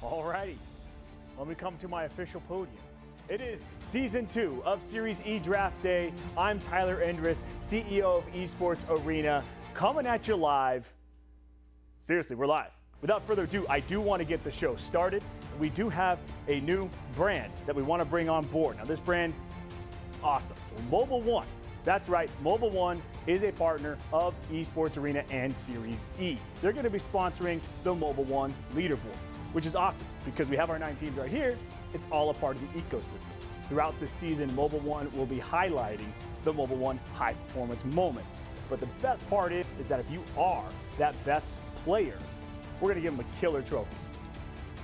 Alrighty, let me come to my official podium. It is Season 2 of Series E Draft Day. I'm Tyler Endress, CEO of Esports Arena, coming at you live. Seriously, we're live. Without further ado, I do want to get the show started. We do have a new brand that we want to bring on board. Now this brand, awesome. Mobile One. That's right, Mobile One is a partner of Esports Arena and Series E. They're going to be sponsoring the Mobile One leaderboard, which is awesome because we have our 9 teams right here. It's all a part of the ecosystem. Throughout this season, Mobile One will be highlighting the Mobile One high performance moments. But the best part is that if you are that best player, we're going to give them a killer trophy.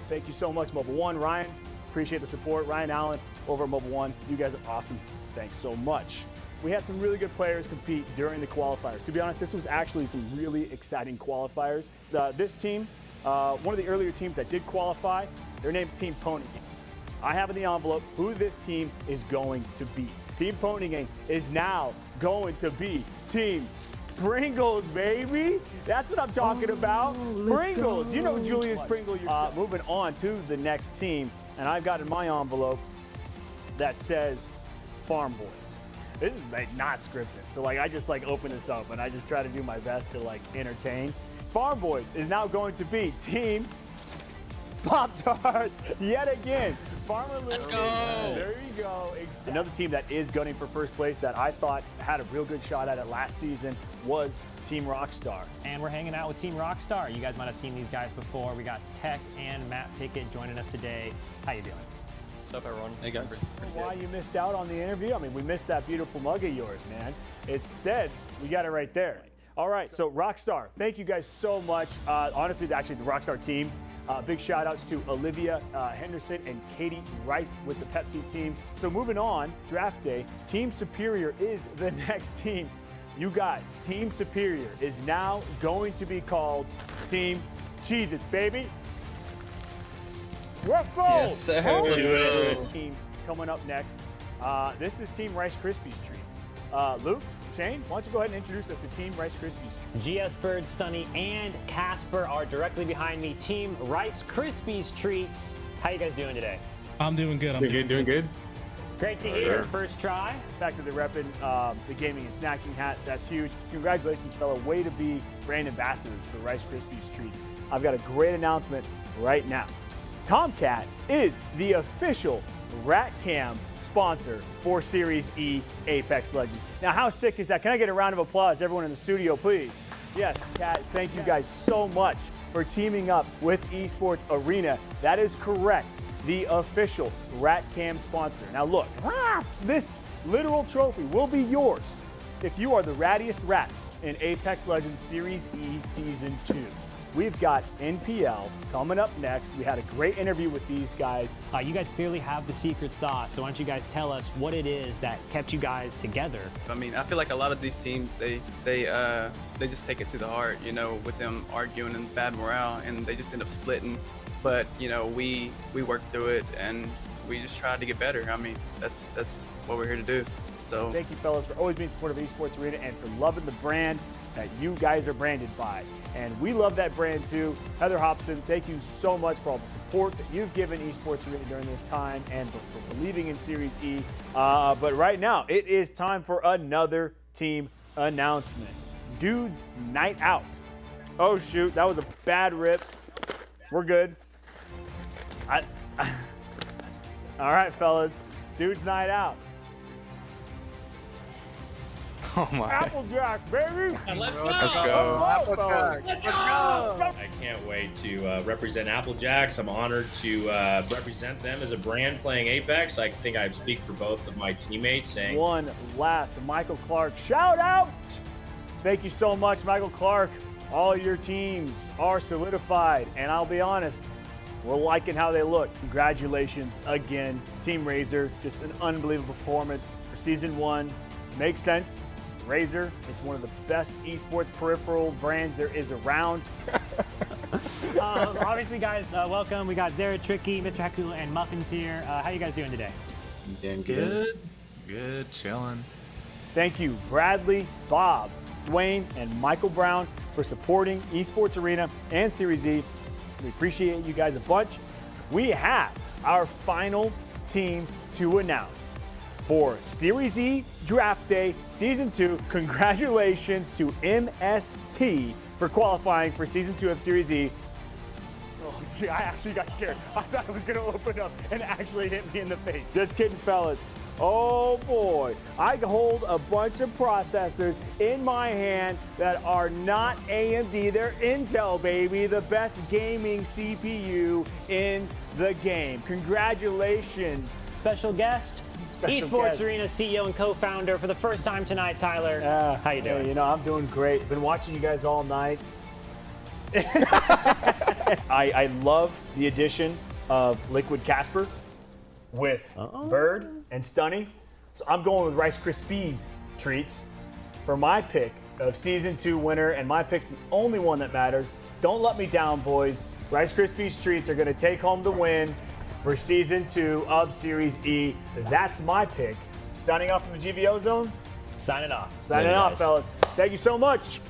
Thank you so much, Mobile One. Ryan, appreciate the support. Ryan Allen over at Mobile One. You guys are awesome. Thanks so much. We had some really good players compete during the qualifiers. To be honest, this was actually some really exciting qualifiers. This team, one of the earlier teams that did qualify, their name's Team Pony Gang. I have in the envelope who this team is going to be. Team Pony Gang is now going to be Team Pringles, baby. That's what I'm talking about. Pringles. You know Julius Pringle yourself. Moving on to the next team, and I've got in my envelope that says Farm Boys. This is like not scripted, so like I just like open this up and I just try to do my best to like entertain. Farm Boys is now going to be Team Pop-Tarts yet again. Farmer Let's go. There you go. Exactly. Another team that is gunning for first place that I thought had a real good shot at it last season was Team Rockstar. And we're hanging out with Team Rockstar. You guys might have seen these guys before. We got Tech and Matt Pickett joining us today. How you doing? What's up, everyone? Hey, guys. Why you missed out on the interview? I mean, we missed that beautiful mug of yours, man. Instead, we got it right there. All right, so Rockstar, thank you guys so much. Honestly, actually, the Rockstar team, big shout outs to Olivia Henderson and Katie Rice with the Pepsi team. So moving on, draft day, Team Superior is the next team. You guys, Team Superior is now going to be called Team Cheez-Its, baby. Let's go! Yes, sir. Team coming up next. This is Team Rice Krispies Treats. Luke, Shane, why don't you go ahead and introduce us to Team Rice Krispies Treats. GS Bird, Sunny, and Casper are directly behind me. Team Rice Krispies Treats. How you guys doing today? I'm doing good. Doing good. Great to hear. First try. The fact that they're repping the gaming and snacking hat, that's huge. Congratulations, fella. Way to be brand ambassadors for Rice Krispies Treats. I've got a great announcement right now. Tomcat is the official Rat Cam sponsor for Series E Apex Legends. Now, how sick is that? Can I get a round of applause, everyone in the studio, please? Yes, Cat, thank you guys so much for teaming up with Esports Arena. That is correct, the official Rat Cam sponsor. Now look, this literal trophy will be yours if you are the rattiest rat in Apex Legends Series E Season 2. We've got NPL coming up next. We had a great interview with these guys. You guys clearly have the secret sauce, so why don't you guys tell us what it is that kept you guys together? I mean, I feel like a lot of these teams, they just take it to the heart, you know, with them arguing and bad morale, and they just end up splitting. But you know, we work through it and we just try to get better. I mean, that's what we're here to do. So thank you, fellas, for always being supportive of Esports Arena and for loving the brand that you guys are branded by. And we love that brand too. Heather Hobson, thank you so much for all the support that you've given Esports Arena during this time and for believing in Series E. But right now, it is time for another team announcement. Dudes Night Out. Oh shoot, that was a bad rip. We're good. All right, fellas, Dudes Night Out. Oh my. Applejack, baby! Let's go! Let's go! I can't wait to represent Applejacks. I'm honored to represent them as a brand playing Apex. I think I speak for both of my teammates saying... One last Michael Clark shout out! Thank you so much, Michael Clark. All your teams are solidified, and I'll be honest, we're liking how they look. Congratulations again, Team Razer. Just an unbelievable performance for Season 1. Makes sense. Razer, it's one of the best esports peripheral brands there is around. Obviously, guys, welcome. We got Zara, Tricky, Mr. Haku, and Muffins here. How you guys doing today? Doing Good, chilling. Thank you, Bradley, Bob, Dwayne, and Michael Brown for supporting Esports Arena and Series E. We appreciate you guys a bunch. we have our final team to announce for Series E Draft Day Season 2. Congratulations to MST for qualifying for Season 2 of Series E. Oh, gee, I actually got scared. I thought it was going to open up and actually hit me in the face. Just kidding, fellas. Oh boy, I hold a bunch of processors in my hand that are not AMD, they're Intel, baby, the best gaming CPU in the game. Congratulations. Special guest, Esports Arena CEO and co-founder for the first time tonight, Tyler. How you doing? Hey, you know, I'm doing great. Been watching you guys all night. I love the addition of Liquid Casper with Bird and Stunny. So I'm going with Rice Krispies treats for my pick of Season 2 winner, and my pick's the only one that matters. Don't let me down, boys. Rice Krispies treats are going to take home the win for Season 2 of Series E. That's my pick. Signing off from the GVO zone. Signing off. Signing off, fellas. Thank you so much.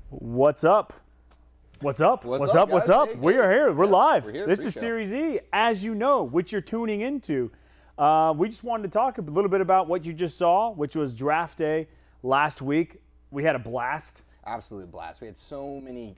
What's up? What's up? What's up, What's guys? up? Hey, We are here. We're live. we're here. This is Pre-show. Series E, as you know, which you're tuning into. We just wanted to talk a little bit about what you just saw, which was Draft Day last week. We had a blast. Absolute blast. We had so many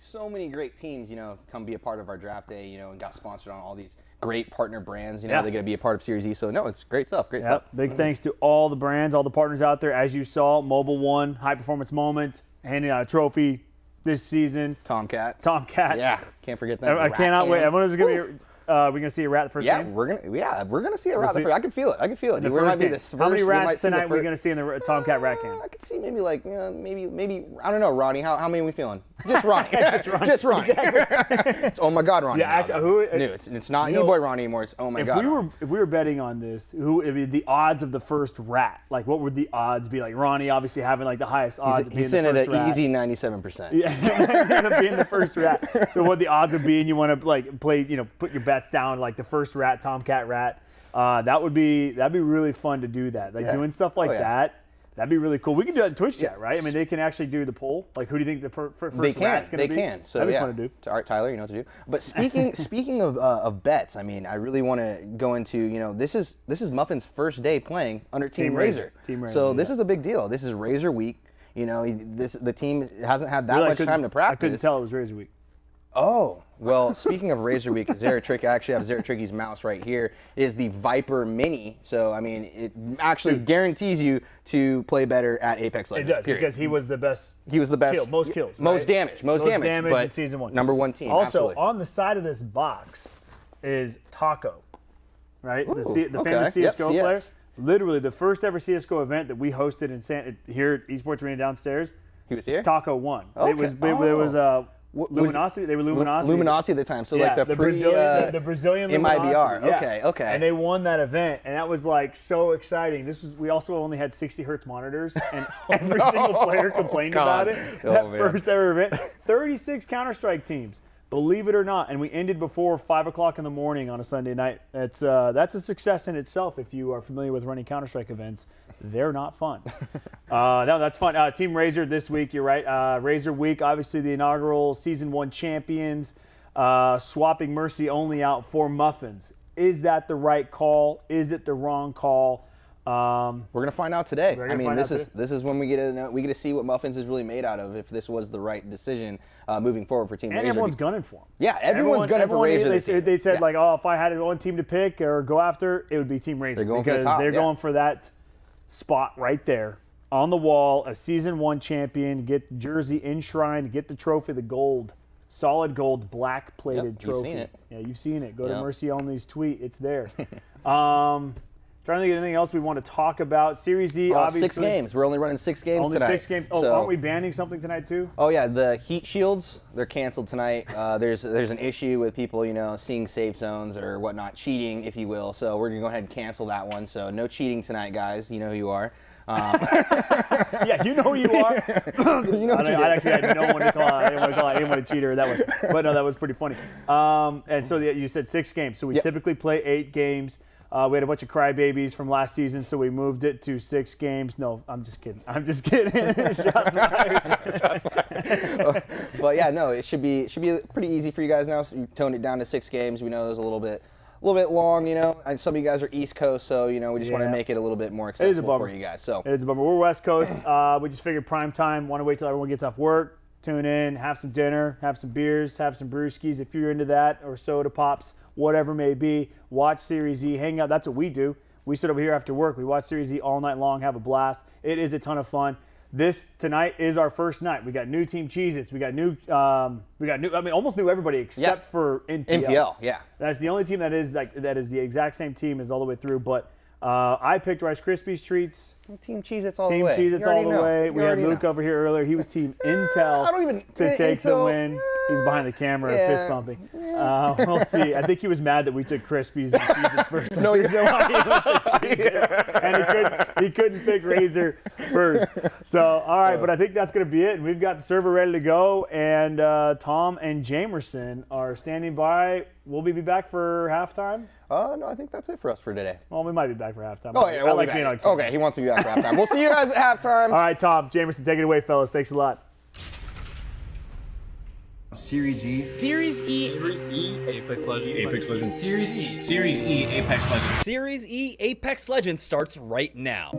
great teams, come be a part of our draft day, and got sponsored on all these great partner brands. Yeah. They're going to be a part of Series E. So no, it's great stuff. Great stuff. Big thanks to all the brands, all the partners out there. As you saw, Mobile One, High Performance Moment, handing out a trophy this season. Tomcat. Tomcat. Can't forget that. I cannot wait. Everyone's going to be. We're gonna see a rat the first game. We're gonna see a rat. see- I can feel it. The We first might be game. the first. How many we might rats see the tonight are we fir- gonna see in the Tomcat rat cam? I could see maybe maybe I don't know, Ronnie. How many are we feeling? Just Ronnie. Just Ronnie. It's oh my God, Ronnie. Yeah, now. actually, it's new. It's not you know, E-boy Ronnie anymore. It's oh my If God. we were betting on this, the odds of the first rat, like what would the odds be? Like Ronnie obviously having like the highest odds of being He's the in at first an rat. easy 97%. Yeah, being the first rat. So what the odds would be, and you want to like play, put your bets down like the first rat, Tomcat rat. That'd be really fun to do that. Like Yeah. doing stuff like Oh, yeah. that. That'd be really cool. We can do that in Twitch chat, Yeah. right? I mean, they can actually do the poll. Like, who do you think the first They can. rat's going to They be? can. So That'd be yeah. fun to do. All right, Tyler, you know what to do. But speaking of bets, I mean, I really want to go into this is Muffin's first day playing under Team Razer. Team Razer, So this yeah. is a big deal. This is Razer week. The team hasn't had that Really, I much couldn't- time to practice. I couldn't tell it was Razor Week. Oh, well, speaking of Razer Week, Zeratrick, I actually have Zeratricky's mouse right here. It is the Viper Mini. So, I mean, it actually guarantees you to play better at Apex It Legends, does, period. because he was the best. He was the best. Most kills. Most right? damage. Most damage. But in Season 1. Number one team, Also, absolutely. on the side of this box is Taco, right? Ooh, the okay. famous Yep, CSGO CS. player. Literally, the first ever CSGO event that we hosted here at Esports Arena downstairs, He was here? Taco won. Okay. It was Was- Luminosity. They were Luminosity. Luminosity at the time. So, Yeah, like the Brazilian MIBR. Luminosity, yeah. Okay. And they won that event, and that was like so exciting. We also only had 60 hertz monitors, and every single player complained God. about it. Oh, That man. first ever event, 36 Counter-Strike teams. Believe it or not, and we ended before 5 o'clock in the morning on a Sunday night. That's a success in itself. If you are familiar with running Counter-Strike events, they're not fun. No, that's fun. Team Razer this week. You're right. Razer Week, obviously the inaugural Season 1 champions, swapping Mercy only out for Muffins. Is that the right call? Is it the wrong call? We're gonna find out today. We're I gonna mean, find this out is this is when we get to see what Muffins is really made out of. If this was the right decision moving forward for Team And Razer. everyone's gunning for him. Yeah, everyone's gunning for Razer this season. They said Yeah. like, oh, if I had one team to pick or go after, it would be Team Razer. They're going for the because top, they're yeah. going for that spot right there on the wall, a Season 1 champion, get the jersey enshrined, get the trophy, the gold, solid gold, black-plated Yep, you've trophy. seen it. Yeah, you've seen it. Go to Yep. Mercy Only's tweet. It's there. Trying to think of anything else we want to talk about. Series E, obviously. 6 games. We're only running 6 games only tonight. 6 games. Oh, So- aren't we banning something tonight too? Oh yeah, the heat shields, they're canceled tonight. There's an issue with people, seeing safe zones or whatnot, cheating, if you will. So we're gonna go ahead and cancel that one. So no cheating tonight, guys. You know who you are. Yeah, you know who you are. I actually had no one to call out. I didn't want to call out anyone a cheater that way. But no, that was pretty funny. And so you said 6 games. So we typically play 8 games. We had a bunch of crybabies from last season, so we moved it to 6 games. No, I'm just kidding. Shots fired. But yeah, no, it should be pretty easy for you guys now. So you toned it down to 6 games. We know it was a little bit long, and some of you guys are East Coast, so we just want to make it a little bit more accessible for you guys. So it is a bummer. We're West Coast. We just figured prime time. Want to wait till everyone gets off work, tune in, have some dinner, have some beers, have some brewskis if you're into that, or soda pops, whatever it may be. Watch Series E, hang out. That's what we do. We sit over here after work. We watch Series E all night long, have a blast. It is a ton of fun. This tonight is our first night. We got new Team Cheez-Its. We got new. Almost knew everybody except for NPL. NPL, yeah. That's the only team that is the exact same team as all the way through. But I picked Rice Krispies treats. Team Cheez-Its all Team the way. Cheez-Its all the way. We had Luke over here earlier. He was Team Intel I don't even to take the Intel, win. He's behind the camera, fist pumping. Yeah. We'll see. I think he was mad that we took Krispies and Cheez-Its first. No, That's the reason why he went to Cheez-Its. And he couldn't pick Razer first. So, all right, but I think that's going to be it. And we've got the server ready to go. And Tom and Jamerson are standing by. Will we be back for halftime? No, I think that's it for us for today. Well, we might be back for halftime. Oh, yeah, I we'll like be being on back. camera. Okay, he wants to be back for halftime. We'll see you guys at halftime. All right, Tom, Jamerson, take it away, fellas. Thanks a lot. Series E. Series E. Series E, Apex Legends. Apex Legends. Series E. Series E, Apex Legends. Series E Apex Legends starts right now.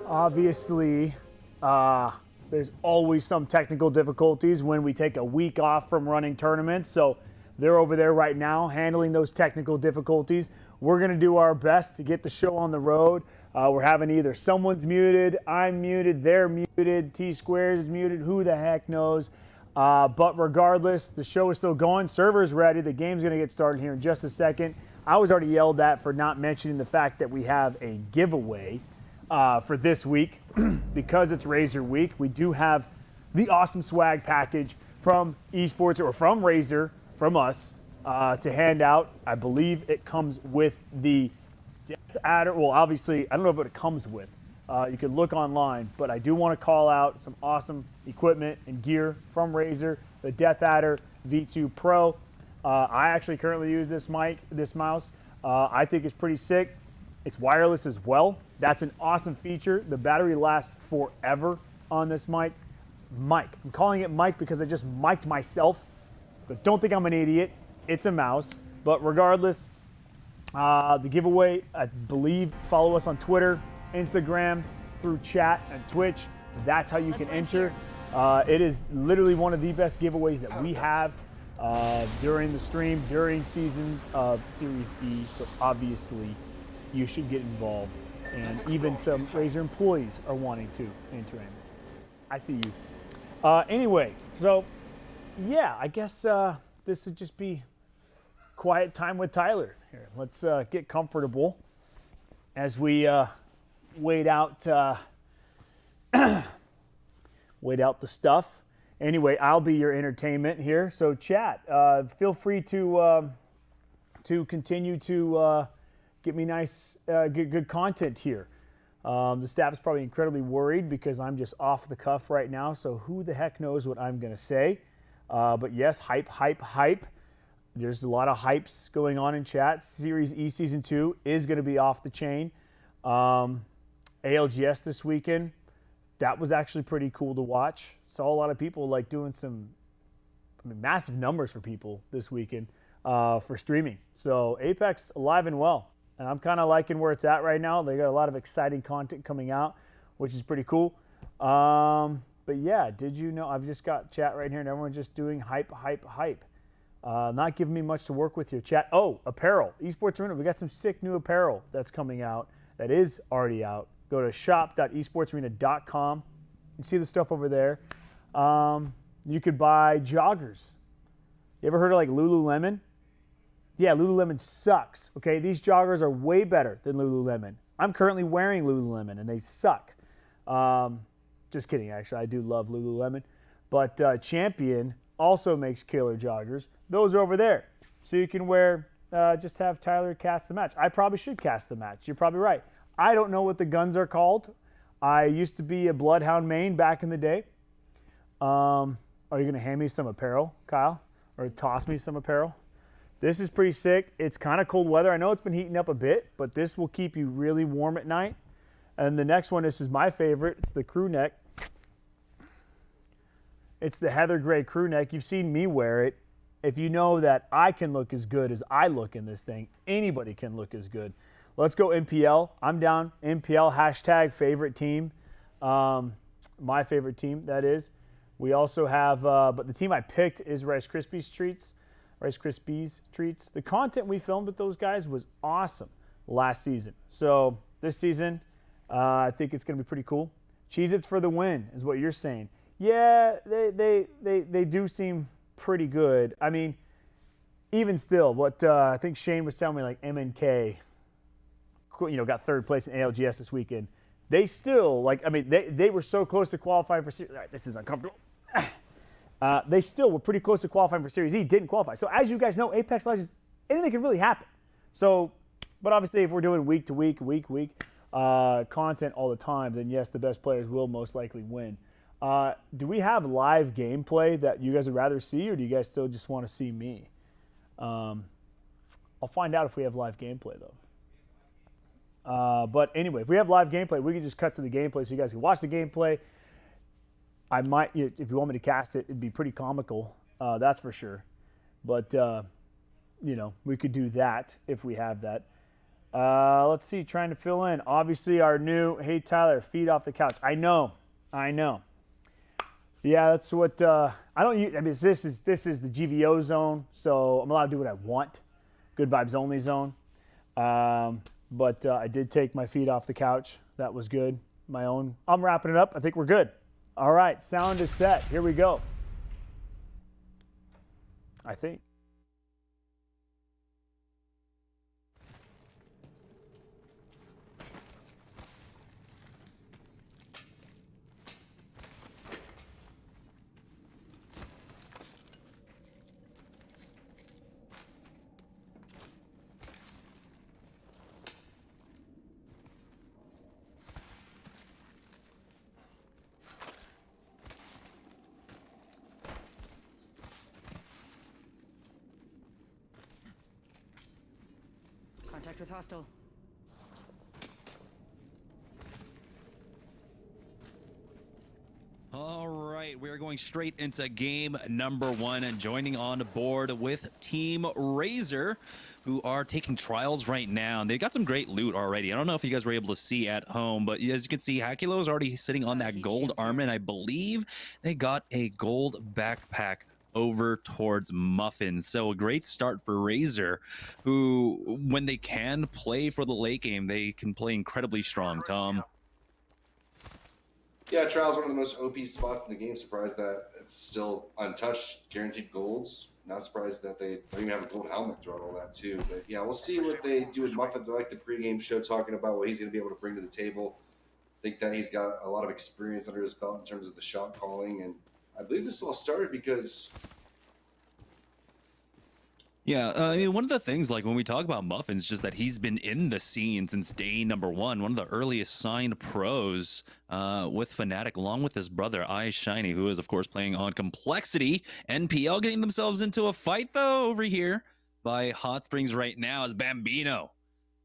Obviously, there's always some technical difficulties when we take a week off from running tournaments. So they're over there right now handling those technical difficulties. We're going to do our best to get the show on the road. We're having either someone's muted, I'm muted, they're muted, T-Squares is muted, who the heck knows. But regardless, the show is still going. Server's ready. The game's going to get started here in just a second. I was already yelled at for not mentioning the fact that we have a giveaway for this week. Because it's Razer week, we do have the awesome swag package from esports, or from Razer, from us, to hand out. I believe it comes with the Death Adder. Well, obviously, I don't know what it comes with. You can look online, but I do want to call out some awesome equipment and gear from Razer. The Death Adder V2 Pro. I actually currently use this mouse. I think it's pretty sick. It's wireless as well. That's an awesome feature. The battery lasts forever on this mic. I'm calling it mic because I just mic'd myself. But don't think I'm an idiot. It's a mouse. But regardless, the giveaway, I believe, follow us on Twitter, Instagram, through chat and Twitch. That's how you can enter. It is literally one of the best giveaways that we have during the stream, during seasons of Series E. So obviously, you should get involved. And even some Razer employees are wanting to enter in. I see you. Anyway, so yeah, I guess this would just be quiet time with Tyler here. Let's get comfortable as we wait out wait out the stuff. Anyway, I'll be your entertainment here. So chat, feel free to continue to get me nice, good content here. The staff is probably incredibly worried because I'm just off the cuff right now, so who the heck knows what I'm going to say. But yes, hype. There's a lot of hypes going on in chat. Series E Season 2 is going to be off the chain. ALGS this weekend, that was actually pretty cool to watch. Saw a lot of people like doing some massive numbers for people this weekend for streaming. So Apex alive and well. And I'm kind of liking where it's at right now. They got a lot of exciting content coming out, which is pretty cool. But yeah, did you know, I've just got chat right here and everyone's just doing hype. Not giving me much to work with here, chat. Oh, apparel, Esports Arena. We got some sick new apparel that's coming out, that is already out. Go to shop.esportsarena.com. You see the stuff over there. You could buy joggers. You ever heard of like Lululemon? Yeah, Lululemon sucks, okay? These joggers are way better than Lululemon. I'm currently wearing Lululemon, and they suck. Just kidding, actually. I do love Lululemon. But Champion also makes killer joggers. Those are over there. So you can wear, just have Tyler cast the match. I probably should cast the match. You're probably right. I don't know what the guns are called. I used to be a Bloodhound main back in the day. Are you going to hand me some apparel, Kyle? Or toss me some apparel? This is pretty sick. It's kind of cold weather. I know it's been heating up a bit, but this will keep you really warm at night. And the next one, this is my favorite. It's the crew neck. It's the heather gray crew neck. You've seen me wear it. If you know that I can look as good as I look in this thing, anybody can look as good. let's go MPL. I'm down. MPL, hashtag favorite team. My favorite team, that is. We also have, but the team I picked is Rice Krispies Treats. Rice Krispies Treats. The content we filmed with those guys was awesome last season. So this season, I think it's going to be pretty cool. Cheez-Its for the win is what you're saying. Yeah, they do seem pretty good. I mean, even still, what I think Shane was telling me, like MNK, got third place in ALGS this weekend. They still, they were so close to qualifying for Series. Right, this is uncomfortable. They still were pretty close to qualifying for Series E, didn't qualify. So as you guys know, Apex Legends, anything can really happen. So, but obviously if we're doing week to week, content all the time, then yes, the best players will most likely win. Do we have live gameplay that you guys would rather see, or do you guys still just want to see me? I'll find out if we have live gameplay though. But anyway, if we have live gameplay, we can just cut to the gameplay so you guys can watch the gameplay. I might, if you want me to cast it, it'd be pretty comical, that's for sure. But, we could do that if we have that. Let's see, trying to fill in. Obviously, our new, hey, Tyler, feet off the couch. I know. Yeah, that's what, this is the GVO zone, so I'm allowed to do what I want. Good vibes only zone. But I did take my feet off the couch. That was good. My own. I'm wrapping it up. I think we're good. All right, sound is set. Here we go. I think. Contact with hostile. All right, we're going straight into game number 1 and joining on board with Team Razer, who are taking trials right now. And they've got some great loot already. I don't know if you guys were able to see at home, but as you can see, Hakilo is already sitting on that gold armor, and I believe they got a gold backpack over towards Muffins. So a great start for Razer, who, when they can play for the late game, they can play incredibly strong, Tom. Yeah, Trial's one of the most OP spots in the game. Surprised that it's still untouched. Guaranteed golds. Not surprised that they don't even have a gold helmet throughout all that, too. But yeah, we'll see what they do with Muffins. I like the pregame show talking about what he's going to be able to bring to the table. I think that he's got a lot of experience under his belt in terms of the shot calling. And I believe this all started because... Yeah, I mean, one of the things, like, when we talk about Muffins, just that he's been in the scene since day number 1, one of the earliest signed pros with Fnatic, along with his brother, iShiny, who is, of course, playing on Complexity. NPL getting themselves into a fight, though, over here by Hot Springs right now as Bambino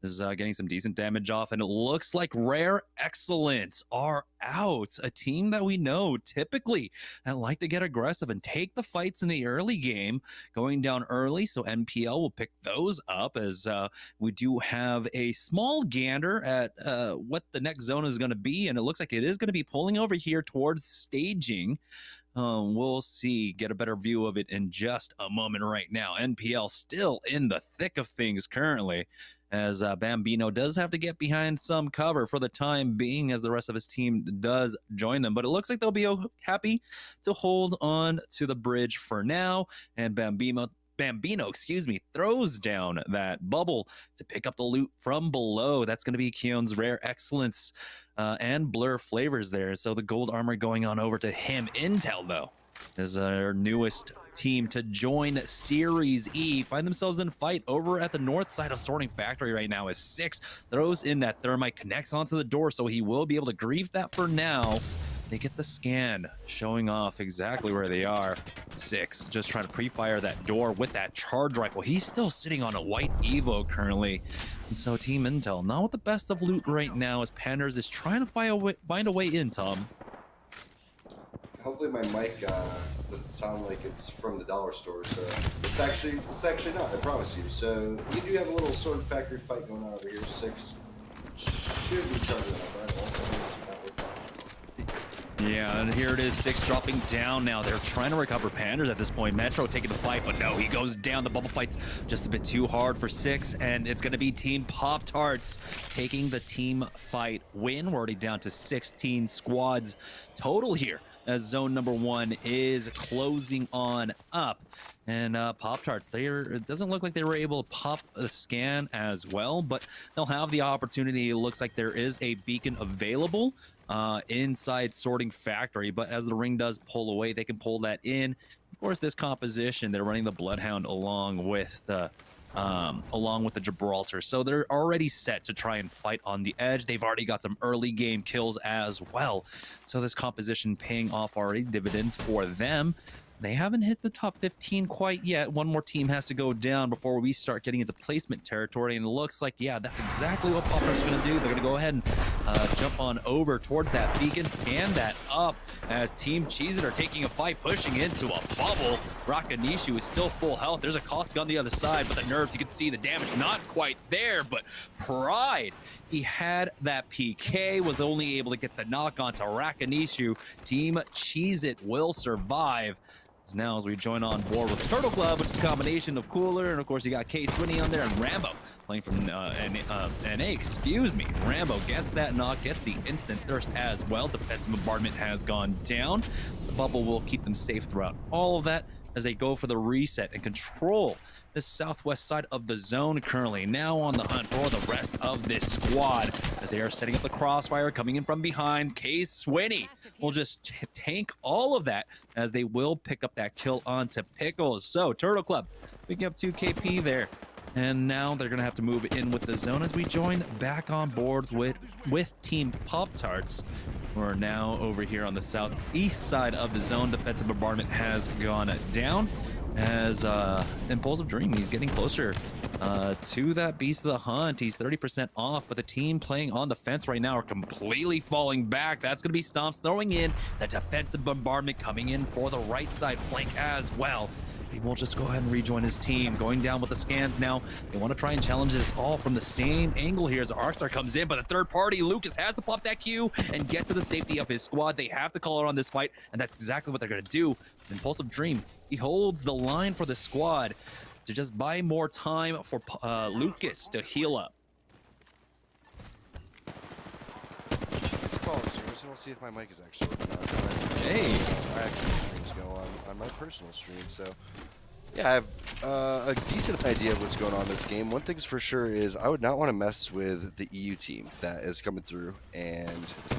is getting some decent damage off, and it looks like Rare Excellence are out. A team that we know typically that like to get aggressive and take the fights in the early game, going down early, so NPL will pick those up as we do have a small gander at what the next zone is going to be, and it looks like it is going to be pulling over here towards staging. We'll see, get a better view of it in just a moment right now. NPL still in the thick of things currently, as Bambino does have to get behind some cover for the time being as the rest of his team does join them. But it looks like they'll be happy to hold on to the bridge for now. And Bambino, throws down that bubble to pick up the loot from below. That's going to be Keon's Rare Excellence and Blur Flavors there. So the gold armor going on over to him. Intel, though, is our newest team to join Series E. Find themselves in a fight over at the north side of Sorting Factory right now as 6 throws in that thermite, connects onto the door, so he will be able to grief that for now. They get the scan showing off exactly where they are. 6 just trying to pre-fire that door with that charge rifle. He's still sitting on a white Evo currently. And so Team Intel, not with the best of loot right now, as Panders is trying to find a way in, Tom. hopefully my mic doesn't sound like it's from the dollar store. So it's actually not. I promise you. So we do have a little sword factory fight going on over here. 6 should be charging up. Yeah, and here it is, 6 dropping down now. They're trying to recover Panders at this point. Metro taking the fight, but no, he goes down. The bubble fight's just a bit too hard for 6, and it's going to be Team Pop-Tarts taking the team fight win. We're already down to 16 squads total here, as zone number 1 is closing on up. And Pop-Tarts, it doesn't look like they were able to pop a scan as well, but they'll have the opportunity. It looks like there is a beacon available inside Sorting Factory, but as the ring does pull away, they can pull that in. Of course, this composition, they're running the Bloodhound along with the Gibraltar, so they're already set to try and fight on the edge. They've already got some early game kills as well, so this composition paying off already, dividends for them. They haven't hit the top 15 quite yet. One more team has to go down before we start getting into placement territory, and it looks like, yeah, that's exactly what Pop-Tarts are going to do. They're going to go ahead and jump on over towards that beacon, scan that up as Team Cheez-It are taking a fight, pushing into a bubble. Rakanishu is still full health. There's a Caustic on the other side, but the nerves, you can see the damage not quite there, but Pride, he had that PK, was only able to get the knock onto Rakanishu. Team Cheez-It will survive. Now as we join on board with the Turtle Club, which is a combination of Cooler, and of course you got K Swinney on there, and Rambo playing from NA, excuse me. Rambo gets that knock, gets the instant thirst as well. Defensive bombardment has gone down. The bubble will keep them safe throughout all of that as they go for the reset and control the southwest side of the zone currently. Now on the hunt for the rest of this squad as they are setting up the crossfire, coming in from behind. K Swinney will just tank all of that as they will pick up that kill onto Pickles. So Turtle Club picking up 2 KP there. And now they're going to have to move in with the zone as we join back on board with Team Pop-Tarts. We're now over here on the southeast side of the zone. Defensive bombardment has gone down as Impulsive Dream, he's getting closer to that Beast of the Hunt. He's 30% off, but the team playing on the fence right now are completely falling back. That's going to be Stomps throwing in the defensive bombardment, coming in for the right side flank as well. He will just go ahead and rejoin his team. Going down with the scans now. They want to try and challenge this all from the same angle here as Arkstar comes in, but the third party, Lucas, has to pop that Q and get to the safety of his squad. They have to call out on this fight, and that's exactly what they're going to do. Impulsive Dream, he holds the line for the squad to just buy more time for Lucas to heal up. We'll see if my mic is actually working out. Hey! I actually streams go on my personal stream, so yeah, I have a decent idea of what's going on in this game. One thing's for sure is I would not want to mess with the EU team that is coming through and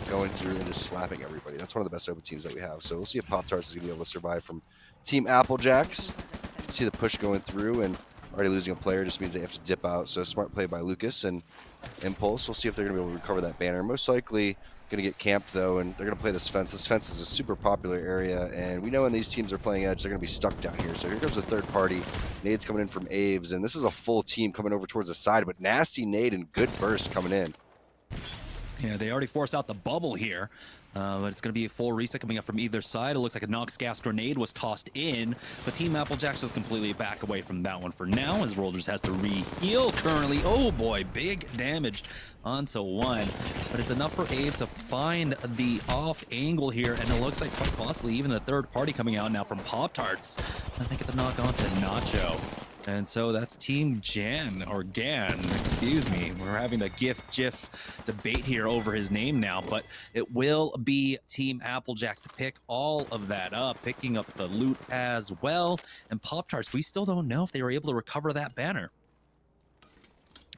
going through and just slapping everybody. That's one of the best open teams that we have. So we'll see if Pop-Tarts is going to be able to survive from Team Applejacks. You can see the push going through, and already losing a player just means they have to dip out. So smart play by Lucas and Impulse. We'll see if they're going to be able to recover that banner. Most likely going to get camped though, and they're going to play this fence. This fence is a super popular area, and we know when these teams are playing edge, they're going to be stuck down here. So here comes a third party. Nade's coming in from Aves, and this is a full team coming over towards the side, but nasty nade and good burst coming in. Yeah, they already forced out the bubble here. But it's going to be a full reset coming up from either side. It looks like a Nox gas grenade was tossed in, but Team Applejacks just completely back away from that one for now as Rollers has to re-heal currently. Oh boy, big damage onto one, but it's enough for Aves to find the off angle here, and it looks like quite possibly even the third party coming out now from Pop-Tarts as they get the knock onto Nacho. And so that's Team Jan, or Gan, excuse me. We're having a GIF debate here over his name now, but it will be Team Applejacks to pick all of that up, picking up the loot as well. And Pop-Tarts, we still don't know if they were able to recover that banner.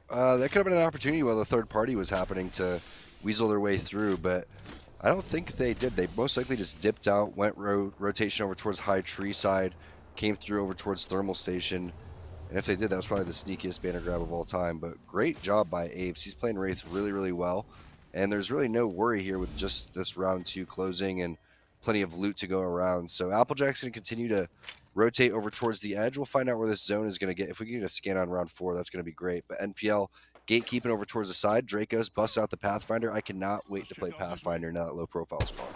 That could have been an opportunity while the third party was happening to weasel their way through, but I don't think they did. They most likely just dipped out, went rotation over towards High Tree side, came through over towards Thermal Station. And if they did, that was probably the sneakiest banner grab of all time. But great job by Aves. He's playing Wraith really, really well. And there's really no worry here with just this round 2 closing and plenty of loot to go around. So Applejack's going to continue to rotate over towards the edge. We'll find out where this zone is going to get. If we can get a scan on round 4, that's going to be great. But NPL gatekeeping over towards the side. Dracos busts out the Pathfinder. I cannot wait to play Pathfinder now that low profile spawn.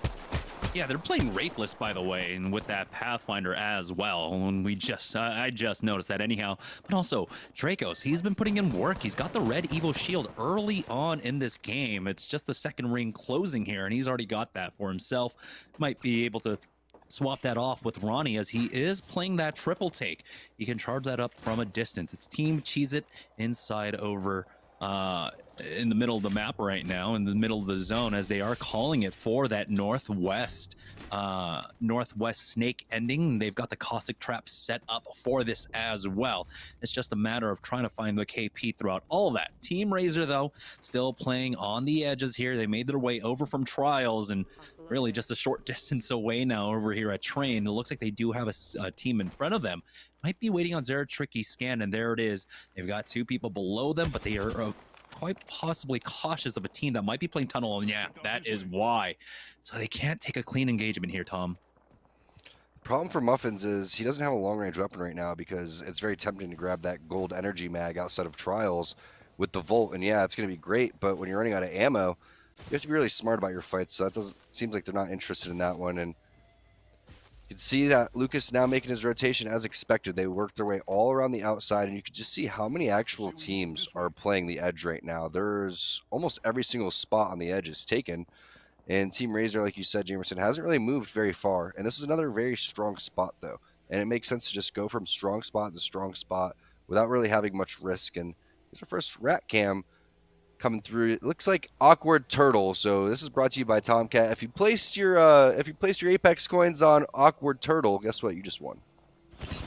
Yeah, they're playing Wraithless, by the way, and with that Pathfinder as well. And I just noticed that anyhow. But also, Dracos, he's been putting in work. He's got the red Evo shield early on in this game. It's just the second ring closing here, and he's already got that for himself. Might be able to swap that off with Ronnie as he is playing that triple take. He can charge that up from a distance. It's Team Cheez-It inside over in the middle of the map right now, in the middle of the zone, as they are calling it for that northwest snake ending. They've got the caustic trap set up for this as well. It's just a matter of trying to find the KP throughout all of that. Team Razer, though, still playing on the edges here. They made their way over from Trials and really just a short distance away now over here at Train. It looks like they do have a team in front of them. Might be waiting on Zera Tricky's scan, and there it is. They've got two people below them, but they are quite possibly cautious of a team that might be playing tunnel, and yeah, that is why. So they can't take a clean engagement here, Tom. Problem for Muffins is he doesn't have a long-range weapon right now because it's very tempting to grab that gold energy mag outside of Trials with the Volt, and yeah, it's going to be great, but when you're running out of ammo, you have to be really smart about your fights, so that seems like they're not interested in that one. And you can see that Lucas now making his rotation as expected. They worked their way all around the outside, and you can just see how many actual teams are playing the edge right now. There's almost every single spot on the edge is taken, and Team Razer, like you said, Jamerson, hasn't really moved very far. And this is another very strong spot, though, and it makes sense to just go from strong spot to strong spot without really having much risk. And here's our first rat cam coming through. It looks like Awkward Turtle. So this is brought to you by Tomcat. If you placed your Apex coins on Awkward Turtle, guess what? You just won.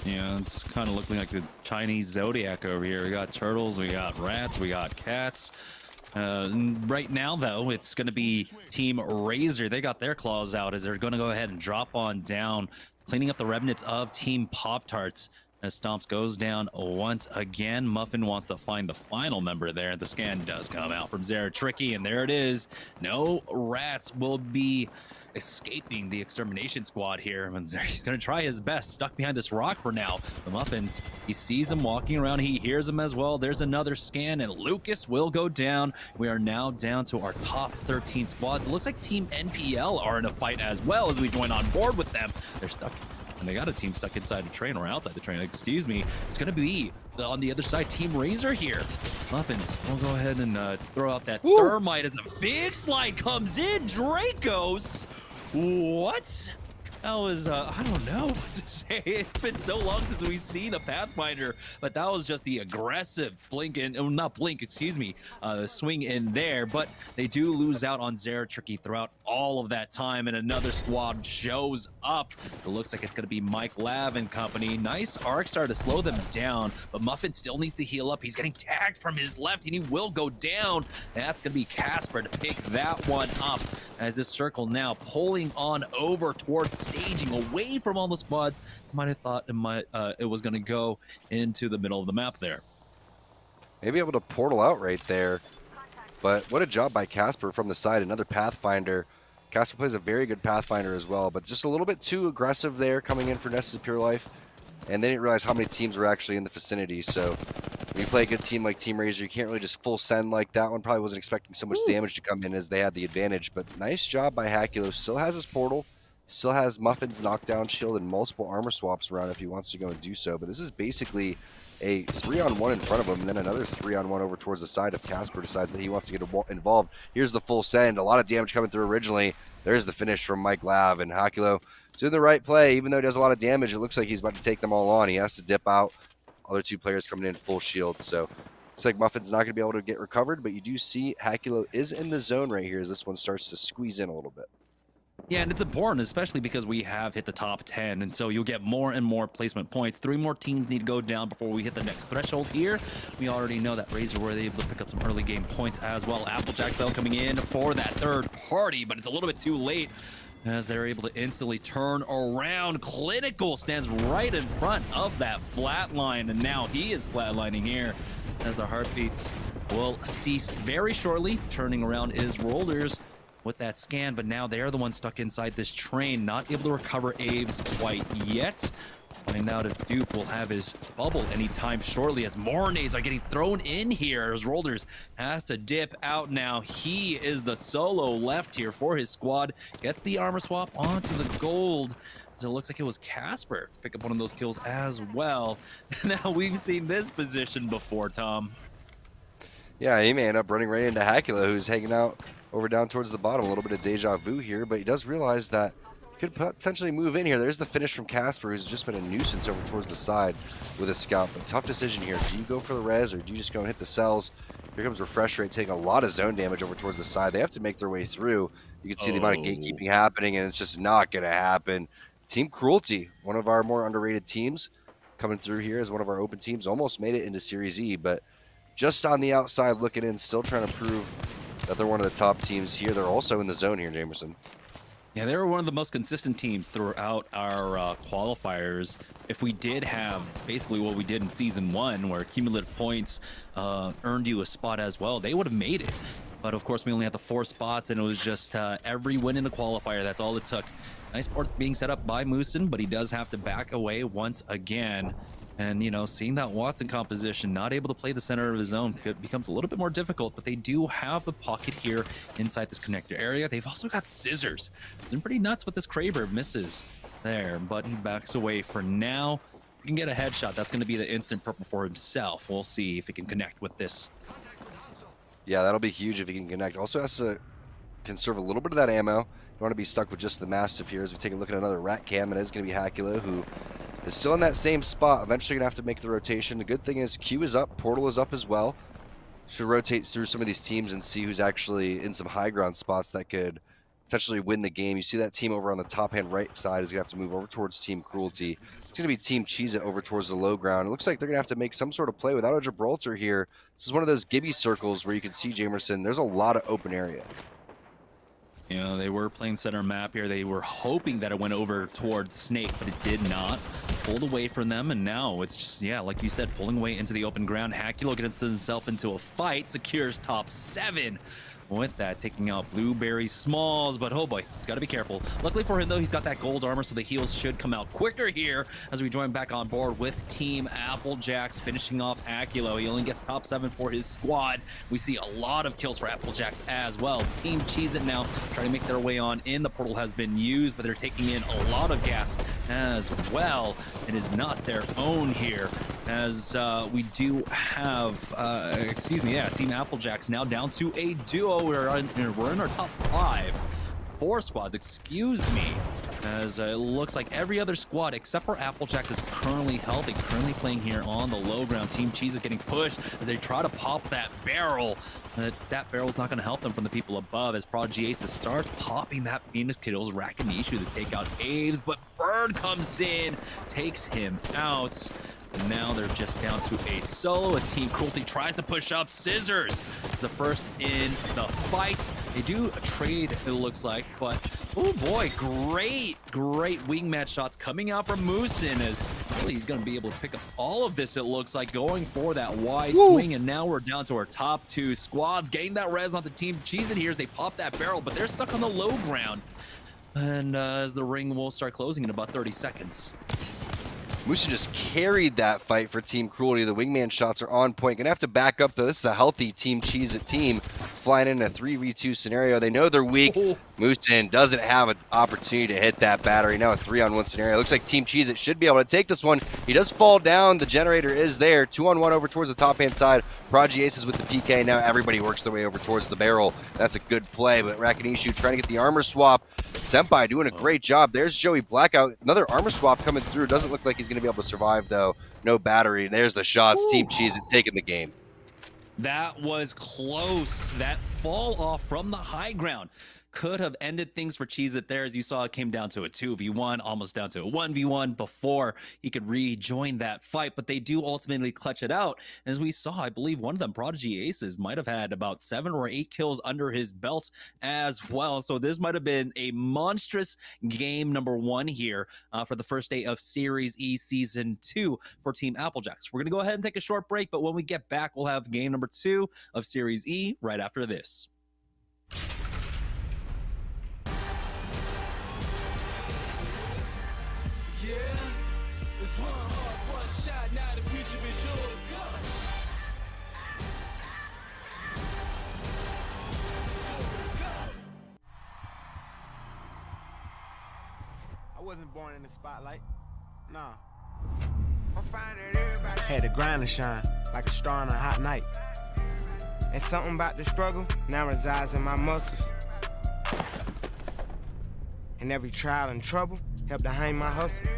Yeah, it's kind of looking like the Chinese zodiac over here. We got turtles, we got rats, we got cats. Right now, though, it's going to be Team Razer. They got their claws out as they're going to go ahead and drop on down, cleaning up the remnants of Team Pop-Tarts. As Stomps goes down once again, Muffin wants to find the final member there. The scan does come out from Zera Tricky, and there it is. No rats will be escaping the extermination squad here. He's going to try his best, stuck behind this rock for now. The Muffins, he sees him walking around. He hears him as well. There's another scan, and Lucas will go down. We are now down to our top 13 squads. It looks like Team NPL are in a fight as well as we join on board with them. They're stuck. And they got a team stuck inside the train, or outside the train, excuse me. It's going to be on the other side, Team Razer here. Muffins, we'll go ahead and throw out that thermite as a big slide comes in. Dracos, what? That was, I don't know what to say. It's been so long since we've seen a Pathfinder, but that was just the aggressive swing in there. But they do lose out on Zera Tricky throughout all of that time, and another squad shows up. It looks like it's going to be Mike Lav and company. Nice arc star to slow them down, but Muffin still needs to heal up. He's getting tagged from his left, and he will go down. That's going to be Casper to pick that one up as this circle now pulling on over towards staging away from all the squads. Might have thought it was going to go into the middle of the map there. Maybe able to portal out right there, but what a job by Casper from the side. Another Pathfinder. Casper plays a very good Pathfinder as well, but just a little bit too aggressive there coming in for Nessus of Pure Life, and they didn't realize how many teams were actually in the vicinity. So when you play a good team like Team Razer, you can't really just full send like that one. Probably wasn't expecting so much damage to come in as they had the advantage, but nice job by Hakulo. Still has his portal, still has Muffin's knockdown shield and multiple armor swaps around if he wants to go and do so. But this is basically a 3-on-1 in front of him, and then another 3-on-1 over towards the side if Casper decides that he wants to get involved. Here's the full send. A lot of damage coming through originally. There's the finish from Mike Lav, and Hakulo doing the right play. Even though he does a lot of damage, it looks like he's about to take them all on. He has to dip out. Other two players coming in full shield, so looks like Muffin's not going to be able to get recovered, but you do see Hakulo is in the zone right here as this one starts to squeeze in a little bit. Yeah, and it's important, especially because we have hit the top 10, and so you'll get more and more placement points. 3 more teams need to go down before we hit the next threshold here. We already know that Razer were able to pick up some early game points as well. Applejack Bell coming in for that third party, but it's a little bit too late as they're able to instantly turn around. Clinical stands right in front of that flatline, and now he is flatlining here as the heartbeats will cease very shortly. Turning around is Rollers with that scan, but now they're the ones stuck inside this train, not able to recover Aves quite yet. Find out if Dupe will have his bubble anytime shortly as more nades are getting thrown in here as Rolders has to dip out now. He is the solo left here for his squad. Gets the armor swap onto the gold. So it looks like it was Casper to pick up one of those kills as well. Now we've seen this position before, Tom. Yeah, he may end up running right into Hakula, who's hanging out over down towards the bottom. A little bit of deja vu here, but he does realize that he could potentially move in here. There's the finish from Casper, who's just been a nuisance over towards the side with a scout. But tough decision here. Do you go for the res or do you just go and hit the cells? Here comes Refresh Rate taking a lot of zone damage over towards the side. They have to make their way through. You can see the amount of gatekeeping happening, and it's just not going to happen. Team Cruelty, one of our more underrated teams, coming through here as one of our open teams, almost made it into Series E, but just on the outside looking in, still trying to prove that they're one of the top teams here. They're also in the zone here, Jamerson. Yeah, they were one of the most consistent teams throughout our qualifiers. If we did have basically what we did in Season 1, where cumulative points earned you a spot as well, they would have made it. But of course, we only had the 4 spots, and it was just every win in the qualifier. That's all it took. Nice port being set up by Moosin, but he does have to back away once again. And, you know, seeing that Watson composition, not able to play the center of his own, it becomes a little bit more difficult, but they do have the pocket here inside this connector area. They've also got scissors. It's been pretty nuts with this Kraber. Misses there, but he backs away for now. If he can get a headshot, that's going to be the instant purple for himself. We'll see if he can connect with this. Yeah, that'll be huge if he can connect. Also has to conserve a little bit of that ammo. You want to be stuck with just the Mastiff here as we take a look at another rat cam. It is going to be Hakula, who is still in that same spot. Eventually going to have to make the rotation. The good thing is Q is up, Portal is up as well. Should rotate through some of these teams and see who's actually in some high ground spots that could potentially win the game. You see that team over on the top hand right side is going to have to move over towards Team Cruelty. It's going to be Team Cheez-It over towards the low ground. It looks like they're going to have to make some sort of play without a Gibraltar here. This is one of those Gibby circles where you can see Jamerson. There's a lot of open area. You know, they were playing center map here. They were hoping that it went over towards Snake, but it did not. Pulled away from them, and now it's just, yeah, like you said, pulling away into the open ground. Hakula gets himself into a fight, secures top 7. With that, taking out Blueberry Smalls, but oh boy, he's got to be careful. Luckily for him, though, he's got that gold armor, so the heals should come out quicker here as we join back on board with Team Applejacks, finishing off Hakula. He only gets top 7 for his squad. We see a lot of kills for Applejacks as well. It's Team Cheez-It now trying to make their way on in. The portal has been used, but they're taking in a lot of gas as well. It is not their own here, as we do have, Team Applejacks now down to a duo. We're in our top 5. 4 squads, excuse me, as it looks like every other squad except for Applejacks is currently healthy, currently playing here on the low ground. Team Cheez is getting pushed as they try to pop that barrel. That barrel's not going to help them from the people above as Prodigy Aces starts popping that Venus kills Rakanishu to take out Aves, but Bird comes in, takes him out. And now they're just down to a solo as Team Cruelty tries to push up. Scissors, the first in the fight. They do a trade, it looks like, but oh boy, great wingman shots coming out from Moosin as really he's going to be able to pick up all of this, it looks like, going for that wide swing. And now we're down to our top 2 squads. Getting that res onto Team Cheez-It here as they pop that barrel, but they're stuck on the low ground. And as the ring will start closing in about 30 seconds. Musa just carried that fight for Team Cruelty. The wingman shots are on point. Gonna have to back up, though. This is a healthy Team Cheez-It team flying in a 3v2 scenario. They know they're weak. Musin doesn't have an opportunity to hit that battery. Now a 3-on-1 scenario. Looks like Team Cheez-It should be able to take this one. He does fall down. The generator is there. 2-on-1 over towards the top-hand side. Prodigy Aces with the PK. Now everybody works their way over towards the barrel. That's a good play, but Rakanishu trying to get the armor swap. Senpai doing a great job. There's Joey Blackout. Another armor swap coming through. Doesn't look like he's going to be able to survive, though. No battery. There's the shots. Team Cheez-It taking the game. That was close. That fall off from the high ground could have ended things for Cheez-It there. As you saw, it came down to a 2v1, almost down to a 1v1 before he could rejoin that fight, but they do ultimately clutch it out. As we saw, I believe one of them, Prodigy Aces, might have had about 7 or 8 kills under his belt as well. So this might have been a monstrous game number 1 here for the first day of Series E Season 2 for Team Applejacks. We're going to go ahead and take a short break, but when we get back, we'll have game number 2 of Series E right after this. I wasn't born in the spotlight. Nah. Had to grind and shine like a star on a hot night. And something about the struggle now resides in my muscles. And every trial and trouble helped to hang my hustle.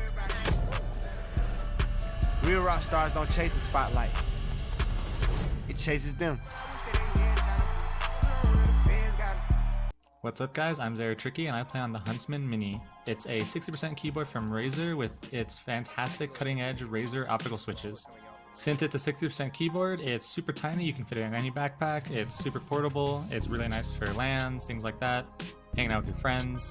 Real rock stars don't chase the spotlight. It chases them. What's up guys, I'm Zara Tricky and I play on the Huntsman Mini. It's a 60% keyboard from Razer with its fantastic cutting edge Razer optical switches. Since it's a 60% keyboard, it's super tiny, you can fit it in any backpack, it's super portable, it's really nice for LANs, things like that, hanging out with your friends.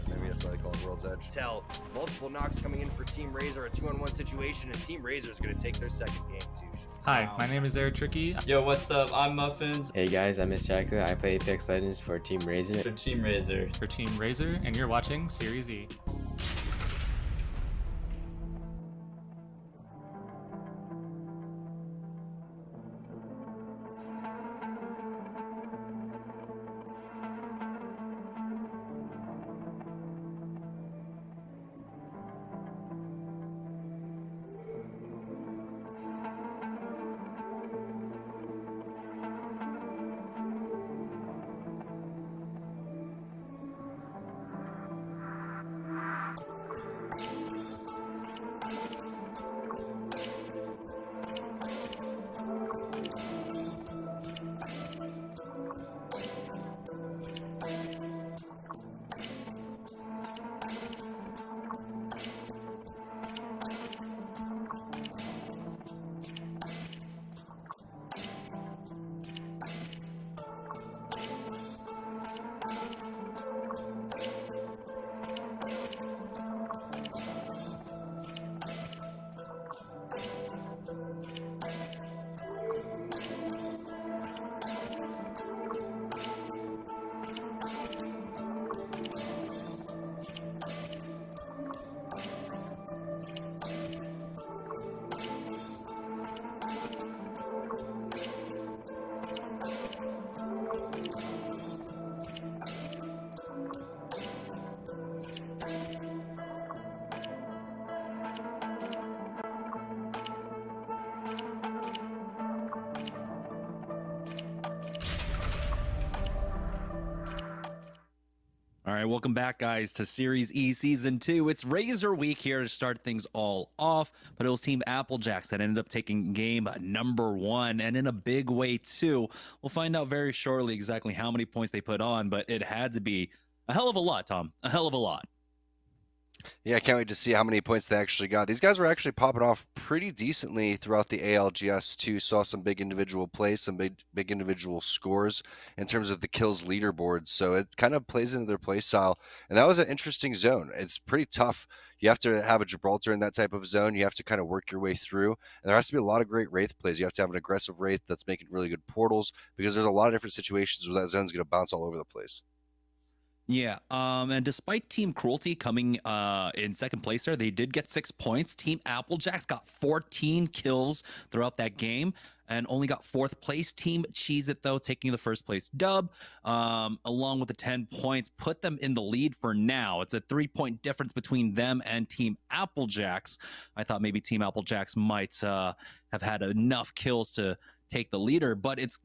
Maybe that's why they call it World's Edge. Tell multiple knocks coming in for Team Razer, a 2-on-1 situation, and Team Razer is going to take their second game too. Hi, my name is Zara Tricky. Yo, what's up? I'm Muffins. Hey guys, I'm Miss Jackson. I play Apex Legends for Team Razer. For Team Razer. For Team Razer, and you're watching Series E. All right, welcome back, guys, to Series E Season 2. It's Razer Week here to start things all off, but it was Team Applejacks that ended up taking game number 1, and in a big way, too. We'll find out very shortly exactly how many points they put on, but it had to be a hell of a lot, Tom. A hell of a lot. Yeah, I can't wait to see how many points they actually got. These guys were actually popping off pretty decently throughout the ALGS too. Saw some big individual plays, some big individual scores in terms of the kills leaderboards. So it kind of plays into their play style. And that was an interesting zone. It's pretty tough. You have to have a Gibraltar in that type of zone. You have to kind of work your way through. And there has to be a lot of great Wraith plays. You have to have an aggressive Wraith that's making really good portals because there's a lot of different situations where that zone's going to bounce all over the place. Yeah, and despite Team Cruelty coming in second place there, they did get 6 points. Team Applejacks got 14 kills throughout that game and only got 4th place. Team Cheese It, though, taking the first place dub, along with the 10 points, put them in the lead for now. It's a 3-point difference between them and Team Applejacks. I thought maybe Team Applejacks might have had enough kills to take the leader, but it's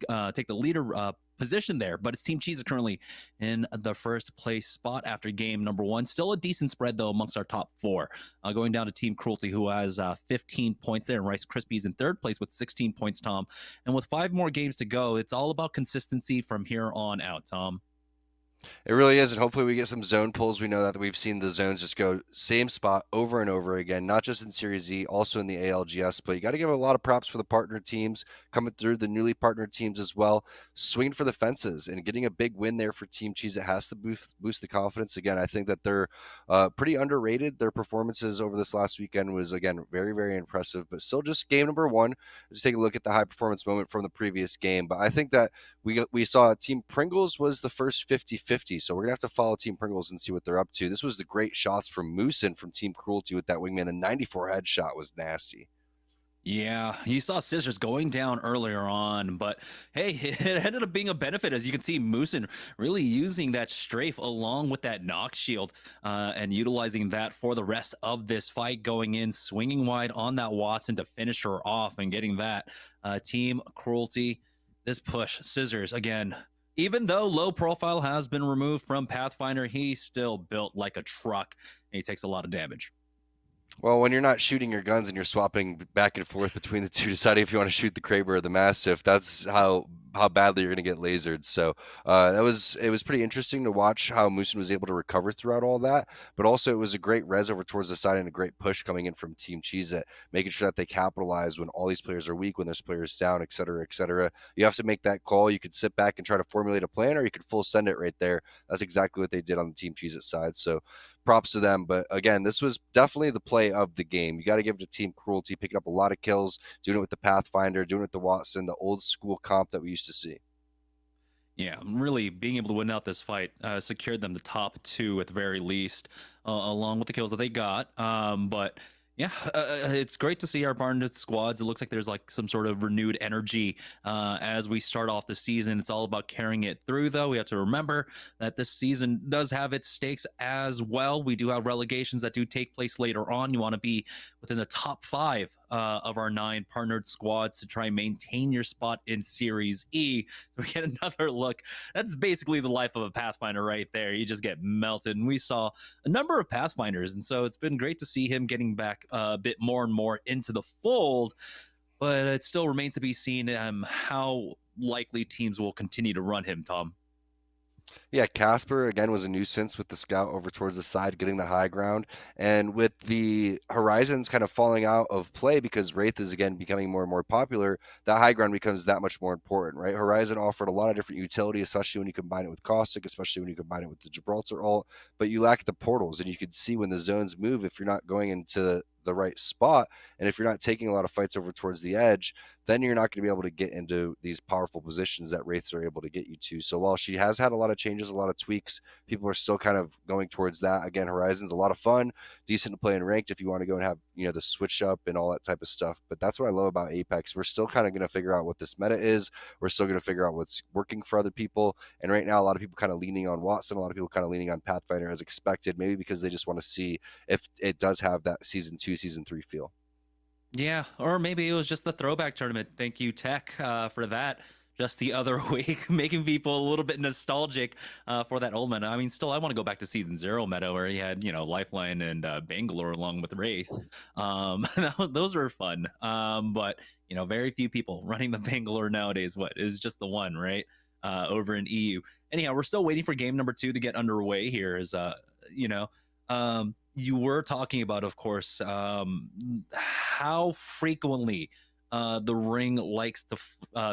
position there, but it's Team Cheese currently in the first place spot after game number 1. Still a decent spread, though, amongst our top 4. Going down to Team Cruelty, who has 15 points there, and Rice Krispies in third place with 16 points, Tom. And with 5 more games to go, it's all about consistency from here on out, Tom. It really is, and hopefully we get some zone pulls. We know that we've seen the zones just go same spot over and over again, not just in Series Z, also in the ALGS. But you got to give a lot of props for the partner teams coming through, the newly partnered teams as well, swinging for the fences and getting a big win there for Team Cheese. It has to boost the confidence. Again, I think that they're pretty underrated. Their performances over this last weekend was, again, very, very impressive, but still just game number 1. Let's take a look at the high performance moment from the previous game. But I think that we saw Team Pringles was the first 50-50 50. So we're going to have to follow Team Pringles and see what they're up to. This was the great shots from Moosin from Team Cruelty with that wingman. The 94 headshot was nasty. Yeah, you saw Scissors going down earlier on, but hey, it ended up being a benefit. As you can see, Moosin really using that strafe along with that knock shield and utilizing that for the rest of this fight, going in, swinging wide on that Watson to finish her off and getting that. Team Cruelty, this push, Scissors, again, even though low profile has been removed from Pathfinder, he's still built like a truck and he takes a lot of damage. Well, when you're not shooting your guns and you're swapping back and forth between the two, deciding if you want to shoot the Kraber or the Mastiff, that's how badly you're going to get lasered. So it was pretty interesting to watch how Moosin was able to recover throughout all that. But also it was a great res over towards the side and a great push coming in from Team Cheez-It, making sure that they capitalize when all these players are weak, when there's players down, et cetera, et cetera. You have to make that call. You could sit back and try to formulate a plan, or you could full send it right there. That's exactly what they did on the Team Cheez-It side. So props to them. But again, this was definitely the play of the game. You got to give it to Team Cruelty, picking up a lot of kills, doing it with the Pathfinder, doing it with the Watson, the old school comp that we used to see. Yeah, really being able to win out this fight secured them the top 2 at the very least, along with the kills that they got. But yeah, it's great to see our partnered squads. It looks like there's like some sort of renewed energy as we start off the season. It's all about carrying it through, though. We have to remember that this season does have its stakes as well. We do have relegations that do take place later on. You want to be within the top 5 of our 9 partnered squads to try and maintain your spot in Series E. So we get another look. That's basically the life of a Pathfinder right there. You just get melted. And we saw a number of Pathfinders, and so it's been great to see him getting back a bit more and more into the fold. But it still remains to be seen how likely teams will continue to run him, Tom. Yeah, Casper, again, was a nuisance with the scout over towards the side, getting the high ground. And with the Horizons kind of falling out of play because Wraith is, again, becoming more and more popular, that high ground becomes that much more important, right? Horizon offered a lot of different utility, especially when you combine it with Caustic, especially when you combine it with the Gibraltar ult, but you lack the portals. And you could see when the zones move, if you're not going into the right spot, and if you're not taking a lot of fights over towards the edge, then you're not going to be able to get into these powerful positions that Wraiths are able to get you to. So while she has had a lot of changes, a lot of tweaks, people are still kind of going towards that. Again, Horizon's a lot of fun, decent to play in ranked if you want to go and have, the switch up and all that type of stuff. But that's what I love about Apex. We're still kind of going to figure out what this meta is. We're still going to figure out what's working for other people. And right now, a lot of people kind of leaning on Watson, a lot of people kind of leaning on Pathfinder as expected, maybe because they just want to see if it does have that Season 2, Season 3 feel. Yeah, or maybe it was just the throwback tournament. Thank you, Tech, for that. Just the other week, making people a little bit nostalgic for that old meta. I mean, still, I want to go back to Season 0 meta where he had, Lifeline and Bangalore along with Wraith. Those were fun. But, very few people running the Bangalore nowadays. What is just the one, right? Over in EU. Anyhow, we're still waiting for game number 2 to get underway here. You were talking about, of course, how frequently the ring likes to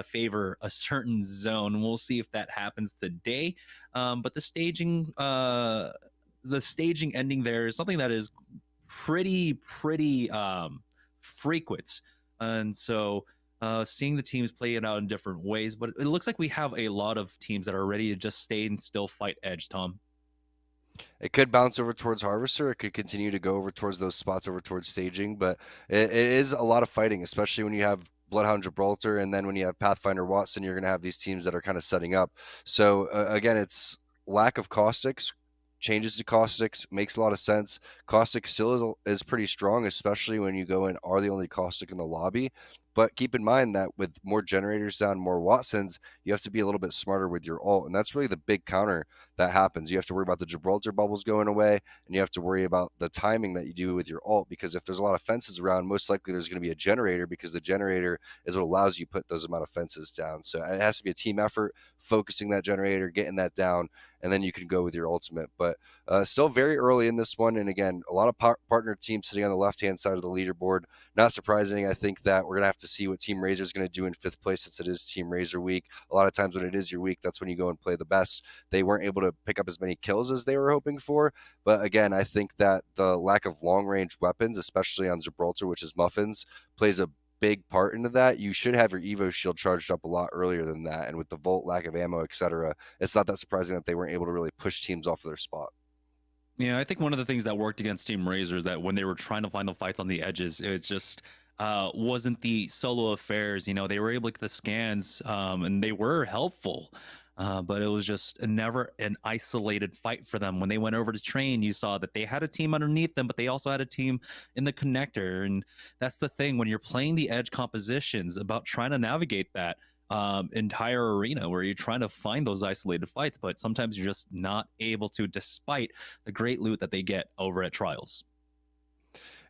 favor a certain zone. We'll see if that happens today. But the staging ending there is something that is pretty frequent, and so seeing the teams play it out in different ways. But it looks like we have a lot of teams that are ready to just stay and still fight edge, Tom. It could bounce over towards Harvester. It could continue to go over towards those spots over towards staging, but it is a lot of fighting, especially when you have Bloodhound Gibraltar, and then when you have Pathfinder Watson, you're going to have these teams that are kind of setting up. So again, it's lack of caustics. Changes to caustics makes a lot of sense. Caustic still is pretty strong, especially when you go and are the only caustic in the lobby. But keep in mind that with more generators down, more Watsons, you have to be a little bit smarter with your ult. And that's really the big counter that happens. You have to worry about the Gibraltar bubbles going away, and you have to worry about the timing that you do with your ult, because if there's a lot of fences around, most likely there's going to be a generator, because the generator is what allows you to put those amount of fences down. So it has to be a team effort, focusing that generator, getting that down, and then you can go with your ultimate. But still very early in this one. And again, a lot of partner teams sitting on the left-hand side of the leaderboard. Not surprising. I think that we're going to have to see what Team Razer is going to do in 5th place, since it is Team Razer week. A lot of times when it is your week, that's when you go and play the best. They weren't able to pick up as many kills as they were hoping for. But again, I think that the lack of long-range weapons, especially on Gibraltar, which is Muffins, plays a big part into that, you should have your Evo shield charged up a lot earlier than that. And with the Volt, lack of ammo, etc., it's not that surprising that they weren't able to really push teams off of their spot. Yeah, I think one of the things that worked against Team Razer is that when they were trying to find the fights on the edges, it just wasn't the solo affairs. You know, they were able to get the scans, and they were helpful. But it was just never an isolated fight for them. When they went over to train, you saw that they had a team underneath them, but they also had a team in the connector. And that's the thing when you're playing the edge compositions, about trying to navigate that entire arena where you're trying to find those isolated fights, but sometimes you're just not able to, despite the great loot that they get over at Trials.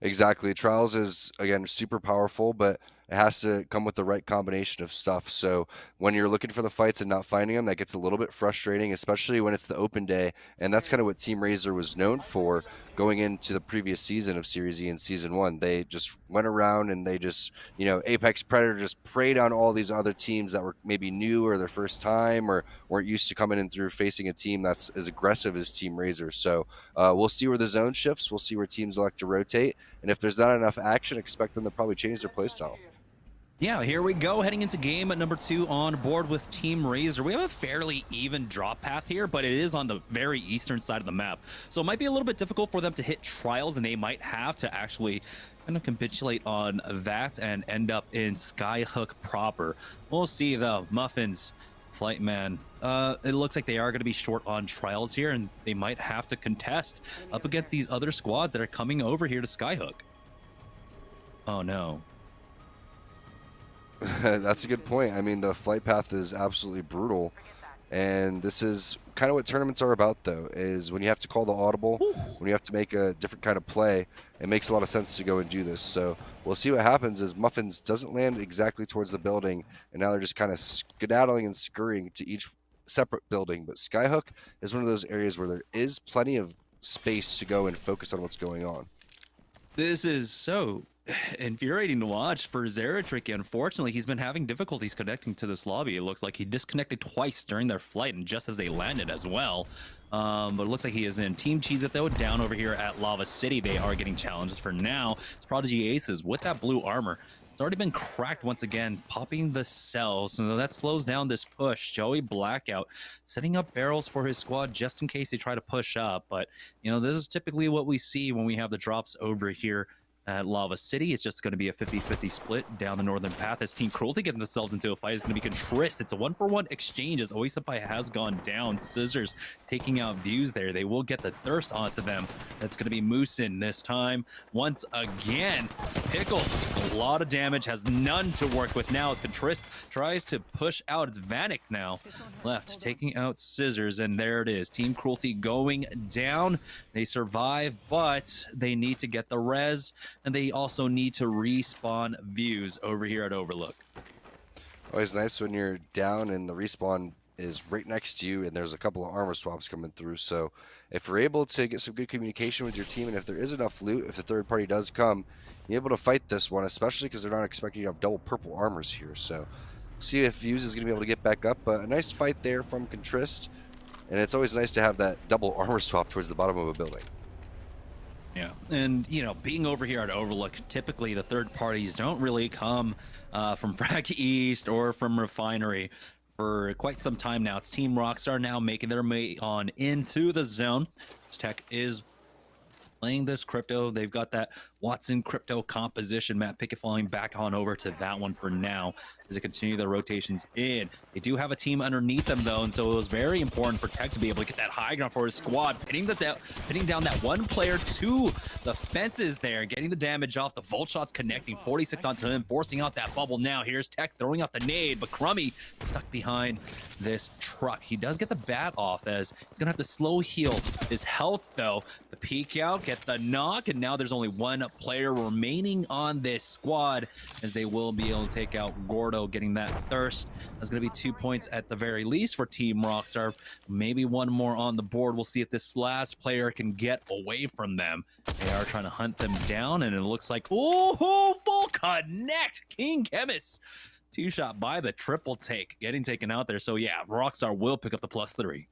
Exactly. Trials is, again, super powerful, but it has to come with the right combination of stuff. So when you're looking for the fights and not finding them, that gets a little bit frustrating, especially when it's the open day. And that's kind of what Team Razer was known for going into the previous season of Series E in Season 1. They just went around and they just, Apex Predator just preyed on all these other teams that were maybe new or their first time or weren't used to coming in through facing a team that's as aggressive as Team Razer. So we'll see where the zone shifts. We'll see where teams elect to rotate. And if there's not enough action, expect them to probably change their playstyle. Yeah, here we go, heading into game number 2 on board with Team Razer. We have a fairly even drop path here, but it is on the very eastern side of the map. So it might be a little bit difficult for them to hit Trials, and they might have to actually kind of capitulate on that and end up in Skyhook proper. We'll see, though. Muffins, Flightman, it looks like they are going to be short on Trials here, and they might have to contest up against these other squads that are coming over here to Skyhook. Oh, no. That's a good point. I mean, the flight path is absolutely brutal, and this is kind of what tournaments are about, though, is when you have to call the audible, when you have to make a different kind of play, it makes a lot of sense to go and do this. So we'll see what happens as Muffins doesn't land exactly towards the building, and now they're just kind of skedaddling and scurrying to each separate building. But Skyhook is one of those areas where there is plenty of space to go and focus on what's going on. This is so infuriating to watch for Zeratricky. Unfortunately, he's been having difficulties connecting to this lobby. It looks like he disconnected twice during their flight and just as they landed as well. But it looks like he is in. Team Cheez It, though, down over here at Lava City. They are getting challenges for now. It's Prodigy Aces with that blue armor. It's already been cracked once again, popping the cells. So that slows down this push. Joey Blackout setting up barrels for his squad just in case they try to push up. But, this is typically what we see when we have the drops over here at Lava City. It's just going to be a 50-50 split down the northern path as Team Cruelty getting themselves into a fight. It's going to be Contrist. It's a 1-for-1 exchange as Oisenpai has gone down. Scissors taking out views there. They will get the thirst onto them. That's going to be Moosin this time. Once again, Pickles, a lot of damage, has none to work with now as Contrist tries to push out. It's Vanek now left, taking out Scissors, and there it is. Team Cruelty going down. They survive, but they need to get the res, and they also need to respawn views over here at Overlook. Always nice when you're down and the respawn is right next to you and there's a couple of armor swaps coming through. So if you're able to get some good communication with your team, and if there is enough loot, if the third party does come, you're able to fight this one, especially because they're not expecting you to have double purple armors here. So see if Views is going to be able to get back up. A nice fight there from Contrist, and it's always nice to have that double armor swap towards the bottom of a building. Yeah, and being over here at Overlook, typically the third parties don't really come from Frag East or from Refinery for quite some time now. It's Team Rockstar now making their way on into the zone. Tech is playing this crypto. They've got that Watson crypto composition. Matt Pickett falling back on over to that one for now as they continue their rotations in. They do have a team underneath them, though, and so it was very important for Tech to be able to get that high ground for his squad, pinning down that one player to the fences there, getting the damage off. The Volt shots connecting, 46 onto him, forcing out that bubble now. Here's Tech throwing out the nade, but Crummy stuck behind this truck. He does get the bat off as he's gonna have to slow heal his health, though. The peek out, get the knock, and now there's only one player remaining on this squad as they will be able to take out Gordo, getting that thirst. That's going to be 2 points at the very least for Team Rockstar. Maybe one more on the board. We'll see if this last player can get away from them. They are trying to hunt them down, and it looks like, oh, full connect. King Chemist. 2-shot by the triple take, getting taken out there. So yeah, Rockstar will pick up the +3.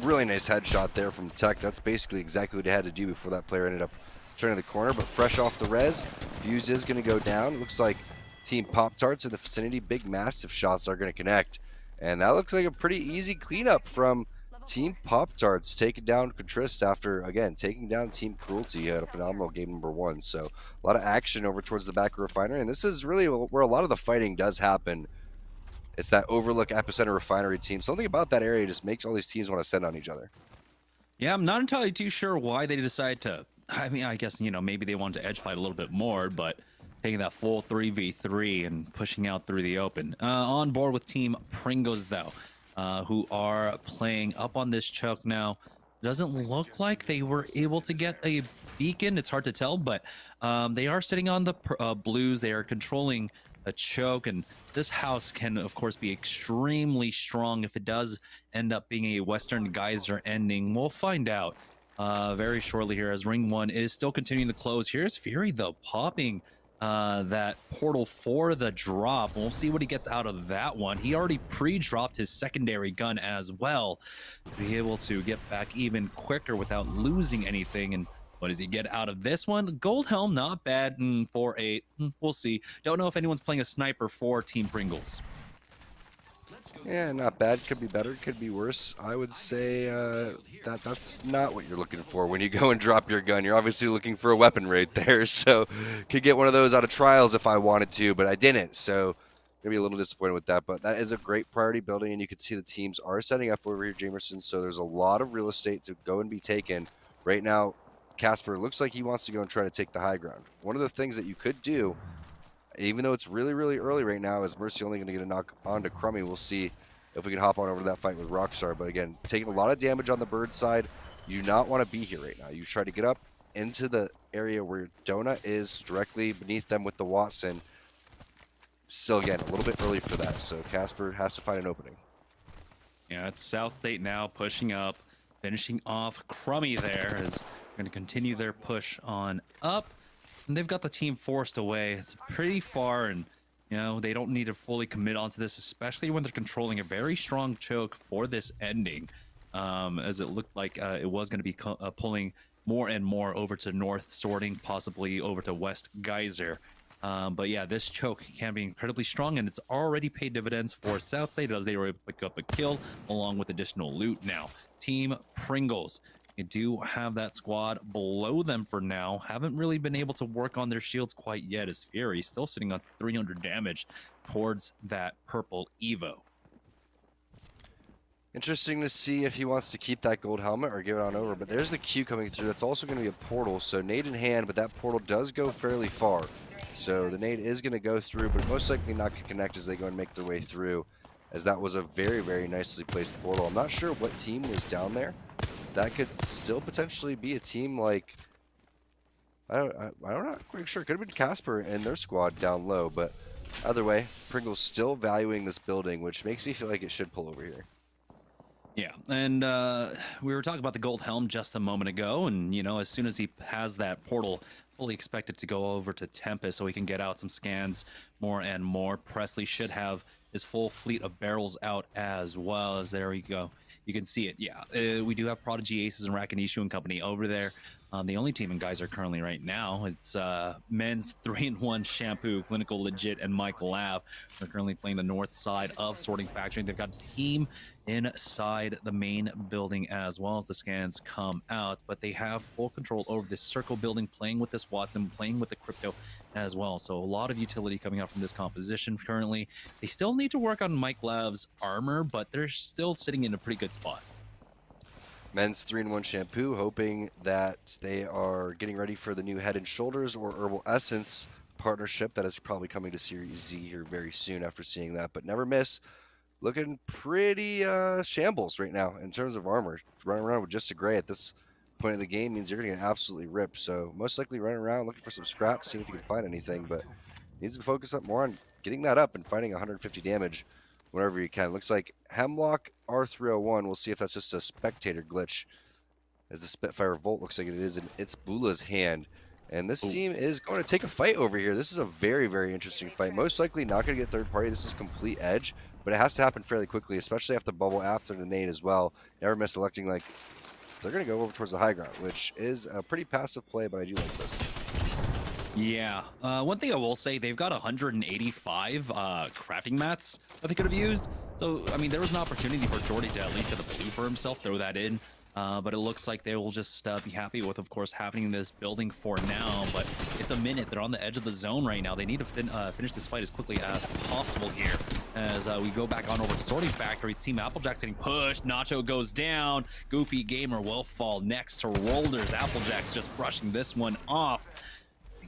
Really nice headshot there from Tech. That's basically exactly what he had to do before that player ended up turning the corner, but fresh off the res, Fuse is going to go down. It looks like Team Pop-Tarts in the vicinity. Big, massive shots are going to connect. And that looks like a pretty easy cleanup from Team Pop-Tarts, taking down Contrist after, again, taking down Team Cruelty. Had a phenomenal game number 1. So a lot of action over towards the back of Refinery. And this is really where a lot of the fighting does happen. It's that Overlook Epicenter Refinery team. Something about that area just makes all these teams want to send on each other. Yeah, I'm not entirely too sure why they decided to. I mean, I guess, you know, maybe they wanted to edge fight a little bit more, but taking that full 3v3 and pushing out through the open. On board with Team Pringles, though, who are playing up on this choke now. Doesn't look like they were able to get a beacon. It's hard to tell, but they are sitting on the blues. They are controlling a choke, and this house can, of course, be extremely strong if it does end up being a Western Geyser ending. We'll find out very shortly here as Ring 1 is still continuing to close. Here's Fury, though, popping that portal for the drop. We'll see what he gets out of that one. He already pre-dropped his secondary gun as well to be able to get back even quicker without losing anything. And what does he get out of this one? Gold Helm, not bad. 4-8. We'll see. Don't know if anyone's playing a sniper for Team Pringles. Yeah, not bad. Could be better. Could be worse. I would say that's not what you're looking for when you go and drop your gun. You're obviously looking for a weapon right there. So could get one of those out of trials if I wanted to, but I didn't. So gonna be a little disappointed with that. But that is a great priority building, and you can see the teams are setting up over here, Jamerson. So there's a lot of real estate to go and be taken right now. Casper looks like he wants to go and try to take the high ground. One of the things that you could do, even though it's really, really early right now, is Mercy only going to get a knock onto Crummy. We'll see if we can hop on over to that fight with Rockstar. But again, taking a lot of damage on the bird side. You do not want to be here right now. You try to get up into the area where Donut is directly beneath them with the Watson. Still, again, a little bit early for that. So Casper has to find an opening. Yeah, it's South State now pushing up, finishing off Crummy there as going to continue their push on up. And they've got the team forced away. It's pretty far, and you know they don't need to fully commit onto this, especially when they're controlling a very strong choke for this ending, as it looked like it was going to be pulling more and more over to North, sorting possibly over to West Geyser. But yeah, this choke can be incredibly strong, and it's already paid dividends for South State as they were able to pick up a kill along with additional loot. Now, Team Pringles, you do have that squad below them for now. Haven't really been able to work on their shields quite yet, as Fury still sitting on 300 damage towards that purple Evo. Interesting to see if he wants to keep that gold helmet or give it on over. But there's the Q coming through. That's also going to be a portal. So nade in hand, but that portal does go fairly far. So the nade is going to go through, but most likely not going to connect as they go and make their way through, as that was a very, very nicely placed portal. I'm not sure what team was down there. That could still potentially be a team like, I'm not quite sure. Could have been Casper and their squad down low, but either way, Pringle's still valuing this building, which makes me feel like it should pull over here. Yeah, and we were talking about the gold helm just a moment ago, and you know, as soon as he has that portal, fully expected to go over to Tempest so he can get out some scans more and more. Presley should have his full fleet of barrels out as well. As there we go. You can see it. Yeah, we do have Prodigy Aces and Rakanishu and company over there. The only team in Geyser currently right now, it's men's 3-in-1 Shampoo, Clinical Legit, and Mike Lab. They're currently playing the north side of Sorting Factory. They've got a team inside the main building as well as the scans come out, but they have full control over this circle building, playing with this Watson, playing with the crypto as well. So a lot of utility coming out from this composition currently. They still need to work on Mike Lab's armor, but they're still sitting in a pretty good spot. Men's 3-in-1 Shampoo, hoping that they are getting ready for the new Head and Shoulders or Herbal Essence partnership that is probably coming to Series Z here very soon after seeing that. But Never Miss looking pretty shambles right now in terms of armor. Running around with just a gray at this point of the game means you're going to get absolutely ripped. So most likely running around looking for some scraps, seeing if you can find anything. But needs to focus up more on getting that up and finding 150 damage whenever you can. Looks like Hemlock R301. We'll see if that's just a spectator glitch, as the Spitfire Volt looks like it is in It's Bula's hand. And this team is going to take a fight over here. This is a very, very interesting fight. Most likely not going to get third party. This is complete edge, but it has to happen fairly quickly, especially after the bubble, after the nade as well. Never Miss electing like they're going to go over towards the high ground, which is a pretty passive play, but I do like this. Yeah. One thing I will say, they've got 185 crafting mats that they could have used. So, I mean, there was an opportunity for Jordy to at least get the blue for himself, throw that in. But it looks like they will just be happy with, of course, having this building for now. But it's a minute. They're on the edge of the zone right now. They need to finish this fight as quickly as possible here. As we go back on over to Sorting Factory, Team Applejack's getting pushed. Nacho goes down. Goofy Gamer will fall next to Rolders. Applejack's just brushing this one off.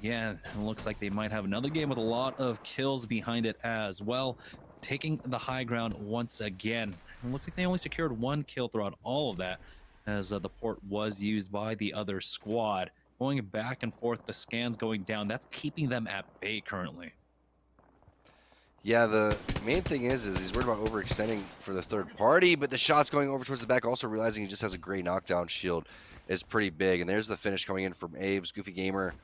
Yeah, it looks like they might have another game with a lot of kills behind it as well. Taking the high ground once again. It looks like they only secured 1 kill throughout all of that, as the port was used by the other squad. Going back and forth, the scans going down. That's keeping them at bay currently. Yeah, the main thing is he's worried about overextending for the third party, but the shots going over towards the back, also realizing he just has a great knockdown shield, is pretty big. And there's the finish coming in from Abe's. Goofy Gamer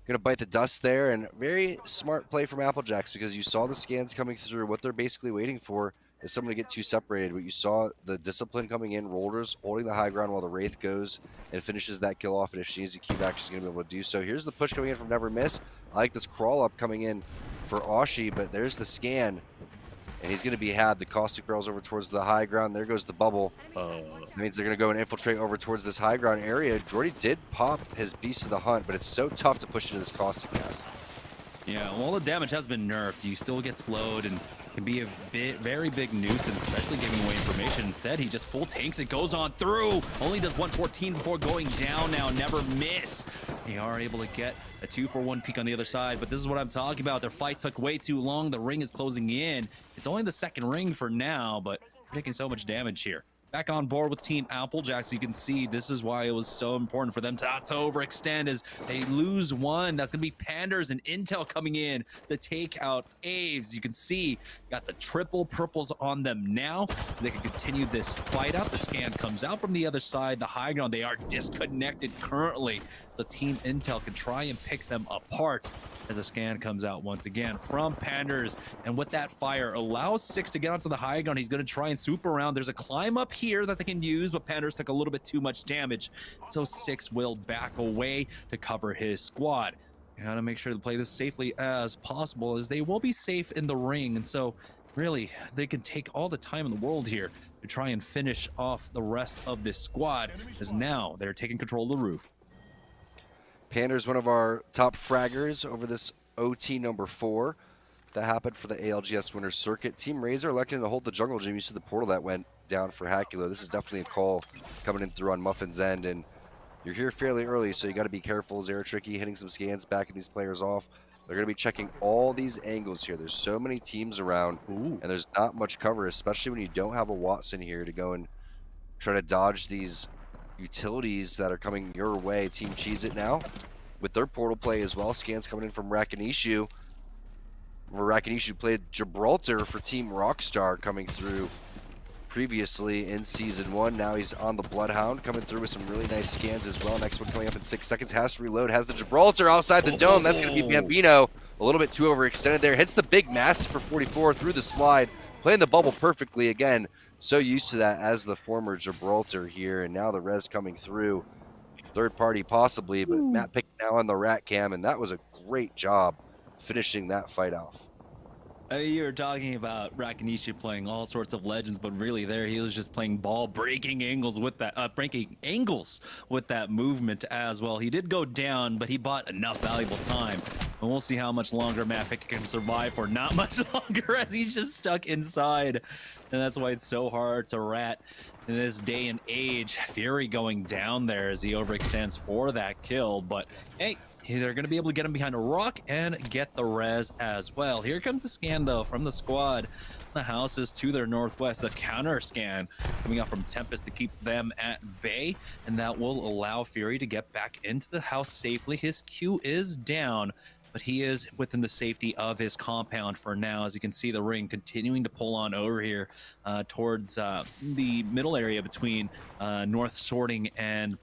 gonna bite the dust there, and very smart play from Applejacks, because you saw the scans coming through. What they're basically waiting for is someone to get too separated, but you saw the discipline coming in, Rolders holding the high ground while the Wraith goes and finishes that kill off, and if she needs a Q back, she's gonna be able to do so. Here's the push coming in from Never Miss. I like this crawl up coming in for Ashi, but there's the scan, and he's gonna be had. The caustic barrels over towards the high ground. There goes the bubble. That means they're gonna go and infiltrate over towards this high ground area. Jordy did pop his Beast of the Hunt, but it's so tough to push into this caustic gas. Yeah, well, the damage has been nerfed. You still get slowed and can be a very big nuisance, especially giving away information. Instead, he just full tanks it, goes on through. Only does 114 before going down now. Never Miss. They are able to get a 2-for-1 peak on the other side, but this is what I'm talking about. Their fight took way too long. The ring is closing in. It's only the second ring for now, but they're taking so much damage here. Back on board with Team Applejacks. You can see this is why it was so important for them not to overextend, as they lose one. That's going to be Panders and Intel coming in to take out Aves. You can see got the triple purples on them now. They can continue this fight out. The scan comes out from the other side. The high ground, they are disconnected currently. So Team Intel can try and pick them apart as the scan comes out once again from Panders. And with that fire, allows 6 to get onto the high ground. He's going to try and swoop around. There's a climb up here that they can use, but Panders took a little bit too much damage. So 6 will back away to cover his squad. You gotta make sure to play this safely as possible, as they will be safe in the ring. And so really, they can take all the time in the world here to try and finish off the rest of this squad, as now they're taking control of the roof. Pander's one of our top fraggers over this OT number 4 that happened for the ALGS Winners Circuit. Team Razer elected to hold the jungle gym. You see the portal that went down for Haculo. This is definitely a call coming in through on Muffin's end, and you're here fairly early, so you got to be careful. Zero Tricky hitting some scans, backing these players off. They're going to be checking all these angles here. There's so many teams around, and there's not much cover, especially when you don't have a Watson here to go and try to dodge these utilities that are coming your way. Team Cheese It now with their portal play as well. Scans coming in from Rakanishu. Rakanishu played Gibraltar for Team Rockstar, coming through previously in Season 1. Now he's on the Bloodhound, coming through with some really nice scans as well. Next one coming up in 6 seconds. Has to reload. Has the Gibraltar outside the dome. That's going to be Bambino. A little bit too overextended there. Hits the big mass for 44 through the slide. Playing the bubble perfectly again. So used to that as the former Gibraltar here. And now the res coming through. Third party possibly, but Matt Pick now on the rat cam. And that was a great job finishing that fight off. You're talking about Rakanishu playing all sorts of legends, but really there he was just playing ball, breaking angles with that movement as well. He did go down, but he bought enough valuable time. And we'll see how much longer Matt Pickett can survive for. Not much longer, as he's just stuck inside. And that's why it's so hard to rat in this day and age. Fury going down there as he overextends for that kill, but hey, they're going to be able to get him behind a rock and get the res as well. Here comes the scan, though, from the squad. The houses to their northwest, a counter scan coming out from Tempest to keep them at bay, and that will allow Fury to get back into the house safely. His Q is down, but he is within the safety of his compound for now. As you can see, the ring continuing to pull on over here towards the middle area between North Sorting and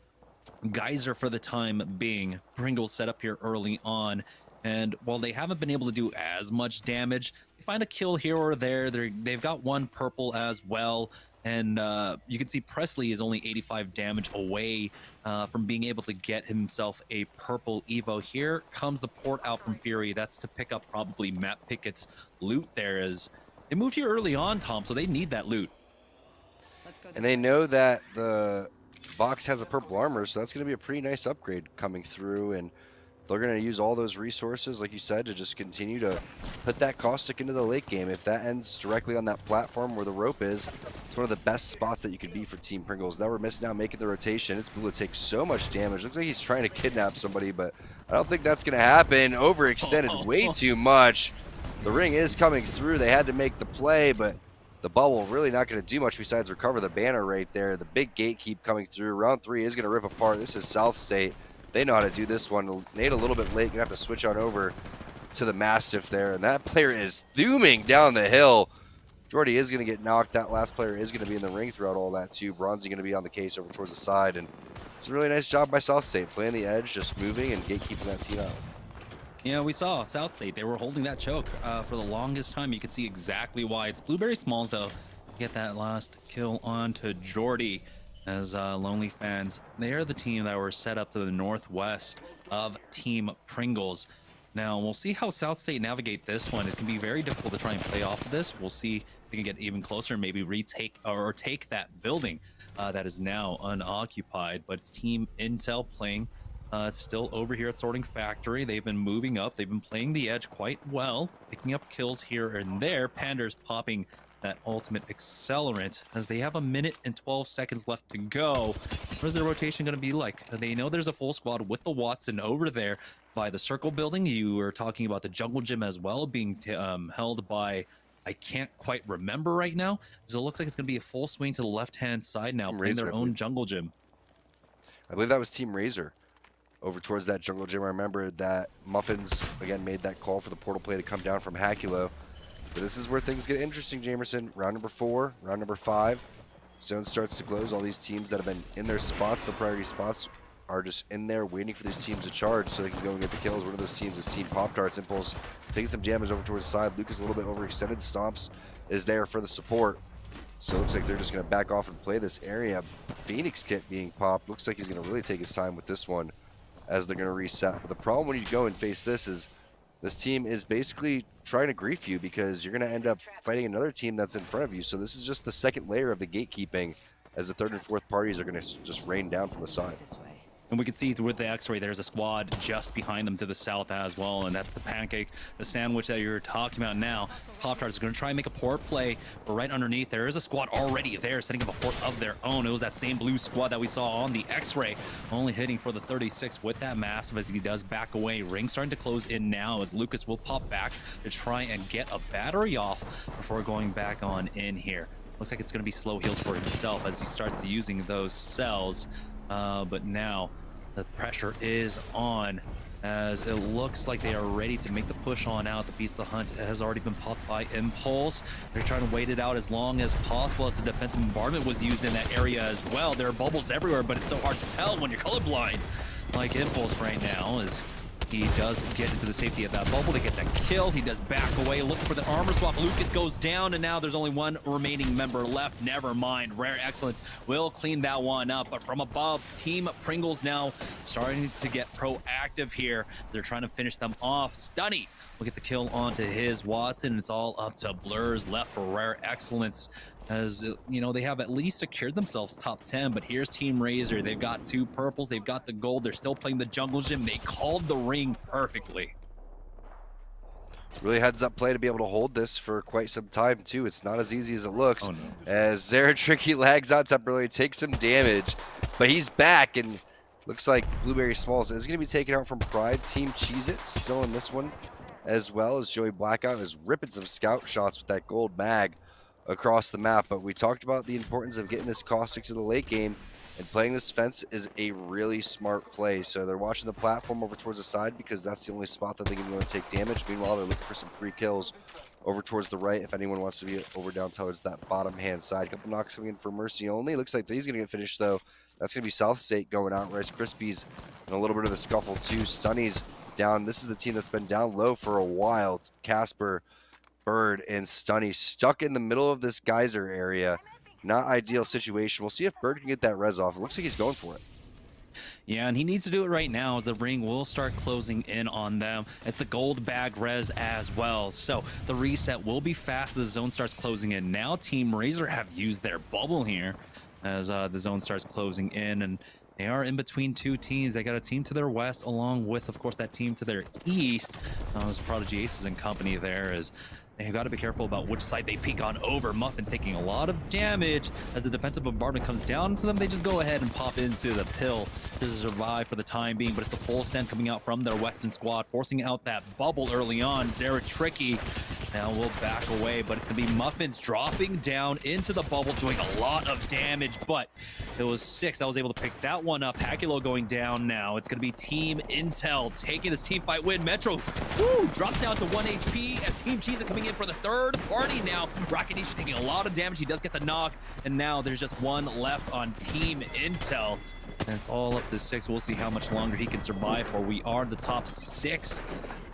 Geyser for the time being. Pringle's set up here early on, and while they haven't been able to do as much damage, they find a kill here or there. They've got one purple as well. And you can see Presley is only 85 damage away from being able to get himself a purple Evo. Here comes the port out from Fury. That's to pick up probably Matt Pickett's loot there, as they moved here early on, Tom, so they need that loot. And they know that the box has a purple armor, so that's going to be a pretty nice upgrade coming through. And they're going to use all those resources, like you said, to just continue to put that caustic into the late game. If that ends directly on that platform where the rope is, it's one of the best spots that you could be for Team Pringles. Now we're missing out making the rotation. It's Blue to take so much damage. Looks like he's trying to kidnap somebody, but I don't think that's going to happen. Overextended way too much. The ring is coming through. They had to make the play, but the bubble really not going to do much besides recover the banner right there. The big gatekeep coming through. Round 3 is going to rip apart. This is South State. They know how to do this one. Nate a little bit late. Gonna have to switch on over to the Mastiff there. And that player is zooming down the hill. Jordy is gonna get knocked. That last player is gonna be in the ring throughout all that too. Bronzy gonna be on the case over towards the side. And it's a really nice job by South State. Playing the edge, just moving and gatekeeping that team out. Yeah, we saw South State. They were holding that choke for the longest time. You could see exactly why. It's Blueberry Smalls, though, get that last kill onto Jordy. As Lonely Fans, they are the team that were set up to the northwest of Team Pringles. Now, we'll see how South State navigate this one. It can be very difficult to try and play off of this. We'll see if we can get even closer and maybe retake or take that building that is now unoccupied. But it's Team Intel playing still over here at Sorting Factory. They've been moving up. They've been playing the edge quite well, picking up kills here and there. Panda's popping that ultimate accelerant as they have 1 minute and 12 seconds left to go. What is the rotation going to be like? They know there's a full squad with the Watson over there by the circle building. You were talking about the jungle gym as well being held by, I can't quite remember right now. So it looks like it's going to be a full swing to the left-hand side now, playing their own jungle gym. I believe that was Team Razer over towards that jungle gym. I remember that Muffins, again, made that call for the portal play to come down from Hakulo. But this is where things get interesting, Jamerson. Round number 4, round number 5. Zone starts to close. All these teams that have been in their spots, the priority spots, are just in there waiting for these teams to charge so they can go and get the kills. One of those teams is Team Pop-Tarts. Impulse taking some damage over towards the side. Lucas a little bit overextended. Stomps is there for the support. So it looks like they're just going to back off and play this area. Phoenix kit being popped. Looks like he's going to really take his time with this one as they're going to reset. But the problem when you go and face this is this team is basically trying to grief you because you're going to end up fighting another team that's in front of you. So this is just the second layer of the gatekeeping as the third and fourth parties are going to just rain down from the side. And we can see with the x-ray, there's a squad just behind them to the south as well. And that's the pancake, the sandwich that you're talking about now. Pop-Tarts are going to try and make a port play, but right underneath, there is a squad already there setting up a port of their own. It was that same blue squad that we saw on the x-ray, only hitting for the 36 with that massive as he does back away. Ring starting to close in now as Lucas will pop back to try and get a battery off before going back on in here. Looks like it's going to be slow heals for himself as he starts using those cells. But now the pressure is on as it looks like they are ready to make the push on out. The Beast of the Hunt has already been popped by Impulse. They're trying to wait it out as long as possible as the defensive bombardment was used in that area as well. There are bubbles everywhere, but it's so hard to tell when you're colorblind like Impulse right now as he does get into the safety of that bubble to get that kill. He does back away, looking for the armor swap. Lucas goes down, and now there's only one remaining member left. Never mind. Rare Excellence will clean that one up. But from above, Team Pringles now starting to get proactive here. They're trying to finish them off. Stunny will get the kill onto his Watson. It's all up to Blurs left for Rare Excellence. As you know, they have at least secured themselves top 10, but here's Team Razer. They've got 2 purples, they've got the gold, they're still playing the jungle gym. They called the ring perfectly. Really heads up play to be able to hold this for quite some time too. It's not as easy as it looks. Oh, no. As Zara Tricky lags out temporarily, takes some damage, but he's back and looks like Blueberry Smalls is going to be taken out from Pride. Team Cheez-It still in this one as well as Joey Blackout is ripping some scout shots with that gold mag across the map. But we talked about the importance of getting this caustic to the late game, and playing this fence is a really smart play. So they're watching the platform over towards the side because that's the only spot that they can go and take damage. Meanwhile, they're looking for some free kills over towards the right if anyone wants to be over down towards that bottom hand side. A couple knocks coming in for Mercy only. Looks like he's going to get finished though. That's going to be South State going out. Rice Krispies in a little bit of a scuffle too. Stunny's down. This is the team that's been down low for a while. It's Casper, Bird, and Stunny stuck in the middle of this geyser area. not ideal situation. We'll see if Bird can get that res off. It looks like he's going for it. Yeah, and he needs to do it right now as the ring will start closing in on them. It's the gold bag res as well. So the reset will be fast as the zone starts closing in. Now Team Razer have used their bubble here as the zone starts closing in, and they are in between two teams. They got a team to their west along with, of course, that team to their east. There's Prodigy Aces and company there as they've got to be careful about which side they peek on over. Muffin taking a lot of damage as the defensive bombardment comes down to them. They just go ahead and pop into the pill to survive for the time being, but it's the full send coming out from their western squad, forcing out that bubble early on. Zara Tricky now will back away, but it's gonna be Muffins dropping down into the bubble, doing a lot of damage, but it was 6 that was able to pick that one up. Hakulo going down now. It's gonna be Team Intel taking this team fight win. Metro drops down to 1 HP as Team Cheesa coming in for the third party now. Rakanishi taking a lot of damage. He does get the knock, and now there's just one left on Team Intel. And it's all up to 6. We'll see how much longer he can survive for. We are the top 6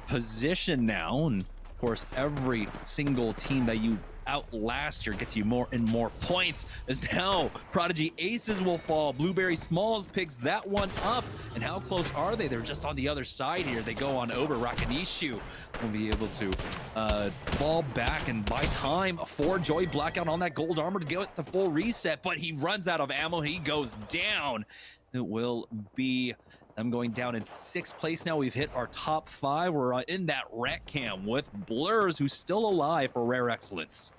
position now, and of course every single team that you outlast here gets you more and more points, as now Prodigy Aces will fall. Blueberry Smalls picks that one up, and how close are they? They're just on the other side here. They go on over. Rakanishu will be able to fall back and buy time for Joy Blackout on that gold armor to get the full reset, but he runs out of ammo. He goes down. It will be them going down in 6th place now. We've hit our top 5. We're in that rat cam with Blurs, who's still alive for Rare Excellence.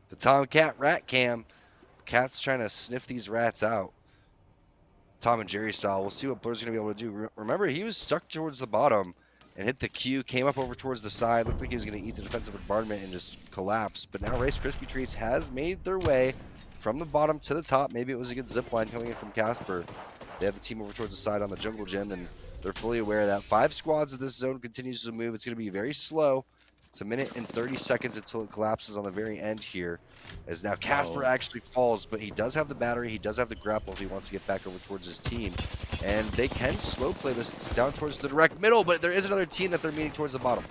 The Tomcat rat cam. Cat's trying to sniff these rats out. Tom and Jerry style. We'll see what Blur's going to be able to do. Remember, he was stuck towards the bottom and hit the Q, came up over towards the side. Looked like he was going to eat the defensive bombardment and just collapse. But now Rice Krispie Treats has made their way from the bottom to the top. Maybe it was a good zip line coming in from Casper. They have the team over towards the side on the jungle gym, and they're fully aware of that. 5 squads of this zone continues to move. It's going to be very slow. It's 1 minute and 30 seconds until it collapses on the very end here. As now Casper actually falls, but he does have the battery. He does have the grapple if he wants to get back over towards his team. And they can slow play this down towards the direct middle, but there is another team that they're meeting towards the bottom.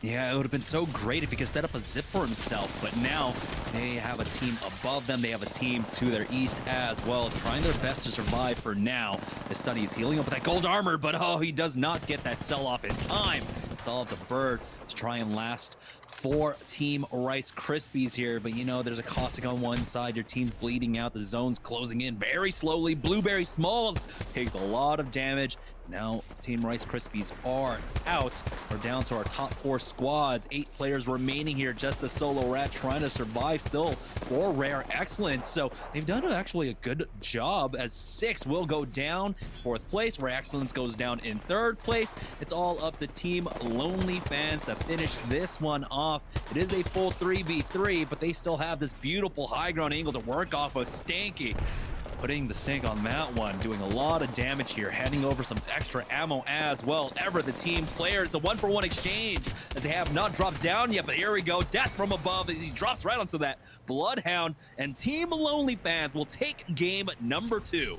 Yeah, it would have been so great if he could set up a zip for himself, but now they have a team above them. They have a team to their east as well, trying their best to survive for now. The Study is healing up with that gold armor, but he does not get that sell-off in time. It's all up to Bird to try and last for Team Rice Krispies here, but you know, there's a Caustic on one side. Your team's bleeding out. The zone's closing in very slowly. Blueberry Smalls takes a lot of damage. Now Team Rice Krispies are out. We're down to our top 4 squads. 8 players remaining here. Just a solo rat trying to survive still for Rare Excellence. So they've done actually a good job, as 6 will go down 4th place. Rare Excellence goes down in 3rd place. It's all up to Team Lonely Fans to finish this one off. It is a full 3v3, but they still have this beautiful high ground angle to work off of. Stanky putting the stink on that one, doing a lot of damage here, handing over some extra ammo as well. Ever the team players, the 1-for-1 exchange, as they have not dropped down yet, but here we go. Death from above as he drops right onto that Bloodhound, and Team Lonely Fans will take game number 2.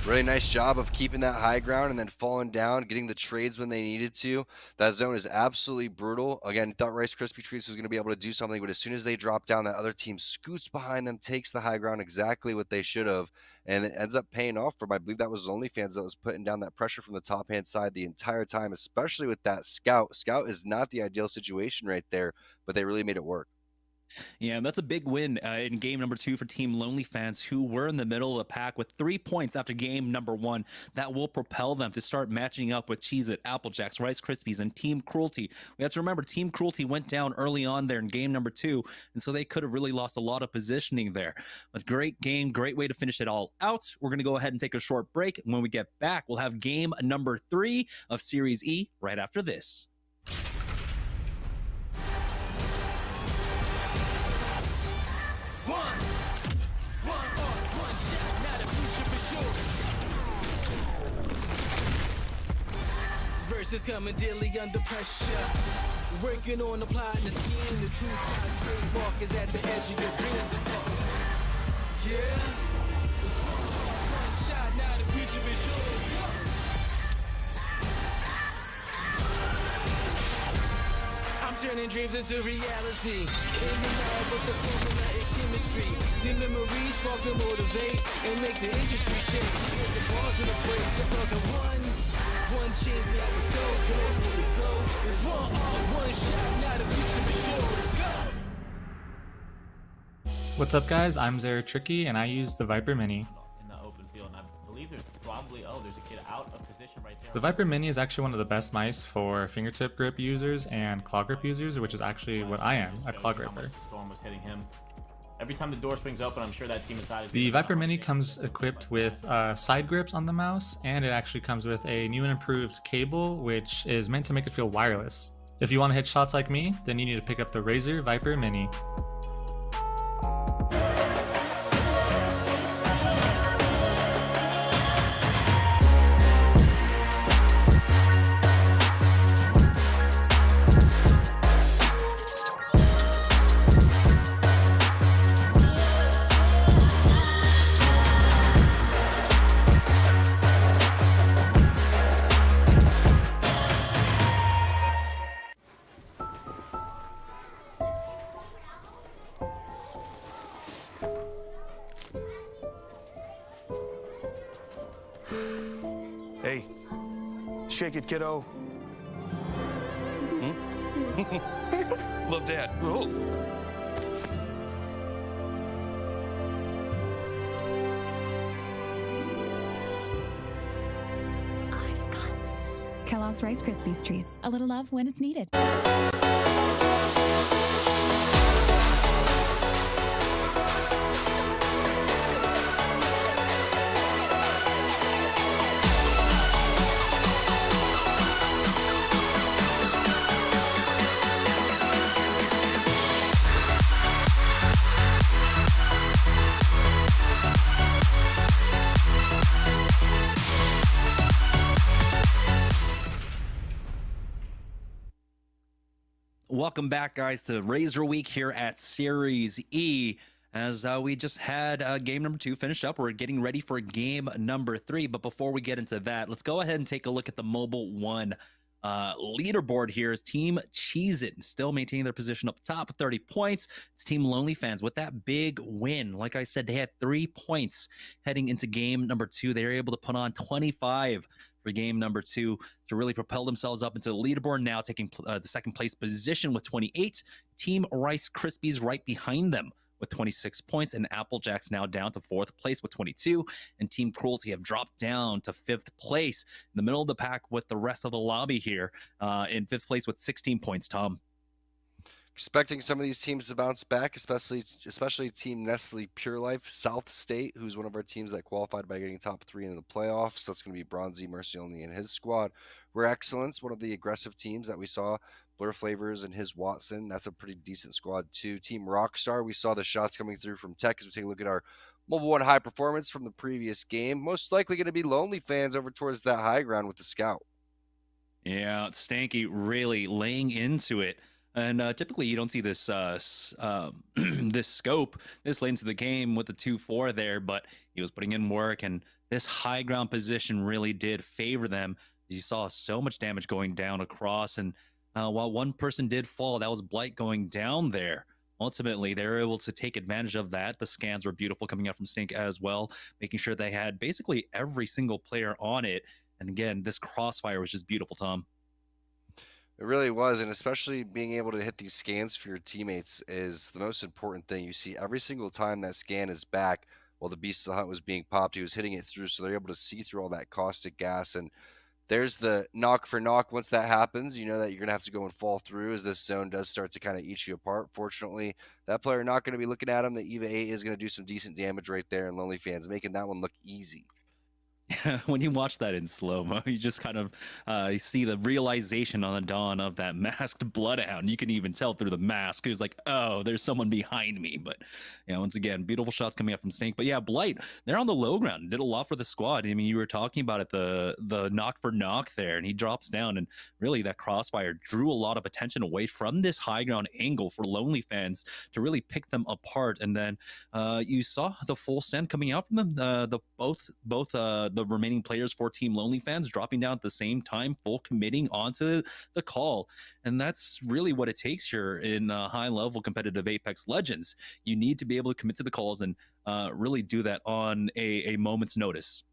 Really nice job of keeping that high ground and then falling down, getting the trades when they needed to. That zone is absolutely brutal. Again, thought Rice Krispie Treats was going to be able to do something, but as soon as they drop down, that other team scoots behind them, takes the high ground, exactly what they should have, and it ends up paying off for, I believe that was OnlyFans that was putting down that pressure from the top-hand side the entire time, especially with that Scout. Scout is not the ideal situation right there, but they really made it work. Yeah, that's a big win in game number 2 for Team Lonely Fans, who were in the middle of the pack with 3 points after game number 1. That will propel them to start matching up with Cheez-It, Apple Jacks, Rice Krispies, and Team Cruelty. We have to remember, Team Cruelty went down early on there in game number 2, and so they could have really lost a lot of positioning there. But great game, great way to finish it all out. We're going to go ahead and take a short break. When we get back, we'll have game number 3 of Series E right after this. Versus coming daily under pressure. Working on the plot and the scheme. The true side trademark is at the edge of your dreams. Yeah. One shot, now the future is yours. I'm turning dreams into reality. In the lab with the formula and chemistry. The memories spark and motivate and make the industry shake. With the bars and the breaks, I'm talking one chance that was so close for the goal. It's one shot, now the future is yours. Let's go. What's up, guys? I'm Zara Tricky, and I use the Viper Mini. In the open field, and I believe there's probably there's a kid out of position right there. The Viper Mini is actually one of the best mice for fingertip grip users and claw grip users, which is actually what I am, a claw gripper. Storm was hitting him. Every time the door swings open, I'm sure that team inside is. The Viper Mini comes equipped with side grips on the mouse, and it actually comes with a new and improved cable, which is meant to make it feel wireless. If you want to hit shots like me, then you need to pick up the Razer Viper Mini. Hey, shake it, kiddo. Love that. Oh. Kellogg's Rice Krispies Treats. A little love when it's needed. Welcome back, guys, to Razer Week here at Series E. As we just had game number 2 finished up, we're getting ready for game number 3. But before we get into that, let's go ahead and take a look at the Mobile One leaderboard here. Is Team Cheez-It still maintaining their position up top with 30 points. It's Team Lonely Fans with that big win. Like I said, they had 3 points heading into game number 2. They were able to put on 25 for game number 2 to really propel themselves up into the leaderboard, now taking the second place position with 28. Team Rice Krispies right behind them with 26 points, and Applejacks now down to 4th place with 22, and Team Cruelty have dropped down to 5th place in the middle of the pack with the rest of the lobby here in 5th place with 16 points. Tom? Expecting some of these teams to bounce back, especially Team Nestle Pure Life South State, who's one of our teams that qualified by getting top 3 in the playoffs. That's going to be Bronzy, Mercy Only, and his squad. We're Excellence, one of the aggressive teams that we saw. Blur Flavors and his Watson. That's a pretty decent squad too. Team Rockstar, we saw the shots coming through from Tech as we take a look at our Mobile One high performance from the previous game. Most likely going to be Lonely Fans over towards that high ground with the Scout. Yeah, Stanky really laying into it. And typically you don't see this this scope this late into the game with the 2-4 there, but he was putting in work, and this high ground position really did favor them. You saw so much damage going down across, and while one person did fall, that was Blight going down there. Ultimately, they were able to take advantage of that. The scans were beautiful coming out from Stink as well, making sure they had basically every single player on it. And again, this crossfire was just beautiful, Tom. It really was, and especially being able to hit these scans for your teammates is the most important thing. You see every single time that scan is back while the Beast of the Hunt was being popped, he was hitting it through, so they're able to see through all that caustic gas. And there's the knock for knock. Once that happens, you know that you're going to have to go and fall through as this zone does start to kind of eat you apart. Fortunately, that player not going to be looking at him. The EVA 8 is going to do some decent damage right there, and Lonely Fans making that one look easy. When you watch that in slow-mo, you just kind of see the realization on the dawn of that masked bloodhound. You can even tell through the mask. It was like, oh, there's someone behind me. But yeah, once again, beautiful shots coming up from Snake. But yeah, Blight, they're on the low ground. Did a lot for the squad. I mean, you were talking about it, the knock for knock there, and he drops down, and really that crossfire drew a lot of attention away from this high ground angle for Lonely Fans to really pick them apart. And then you saw the full send coming out from them. Both the the remaining players for Team Lonely Fans dropping down at the same time, full committing onto the call. And that's really what it takes here in high-level competitive Apex Legends. You need to be able to commit to the calls and really do that on a moment's notice.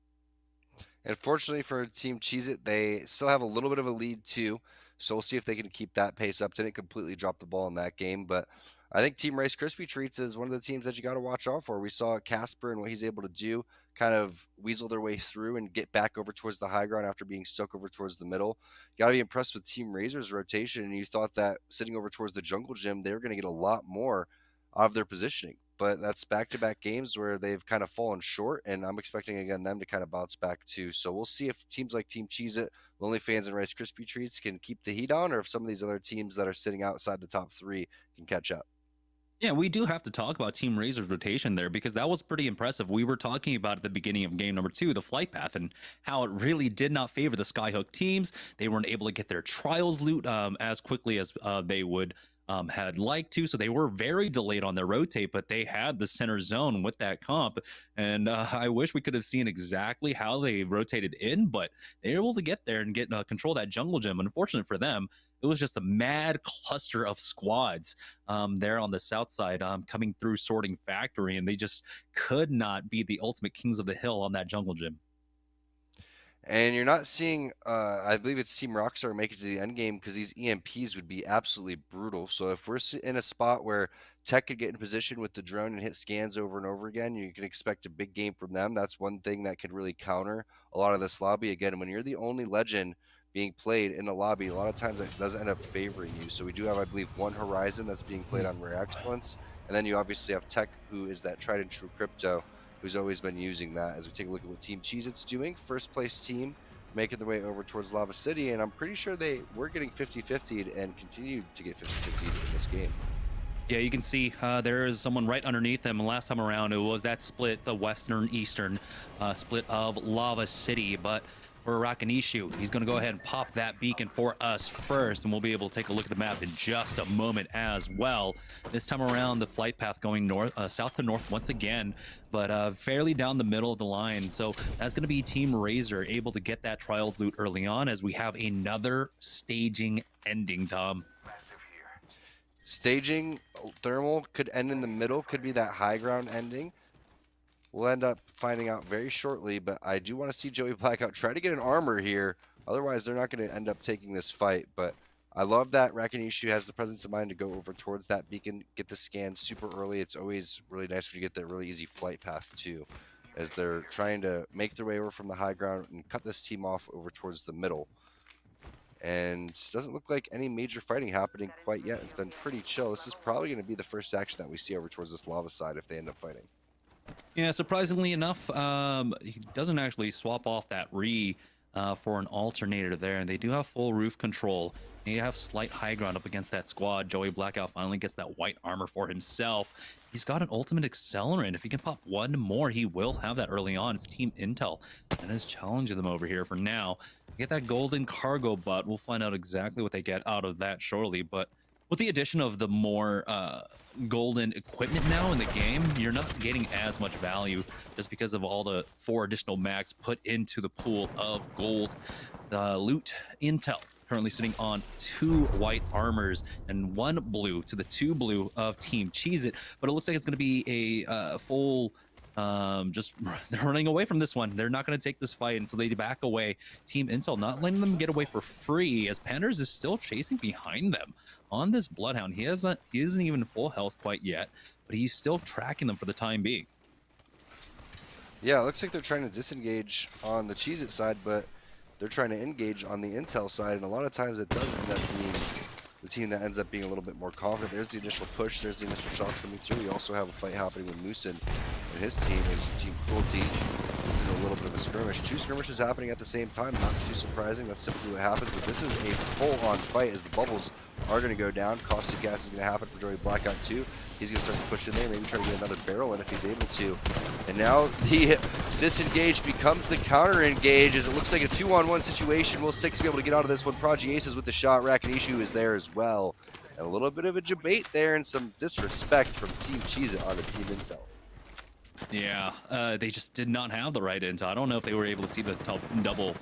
And fortunately for Team Cheez-It, they still have a little bit of a lead too. So we'll see if they can keep that pace up. Didn't completely drop the ball in that game, but I think Team Rice Krispie Treats is one of the teams that you got to watch out for. We saw Casper and what he's able to do, kind of weasel their way through and get back over towards the high ground after being stuck over towards the middle. Got to be impressed with Team Razer's rotation, and you thought that sitting over towards the jungle gym, they were going to get a lot more out of their positioning. But that's back-to-back games where they've kind of fallen short, and I'm expecting, again, them to kind of bounce back too. So we'll see if teams like Team Cheez-It, Lonely Fans, and Rice Krispie Treats can keep the heat on, or if some of these other teams that are sitting outside the top 3 can catch up. Yeah, we do have to talk about Team Razer's rotation there, because that was pretty impressive. We were talking about at the beginning of game number 2, the flight path, and how it really did not favor the Skyhook teams. They weren't able to get their trials loot as quickly as they would had liked to, so they were very delayed on their rotate, but they had the center zone with that comp, and I wish we could have seen exactly how they rotated in, but they were able to get there and get control that jungle gym. Unfortunate for them, it was just a mad cluster of squads there on the south side coming through Sorting Factory, and they just could not be the ultimate kings of the hill on that jungle gym. And you're not seeing, I believe it's Team Rockstar make it to the end game, because these EMPs would be absolutely brutal. So if we're in a spot where Tech could get in position with the drone and hit scans over and over again, you can expect a big game from them. That's one thing that could really counter a lot of this lobby. Again, when you're the only legend being played in the lobby, a lot of times that does end up favoring you. So we do have, I believe, one Horizon that's being played on Rare Excellence. And then you obviously have Tech, who is that tried and true crypto, who's always been using that. As we take a look at what Team Cheez-It's doing, first place team making their way over towards Lava City, and I'm pretty sure they were getting 50-50'd and continued to get 50-50'd in this game. Yeah, you can see there is someone right underneath them. Last time around, it was that split, the western-eastern split of Lava City, but for Rakanishu, he's going to go ahead and pop that beacon for us first, and we'll be able to take a look at the map in just a moment as well. This time around, the flight path going north, south to north once again, but fairly down the middle of the line. So that's going to be Team Razer able to get that trials loot early on, as we have another staging ending, Tom. Staging thermal could end in the middle, could be that high ground ending. We'll end up finding out very shortly, but I do want to see Joey Blackout try to get an armor here. Otherwise, they're not going to end up taking this fight. But I love that Rakanishu has the presence of mind to go over towards that beacon, get the scan super early. It's always really nice when you get that really easy flight path, too, as they're trying to make their way over from the high ground and cut this team off over towards the middle. And doesn't look like any major fighting happening quite yet. It's been pretty chill. This is probably going to be the first action that we see over towards this lava side if they end up fighting. Yeah, surprisingly enough, he doesn't actually swap off that for an alternator there, and they do have full roof control. They have slight high ground up against that squad. Joey Blackout finally gets that white armor for himself. He's got an ultimate accelerant. If he can pop one more, he will have that early on. It's Team Intel that is challenging them over here for now. Get that golden cargo butt. We'll find out exactly what they get out of that shortly, but with the addition of the more golden equipment now in the game, you're not getting as much value just because of all the 4 additional max put into the pool of gold loot. Intel currently sitting on 2 white armors and 1 blue to the 2 blue of Team Cheez-It, but it looks like it's going to be a full just they're running away from this one. They're not going to take this fight until they back away. Team Intel not letting them get away for free, as Panders is still chasing behind them on this Bloodhound. He isn't even full health quite yet, but he's still tracking them for the time being. Yeah, it looks like they're trying to disengage on the Cheez-It side, but they're trying to engage on the Intel side, and a lot of times it does end up being the team that ends up being a little bit more confident. There's the initial push, there's the initial shots coming through. You also have a fight happening with Moosin and his team, as Team Cruelty is in a little bit of a skirmish. 2 skirmishes happening at the same time, not too surprising. That's typically what happens, but this is a full-on fight as the bubbles are going to go down. Caustic gas is going to happen for Joey Blackout too. He's going to start to push in there, maybe try to get another barrel in if he's able to. And now the disengage becomes the counter engage, as it looks like a 2-on-1 situation. Will Six be able to get out of this one? Prodigy Aces with the shot. Rakanishu is there as well. And a little bit of a debate there and some disrespect from Team Cheez-It on the Team Intel. Yeah, they just did not have the right intel. I don't know if they were able to see the double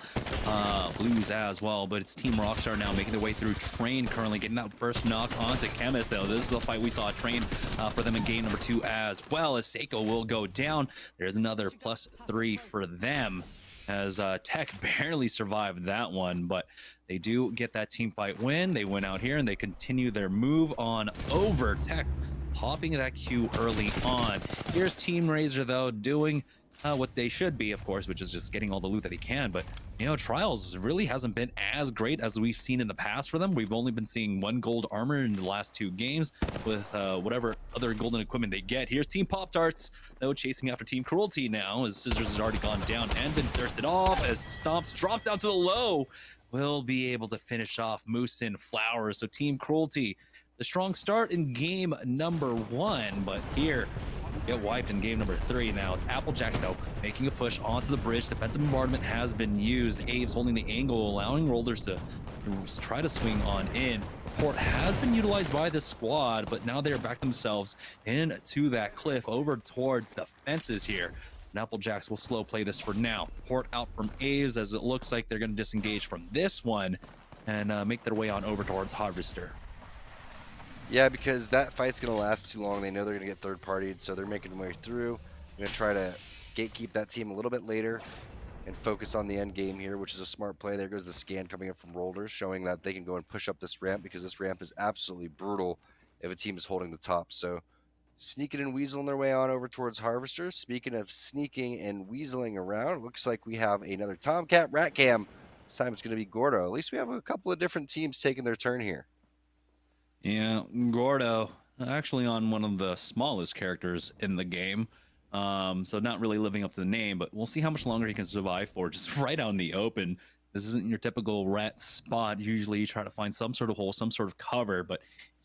blues as well, but it's Team Rockstar now making their way through Train, currently getting that first knock onto Chemist, though. This is the fight we saw Train for them in game number 2 as well, as Seiko will go down. There's another +3 for them, as Tech barely survived that one, but they do get that team fight win. They win out here, and they continue their move on over. Tech popping that Q early on. Here's Team Razer, though, doing what they should be, of course, which is just getting all the loot that he can. But, you know, Trials really hasn't been as great as we've seen in the past for them. We've only been seeing 1 gold armor in the last 2 games with whatever other golden equipment they get. Here's Team Pop-Tarts, though, chasing after Team Cruelty now, as Scissors has already gone down and been thirsted off, as Stomps drops down to the low. Will be able to finish off Moose and Flowers. So Team Cruelty, the strong start in game number 1, but here get wiped in game number 3. Now it's Applejacks, though, making a push onto the bridge. Defensive bombardment has been used. Aves holding the angle, allowing Rollers to try to swing on in. Port has been utilized by the squad, but now they're back themselves into that cliff over towards the fences here. And Applejacks will slow play this for now. Port out from Aves, as it looks like they're going to disengage from this one and make their way on over towards Harvester. Yeah, because that fight's going to last too long. They know they're going to get third-partied, so they're making their way through. They're going to try to gatekeep that team a little bit later and focus on the end game here, which is a smart play. There goes the scan coming up from Rollers, showing that they can go and push up this ramp, because this ramp is absolutely brutal if a team is holding the top. So sneaking and weaseling their way on over towards Harvester. Speaking of sneaking and weaseling around, looks like we have another Tomcat Rat Cam. This time it's going to be Gordo. At least we have a couple of different teams taking their turn here. Yeah, Gordo, actually on one of the smallest characters in the game. So not really living up to the name, but we'll see how much longer he can survive for, just right out in the open. This isn't your typical rat spot. Usually you try to find some sort of hole, some sort of cover, but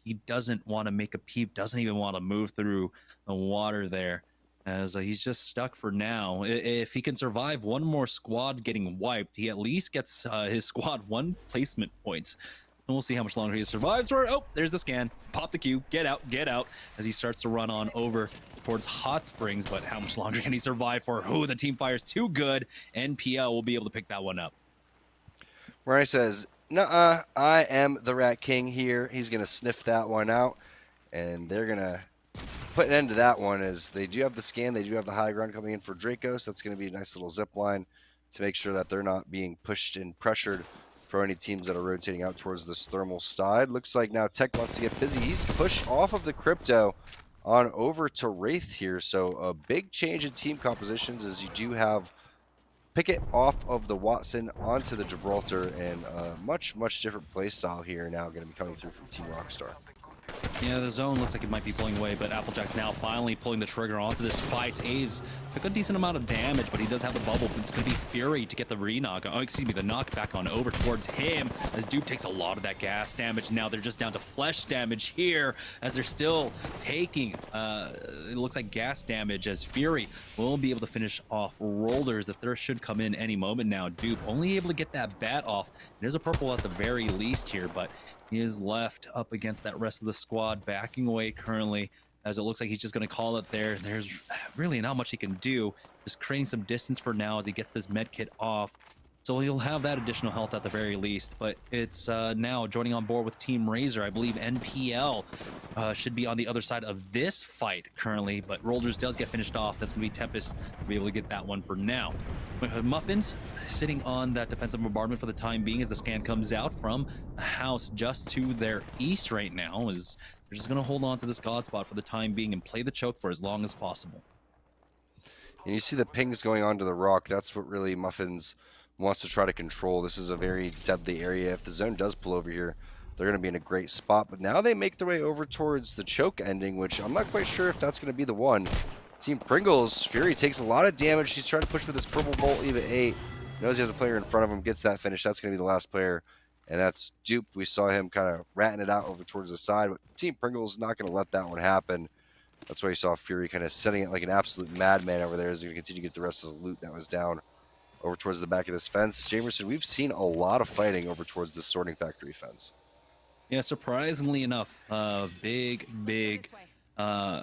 he doesn't want to make a peep, doesn't even want to move through the water there, as he's just stuck for now. If he can survive one more squad getting wiped, he at least gets his squad 1 placement points. And we'll see how much longer he survives. Or, oh, there's the scan. Pop the Q. Get out, as he starts to run on over towards Hot Springs. But how much longer can he survive for? Oh, the team fire's too good. NPL will be able to pick that one up. Where says, nuh-uh, I am the Rat King here. He's going to sniff that one out. And they're going to put an end to that one, as they do have the scan. They do have the high ground coming in for Draco. So that's going to be a nice little zip line to make sure that they're not being pushed and pressured for any teams that are rotating out towards this thermal side. Looks like now Tech wants to get busy. He's pushed off of the Crypto on over to Wraith here. So a big change in team compositions, as you do have Pickett off of the Watson onto the Gibraltar, and a much, much different play style here now going to be coming through from Team Rockstar. Yeah, the zone looks like it might be pulling away, but Applejack now finally pulling the trigger onto this fight. Aves took a decent amount of damage, but he does have the bubble. It's going to be Fury to get the re-knock. Oh, excuse me, the knockback on over towards him, as Dupe takes a lot of that gas damage. Now they're just down to flesh damage here, as they're still taking, it looks like gas damage, as Fury will be able to finish off Rollers. The thirst should come in any moment now. Dupe only able to get that bat off. There's a purple at the very least here, but he is left up against that rest of the squad, backing away currently, as it looks like he's just going to call it there. There's really not much he can do, just creating some distance for now as he gets this med kit off. So he'll have that additional health at the very least. But it's now joining on board with Team Razer. I believe NPL should be on the other side of this fight currently, but Rollers does get finished off. That's going to be Tempest to be able to get that one for now. Muffins sitting on that defensive bombardment for the time being, as the scan comes out from a house just to their east right now, is they're just going to hold on to this god spot for the time being and play the choke for as long as possible. And you see the pings going onto the rock. That's what really Muffins wants to try to control. This is a very deadly area. If the zone does pull over here, they're going to be in a great spot. But now they make their way over towards the choke ending, which I'm not quite sure if that's going to be the one. Team Pringles, Fury takes a lot of damage. He's trying to push with his purple bolt, EVA 8. Knows he has a player in front of him, gets that finish. That's going to be the last player, and that's Dupe. We saw him kind of ratting it out over towards the side, but Team Pringles not going to let that one happen. That's why you saw Fury kind of setting it like an absolute madman over there, as he continue to get the rest of the loot that was down over towards the back of this fence. Jamerson, we've seen a lot of fighting over towards the sorting factory fence. Yeah, surprisingly enough, big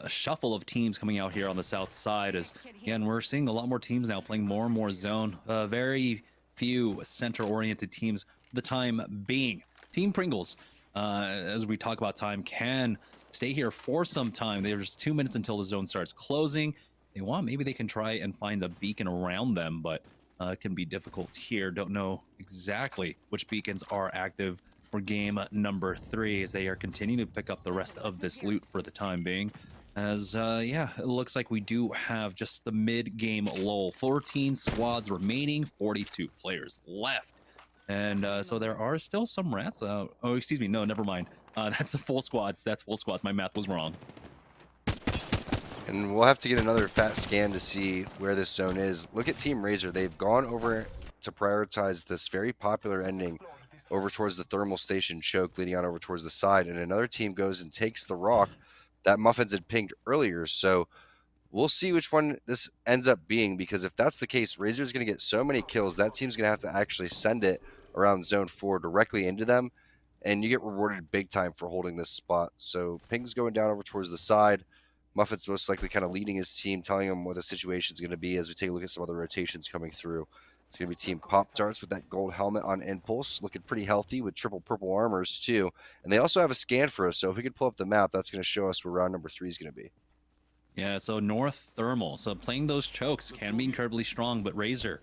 shuffle of teams coming out here on the south side. As again, we're seeing a lot more teams now playing more and more zone. Very few center-oriented teams for the time being. Team Pringles, as we talk about time, can stay here for some time. There's 2 minutes until the zone starts closing. They want, maybe they can try and find a beacon around them, but it can be difficult here. Don't know exactly which beacons are active for game number 3 as they are continuing to pick up the rest of this loot for the time being. As yeah, it looks like we do have just the mid-game lull. 14 squads remaining, 42 players left. And so there are still some rats. Oh, excuse me. No, never mind. That's the full squads. That's full squads. My math was wrong. And we'll have to get another fat scan to see where this zone is. Look at Team Razer. They've gone over to prioritize this very popular ending over towards the thermal station choke, leading on over towards the side. And another team goes and takes the rock that Muffins had pinged earlier. So we'll see which one this ends up being, because if that's the case, Razor's going to get so many kills, that team's going to have to actually send it around zone 4 directly into them. And you get rewarded big time for holding this spot. So ping's going down over towards the side. Muffin's most likely kind of leading his team, telling him what the situation's going to be as we take a look at some other rotations coming through. It's going to be Team Pop-Tarts with that gold helmet on Impulse, looking pretty healthy with triple purple armors too. And they also have a scan for us, so if we could pull up the map, that's going to show us where round number 3 is going to be. Yeah, so North Thermal. So playing those chokes can be incredibly strong, but Razer,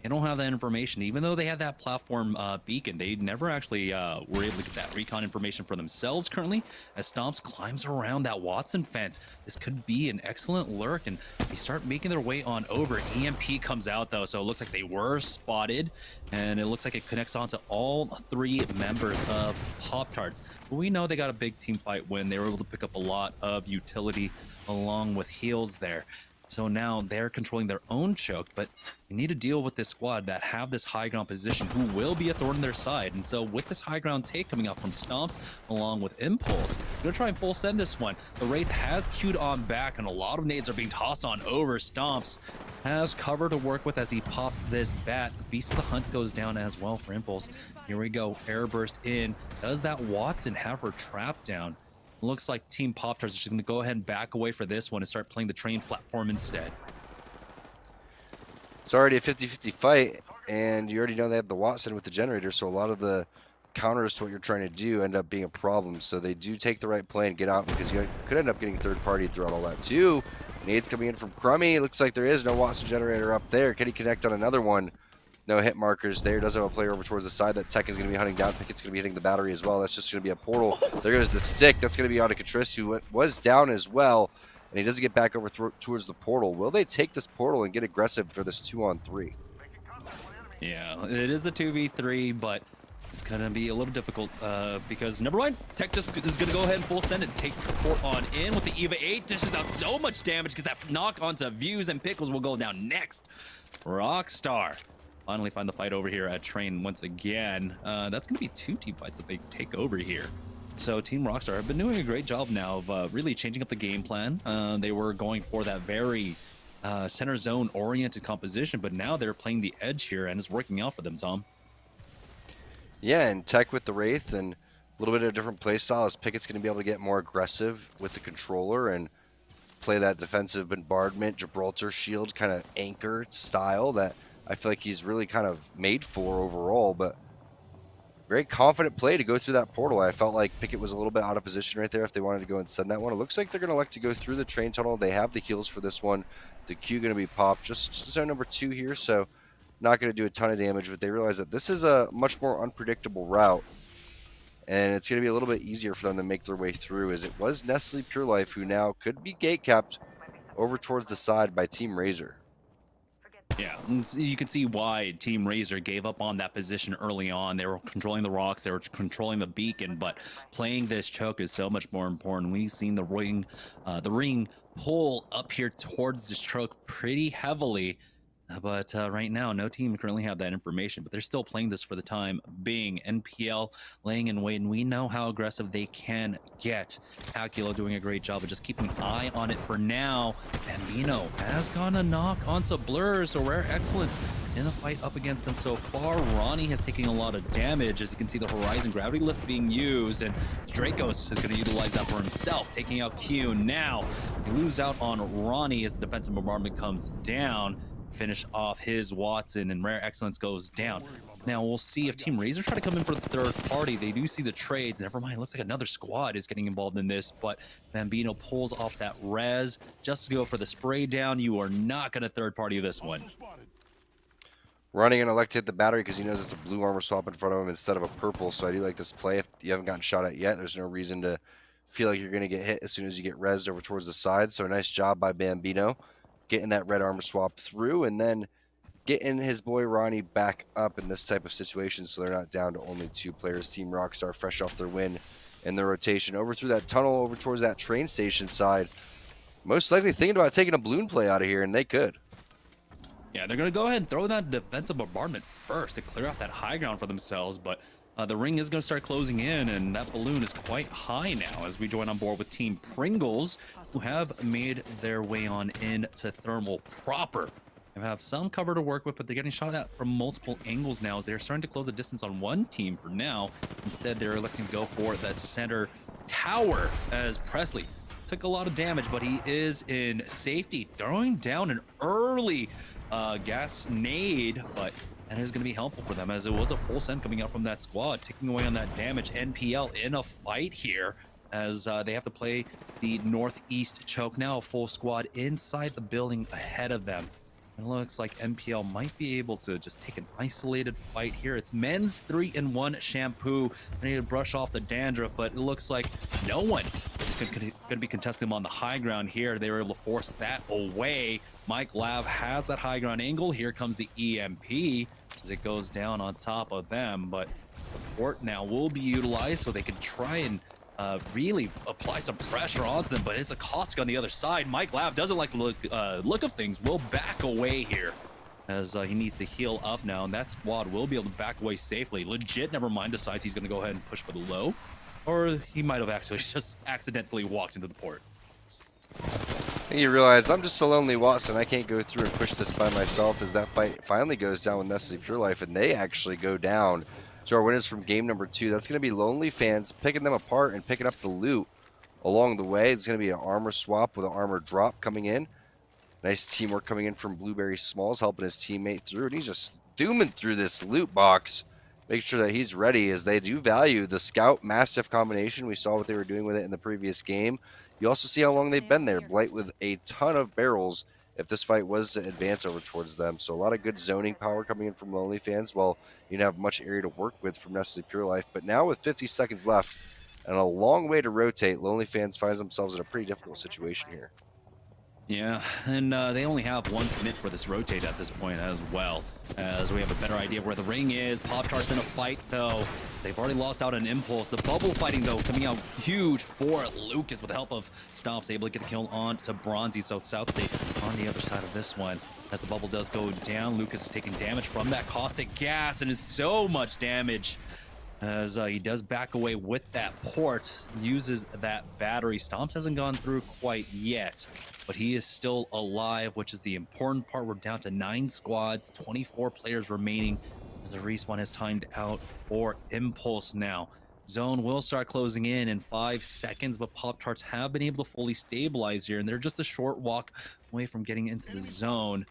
they don't have that information. Even though they had that platform beacon, they never actually were able to get that recon information for themselves currently. As Stomps climbs around that Watson fence, this could be an excellent lurk, and they start making their way on over. EMP comes out though, so it looks like they were spotted, and it looks like it connects onto all 3 members of Pop-Tarts. But we know they got a big team fight win. They were able to pick up a lot of utility along with heals there. So now they're controlling their own choke, but you need to deal with this squad that have this high ground position who will be a thorn in their side. And so with this high ground take coming out from Stomps along with Impulse, I'm going to try and full send this one. The Wraith has queued on back and a lot of nades are being tossed on over. Stomps has cover to work with as he pops this bat. The Beast of the Hunt goes down as well for Impulse. Here we go. Air burst in. Does that Watson have her trap down? Looks like Team Pop-Tarts is just going to go ahead and back away for this one and start playing the train platform instead. It's already a 50-50 fight, and you already know they have the Watson with the generator, so a lot of the counters to what you're trying to do end up being a problem. So they do take the right play and get out, because you could end up getting third party throughout all that too. Nades coming in from Crummy. Looks like there is no Watson generator up there. Can he connect on another one? No hit markers there. Does have a player over towards the side that Tech is going to be hunting down. Pickett's going to be hitting the battery as well. That's just going to be a portal. There goes the stick. That's going to be on a Catrice, who was down as well. And he doesn't get back over towards the portal. Will they take this portal and get aggressive for this 2-on-3? Yeah, it is a 2v3, but it's going to be a little difficult because, never mind, Tech just is going to go ahead and full send and take the port on in with the EVA 8. Dishes out so much damage because that knock onto Views, and Pickles will go down next. Rockstar finally find the fight over here at Train once again. That's going to be 2 team fights that they take over here. So Team Rockstar have been doing a great job now of really changing up the game plan. They were going for that very center zone oriented composition, but now they're playing the edge here and it's working out for them, Tom. Yeah, and Tech with the Wraith and a little bit of a different play style as Pickett's going to be able to get more aggressive with the controller and play that defensive bombardment, Gibraltar shield kind of anchor style that I feel like he's really kind of made for overall, but very confident play to go through that portal. I felt like Pickett was a little bit out of position right there if they wanted to go and send that one. It looks like they're going to elect to go through the train tunnel. They have the heals for this one. The Q going to be popped. Just zone number 2 here, so not going to do a ton of damage, but they realize that this is a much more unpredictable route, and it's going to be a little bit easier for them to make their way through, as it was Nestle Pure Life, who now could be gate capped over towards the side by Team Razer. Yeah, and you can see why Team Razer gave up on that position early on. They were controlling the rocks, they were controlling the beacon, but playing this choke is so much more important. We've seen the ring pull up here towards this choke pretty heavily. But right now, no team currently have that information, but they're still playing this for the time being. NPL laying in wait, and we know how aggressive they can get. Acula doing a great job of just keeping an eye on it for now. Bambino has gone a knock onto Blur, so Rare Excellence in a fight up against them so far. Ronnie has taken a lot of damage. As you can see, the Horizon Gravity Lift being used, and Dracos is going to utilize that for himself, taking out Q. Now, they lose out on Ronnie as the defensive bombardment comes down. Finish off his Watson, and Rare Excellence goes down. Now we'll see if Team Razer try to come in for the third party. They do see the trades. Never mind, looks like another squad is getting involved in this, but Bambino pulls off that res just to go for the spray down. You are not going to third party this one. Ronnie gonna elect to hit the battery because he knows it's a blue armor swap in front of him instead of a purple. So I do like this play. If you haven't gotten shot at yet, there's no reason to feel like you're gonna get hit as soon as you get rezzed over towards the side. So a nice job by Bambino getting that red armor swap through, and then getting his boy Ronnie back up in this type of situation so they're not down to only 2 players. Team Rockstar fresh off their win in the rotation over through that tunnel over towards that train station side. Most likely thinking about taking a balloon play out of here, and they could. Yeah, they're going to go ahead and throw that defensive bombardment first to clear out that high ground for themselves, but the ring is going to start closing in, and that balloon is quite high now as we join on board with Team Pringles, who have made their way on into Thermal proper. They have some cover to work with, but they're getting shot at from multiple angles now as they're starting to close the distance on one team for now. Instead, they're looking to go for the center tower as Presley took a lot of damage, but he is in safety, throwing down an early gas nade, but that is going to be helpful for them as it was a full send coming out from that squad, taking away on that damage. NPL in a fight here as they have to play the northeast choke now, a full squad inside the building ahead of them. It looks like NPL might be able to just take an isolated fight here. It's men's 3-in-1 shampoo. They need to brush off the dandruff, but it looks like no one is going to be contesting them on the high ground here. They were able to force that away. Mike Lav has that high ground angle. Here comes the EMP as it goes down on top of them, but the port now will be utilized so they can try and really apply some pressure onto them, but it's a Caustic on the other side. Mike Lav doesn't like the look of things, will back away here as he needs to heal up now, and that squad will be able to back away safely. Legit, never mind, decides he's going to go ahead and push for the low, or he might have actually just accidentally walked into the port. I think you realize I'm just a lonely Watson. I can't go through and push this by myself as that fight finally goes down with Nestle Pure Life, and they actually go down. So our winners from game number 2, that's going to be Lonely Fans picking them apart and picking up the loot along the way. It's going to be an armor swap with an armor drop coming in. Nice teamwork coming in from Blueberry Smalls, helping his teammate through, and he's just dooming through this loot box. Make sure that he's ready as they do value the Scout Mastiff combination. We saw what they were doing with it in the previous game. You also see how long they've been there. Blight with a ton of barrels if this fight was to advance over towards them. So a lot of good zoning power coming in from Lonely Fans. Well, you don't have much area to work with from Nestle Pure Life. But now with 50 seconds left and a long way to rotate, Lonely Fans finds themselves in a pretty difficult situation here. Yeah, and they only have one commit for this rotate at this point as well, as we have a better idea of where the ring is. Pop-Tart's in a fight, though. They've already lost out on Impulse. The bubble fighting, though, coming out huge for Lucas with the help of Stomps, able to get the kill on to Bronzy. So South State on the other side of this one. As the bubble does go down, Lucas is taking damage from that caustic gas, and it's so much damage. As he does back away with that port, uses that battery. Stomps hasn't gone through quite yet, but he is still alive, which is the important part. We're down to 9 squads, 24 players remaining as the respawn is timed out for Impulse now. Zone will start closing in 5 seconds, but Pop-Tarts have been able to fully stabilize here, and they're just a short walk away from getting into the zone.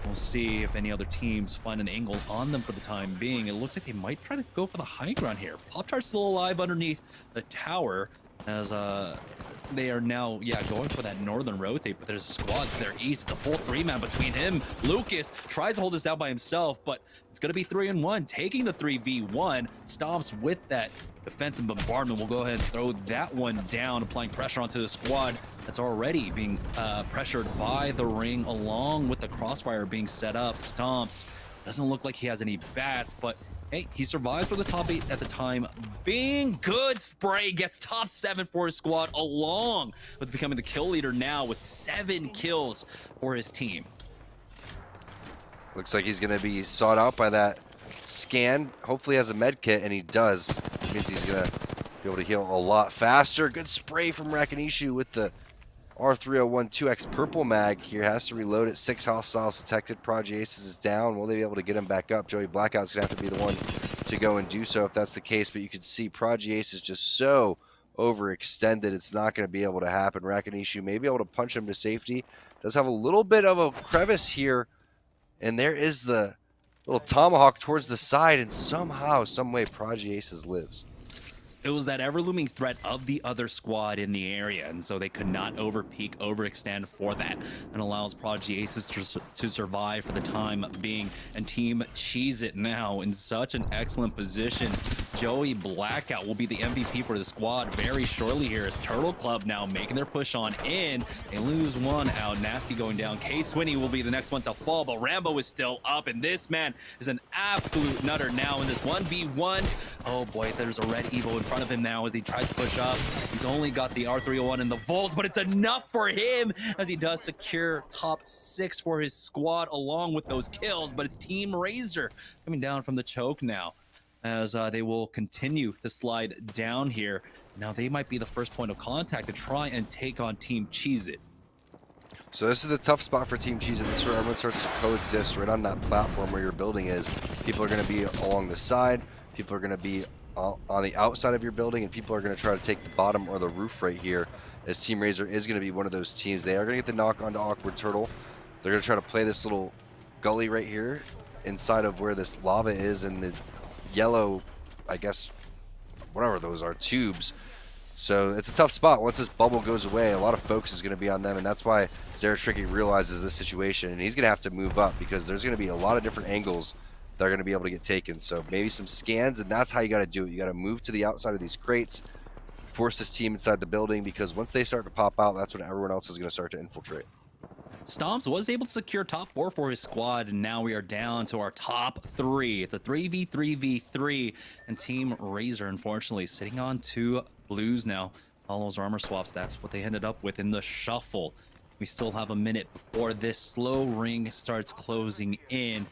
We'll see if any other teams find an angle on them for the time being. It looks like they might try to go for the high ground here. Pop-Tart's still alive underneath the tower as they are now, going for that northern rotate, but there's squads to their east. It's a full 3-man between him. Lucas tries to hold this down by himself, but it's going to be 3-in-1, taking the 3v1. Stomps with that defensive bombardment. We'll go ahead and throw that one down, applying pressure onto the squad that's already being pressured by the ring, along with the crossfire being set up. Stomps doesn't look like he has any bats, but hey, he survives for the top 8 at the time being. Good spray, gets top 7 for his squad, along with becoming the kill leader now with 7 kills for his team. Looks like he's going to be sought out by that scan. Hopefully has a med kit, and he does. Which means he's going to be able to heal a lot faster. Good spray from Rakinishu with the R301 2X purple mag here. Has to reload it. 6 hostiles detected. Prodigy Aces is down. Will they be able to get him back up? Joey Blackout's going to have to be the one to go and do so if that's the case. But you can see Prodigy Ace is just so overextended. It's not going to be able to happen. Rakinishu may be able to punch him to safety. Does have a little bit of a crevice here. And there is the little tomahawk towards the side. And somehow, some way, Prodigy Aces lives. It was that ever-looming threat of the other squad in the area, and so they could not overpeak, overextend for that, and allows Prodigy Aces to survive for the time being. And Team Cheese It now in such an excellent position. Joey Blackout will be the MVP for the squad very shortly here as Turtle Club now making their push on in. They lose one out. Nasty going down. K-Swinny will be the next one to fall, but Rambo is still up, and this man is an absolute nutter now in this 1v1. Oh boy, there's a red Evo in front of him now as he tries to push up. He's only got the R301 and the Volt, but it's enough for him as he does secure top 6 for his squad along with those kills. But it's Team Razer coming down from the choke now as they will continue to slide down here. Now they might be the first point of contact to try and take on Team Cheese It. So this is the tough spot for Team Cheese It. This is where everyone starts to coexist right on that platform where your building is. People are going to be along the side. People are going to be on the outside of your building, and people are going to try to take the bottom or the roof right here, as Team Razer is going to be one of those teams. They are going to get the knock onto Awkward Turtle. They're going to try to play this little gully right here inside of where this lava is, and the yellow, I guess, whatever those are, tubes. So it's a tough spot. Once this bubble goes away, a lot of focus is going to be on them, and that's why Zara Tricky realizes this situation, and he's going to have to move up because there's going to be a lot of different angles they're going to be able to get taken. So maybe some scans, and that's how you got to do it. You got to move to the outside of these crates, force this team inside the building, because once they start to pop out, that's when everyone else is going to start to infiltrate. Stomps was able to secure top 4 for his squad, and now we are down to our top 3. It's a 3v3v3, and Team Razer, unfortunately, sitting on 2 blues now. All those armor swaps, that's what they ended up with in the shuffle. We still have a minute before this slow ring starts closing in.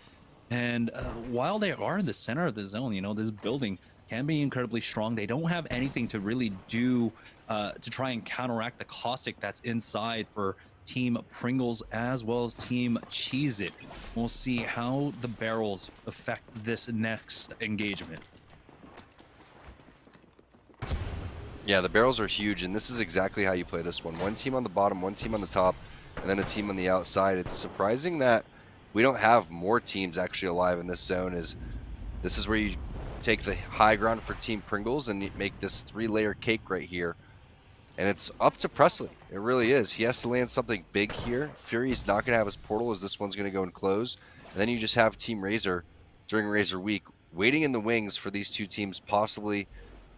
And while they are in the center of the zone, you know, this building can be incredibly strong. They don't have anything to really do to try and counteract the caustic that's inside for Team Pringles as well as Team Cheese It. We'll see how the barrels affect this next engagement. Yeah, the barrels are huge, and this is exactly how you play this one. One team on the bottom, one team on the top, and then a team on the outside. It's surprising that we don't have more teams actually alive in this zone. This is where you take the high ground for Team Pringles and you make this 3-layer cake right here. And it's up to Presley. It really is. He has to land something big here. Fury's not going to have his portal as this one's going to go and close. And then you just have Team Razer during Razer Week waiting in the wings for these two teams possibly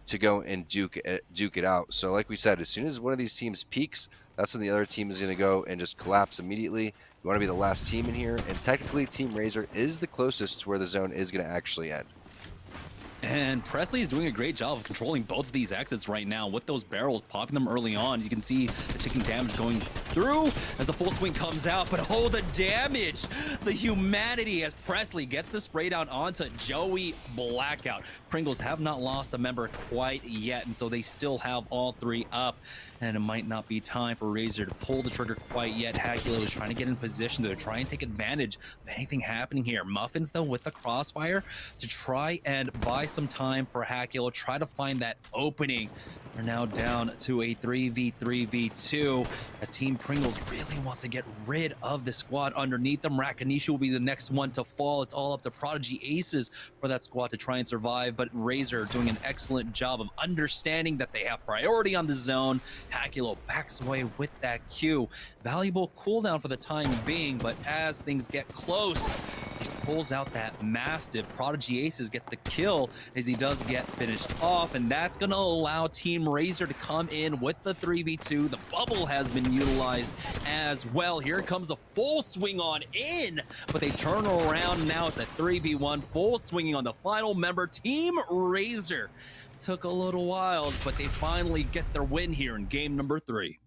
to go and duke it out. So like we said, as soon as one of these teams peaks, that's when the other team is going to go and just collapse immediately. You want to be the last team in here, and technically Team Razer is the closest to where the zone is going to actually end. And Presley is doing a great job of controlling both of these exits right now with those barrels, popping them early on. You can see the ticking damage going through as the full swing comes out, but oh, the damage, the humanity as Presley gets the spray down onto Joey Blackout. Pringles have not lost a member quite yet, and so they still have all 3 up, and it might not be time for Razer to pull the trigger quite yet. Hagula is trying to get in position to try and take advantage of anything happening here. Muffins, though, with the crossfire to try and buy some time for Hagula, try to find that opening. We're now down to a 3v3v2 as Team Pringles really wants to get rid of the squad underneath them. Rakinishu will be the next one to fall. It's all up to Prodigy Aces for that squad to try and survive, but Razer doing an excellent job of understanding that they have priority on the zone. Hagula backs away with that Q. Valuable cooldown for the time being, but as things get close, he pulls out that Mastiff. Prodigy Aces gets the kill as he does get finished off, and that's going to allow Team Razer to come in with the 3v2. The bubble has been utilized as well. Here comes a full swing on in, but they turn around. Now it's a 3v1, full swinging on the final member. Team Razer took a little while, but they finally get their win here in game number 3.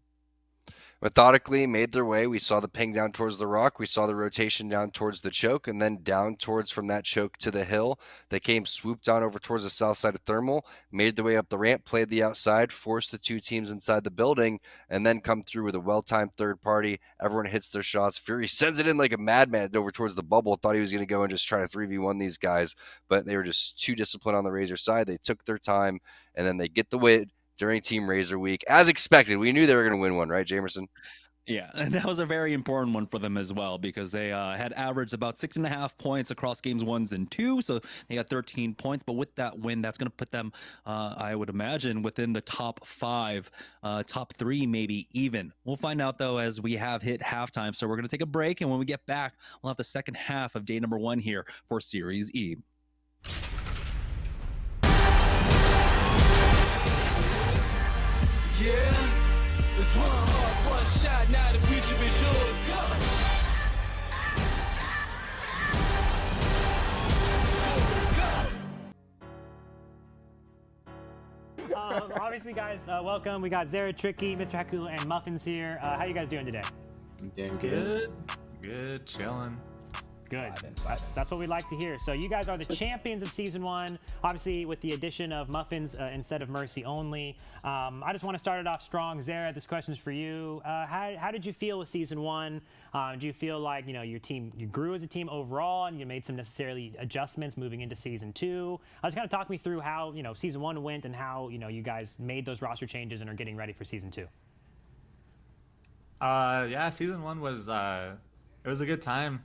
methodically made their way. We saw the ping down towards the rock. We saw the rotation down towards the choke, and then down towards from that choke to the hill. They came swooped down over towards the south side of Thermal, made their way up the ramp, played the outside, forced the two teams inside the building, and then come through with a well-timed third party. Everyone hits their shots. Fury sends it in like a madman over towards the bubble. Thought he was going to go and just try to 3v1 these guys, but they were just too disciplined on the Razer side. They took their time, and then they get the win during Team Razer Week. As expected, we knew they were going to win one, right, Jamerson? Yeah, and that was a very important one for them as well because they had averaged about 6.5 points across games 1 and 2, so they got 13 points. But with that win, that's going to put them, I would imagine, within the top 5, top 3 maybe even. We'll find out, though, as we have hit halftime. So we're going to take a break, and when we get back, we'll have the second half of day number 1 here for Series E. Yeah, it's one heart, one shot, now the future is yours. Obviously, guys, welcome. We got Zara, Tricky, Mr. Haku, and Muffins here. How you guys doing today? Doing Good, chilling. Good. That's what we like to hear. So you guys are the champions of Season 1, obviously with the addition of Muffins instead of Mercy only. I just want to start it off strong. Zara, this question's for you. How did you feel with Season 1? Do you feel like, your team, you grew as a team overall and you made some necessarily adjustments moving into Season 2? Just kind of talk me through how, Season 1 went and how, you guys made those roster changes and are getting ready for Season 2. Yeah, Season 1 was, it was a good time.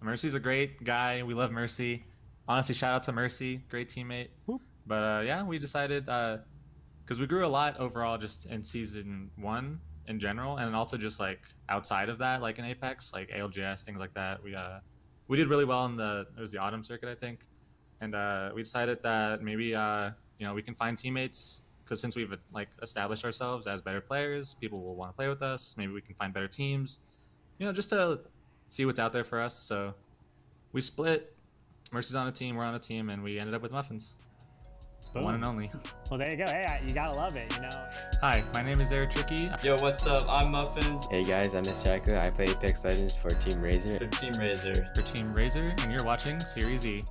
Mercy's a great guy. We love Mercy. Honestly, shout out to Mercy, great teammate. But yeah, we decided because we grew a lot overall just in Season 1 in general, and also just like outside of that, like in Apex, like ALGS, things like that. We did really well in it was the Autumn Circuit, I think, and we decided that maybe we can find teammates because since we've like established ourselves as better players, people will want to play with us. Maybe we can find better teams, just to see what's out there for us. So we split. Mercy's on a team, we're on a team, and we ended up with Muffins. The one and only. Well, there you go. Hey, you gotta love it, Hi, my name is Eric Tricky. Yo, what's up? I'm Muffins. Hey guys, I'm Mr. Ackley. I play Apex Legends for Team Razer. For Team Razer. For Team Razer, and you're watching Series E.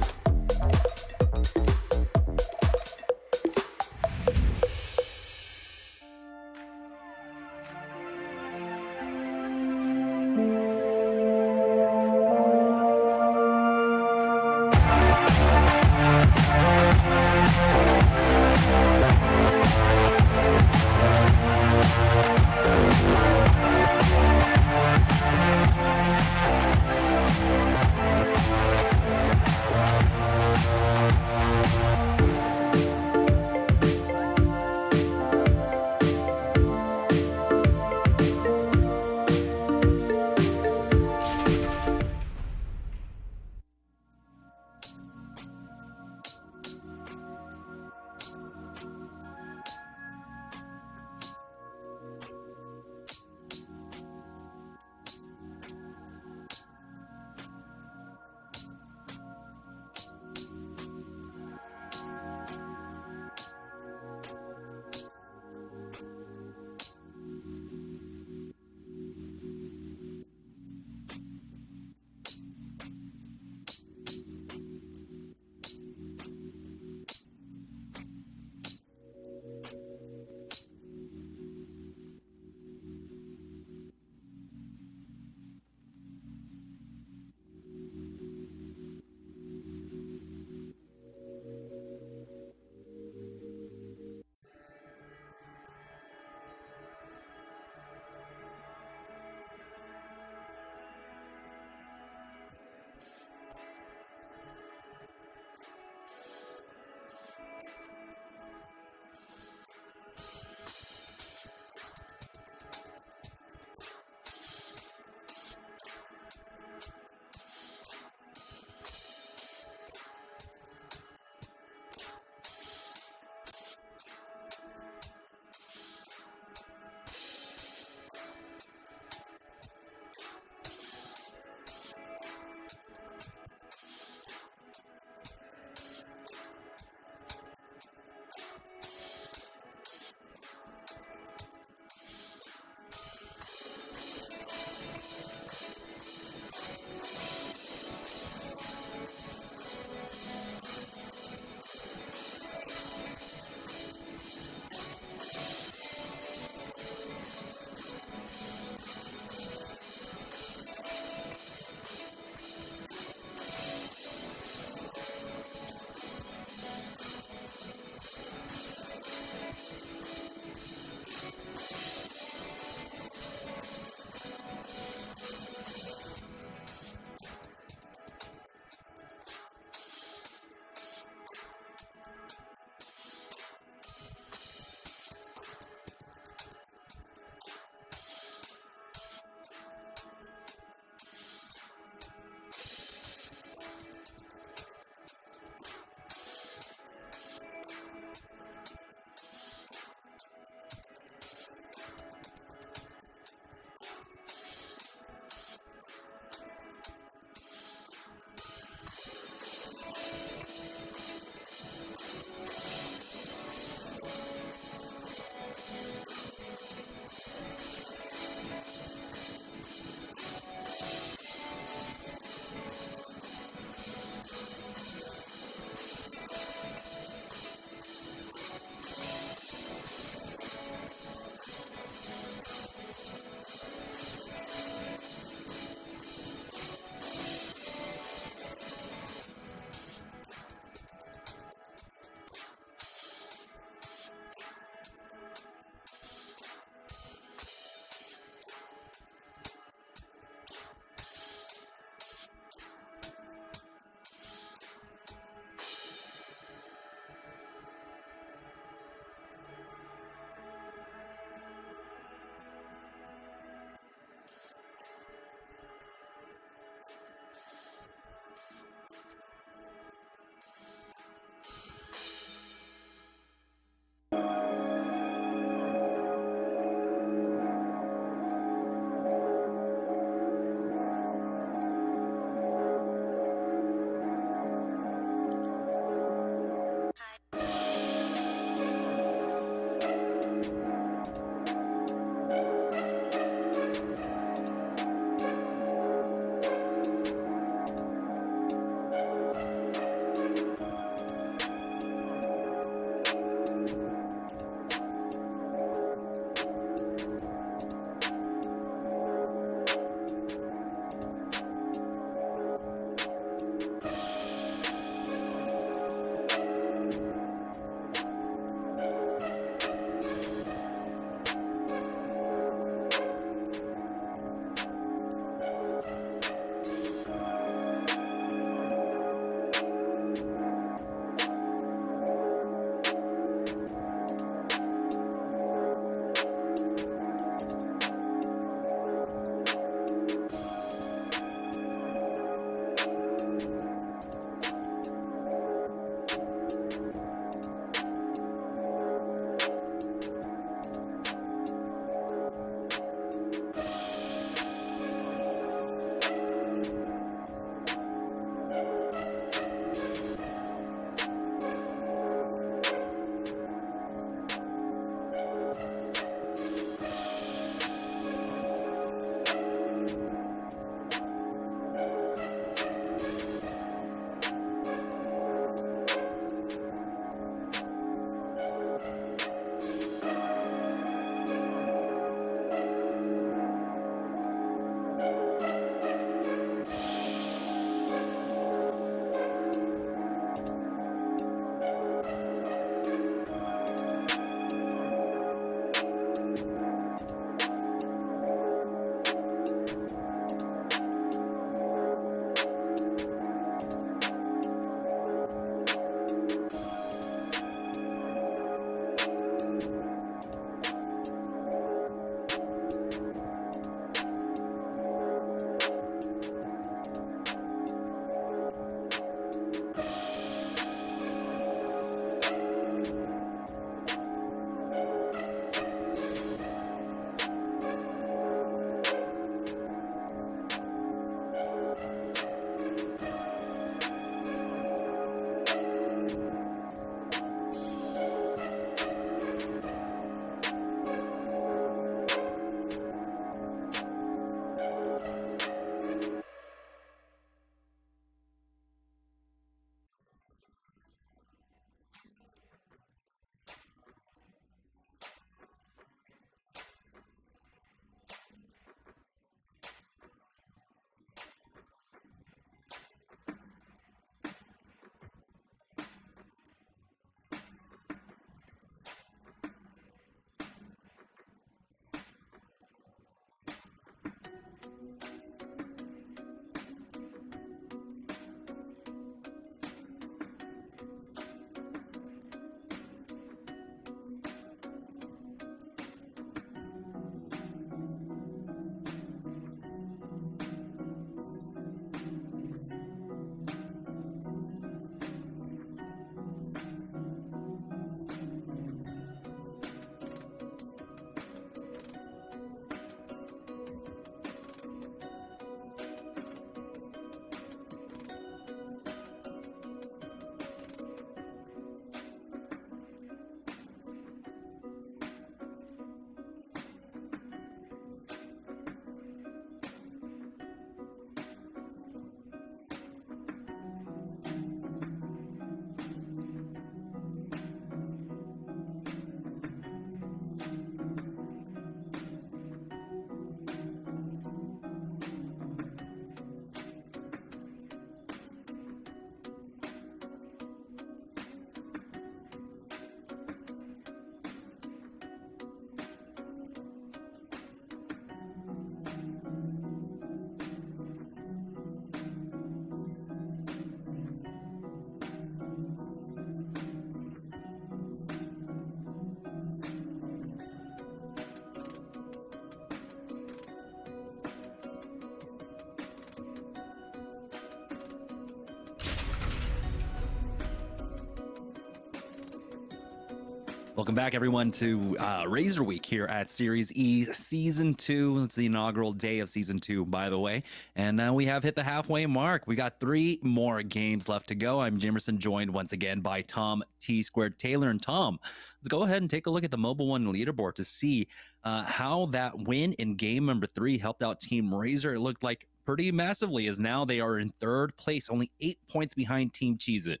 Welcome back, everyone, to Razer Week here at Series E Season 2. It's the inaugural day of Season 2, by the way. And we have hit the halfway mark. We got 3 more games left to go. I'm Jimerson, joined once again by Tom T Squared Taylor. And Tom, let's go ahead and take a look at the Mobile One leaderboard to see how that win in game number 3 helped out Team Razer. It looked like pretty massively, as now they are in 3rd place, only 8 points behind Team Cheez-It.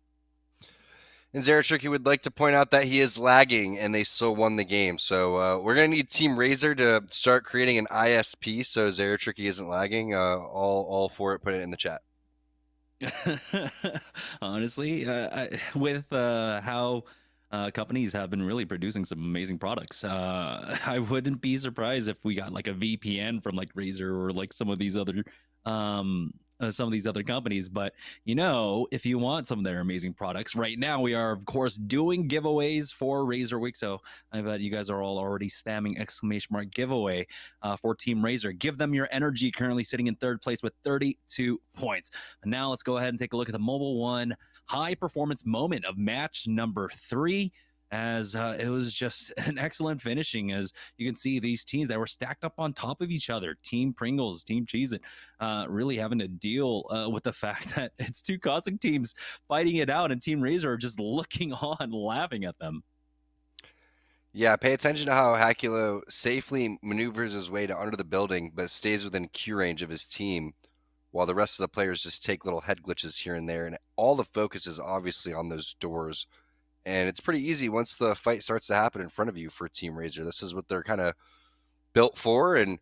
And Zeratricky would like to point out that he is lagging, and they still won the game. So we're going to need Team Razer to start creating an ISP so Zeratricky isn't lagging. All for it. Put it in the chat. Honestly, with how companies have been really producing some amazing products, I wouldn't be surprised if we got like a VPN from like Razer or like some of these other companies. But you know, if you want some of their amazing products, right now we are of course doing giveaways for Razer Week. So I bet you guys are all already spamming ! giveaway for Team Razer. Give them your energy, currently sitting in 3rd place with 32 points. And now let's go ahead and take a look at the Mobile One high performance moment of match number 3. As it was just an excellent finishing. As you can see, these teams that were stacked up on top of each other, Team Pringles, Team Cheez-It, really having to deal with the fact that it's 2 causing teams fighting it out, and Team Razer are just looking on, laughing at them. Yeah, pay attention to how Hakulo safely maneuvers his way to under the building, but stays within Q range of his team, while the rest of the players just take little head glitches here and there, and all the focus is obviously on those doors. And it's pretty easy once the fight starts to happen in front of you for Team Razer. This is what they're kind of built for, and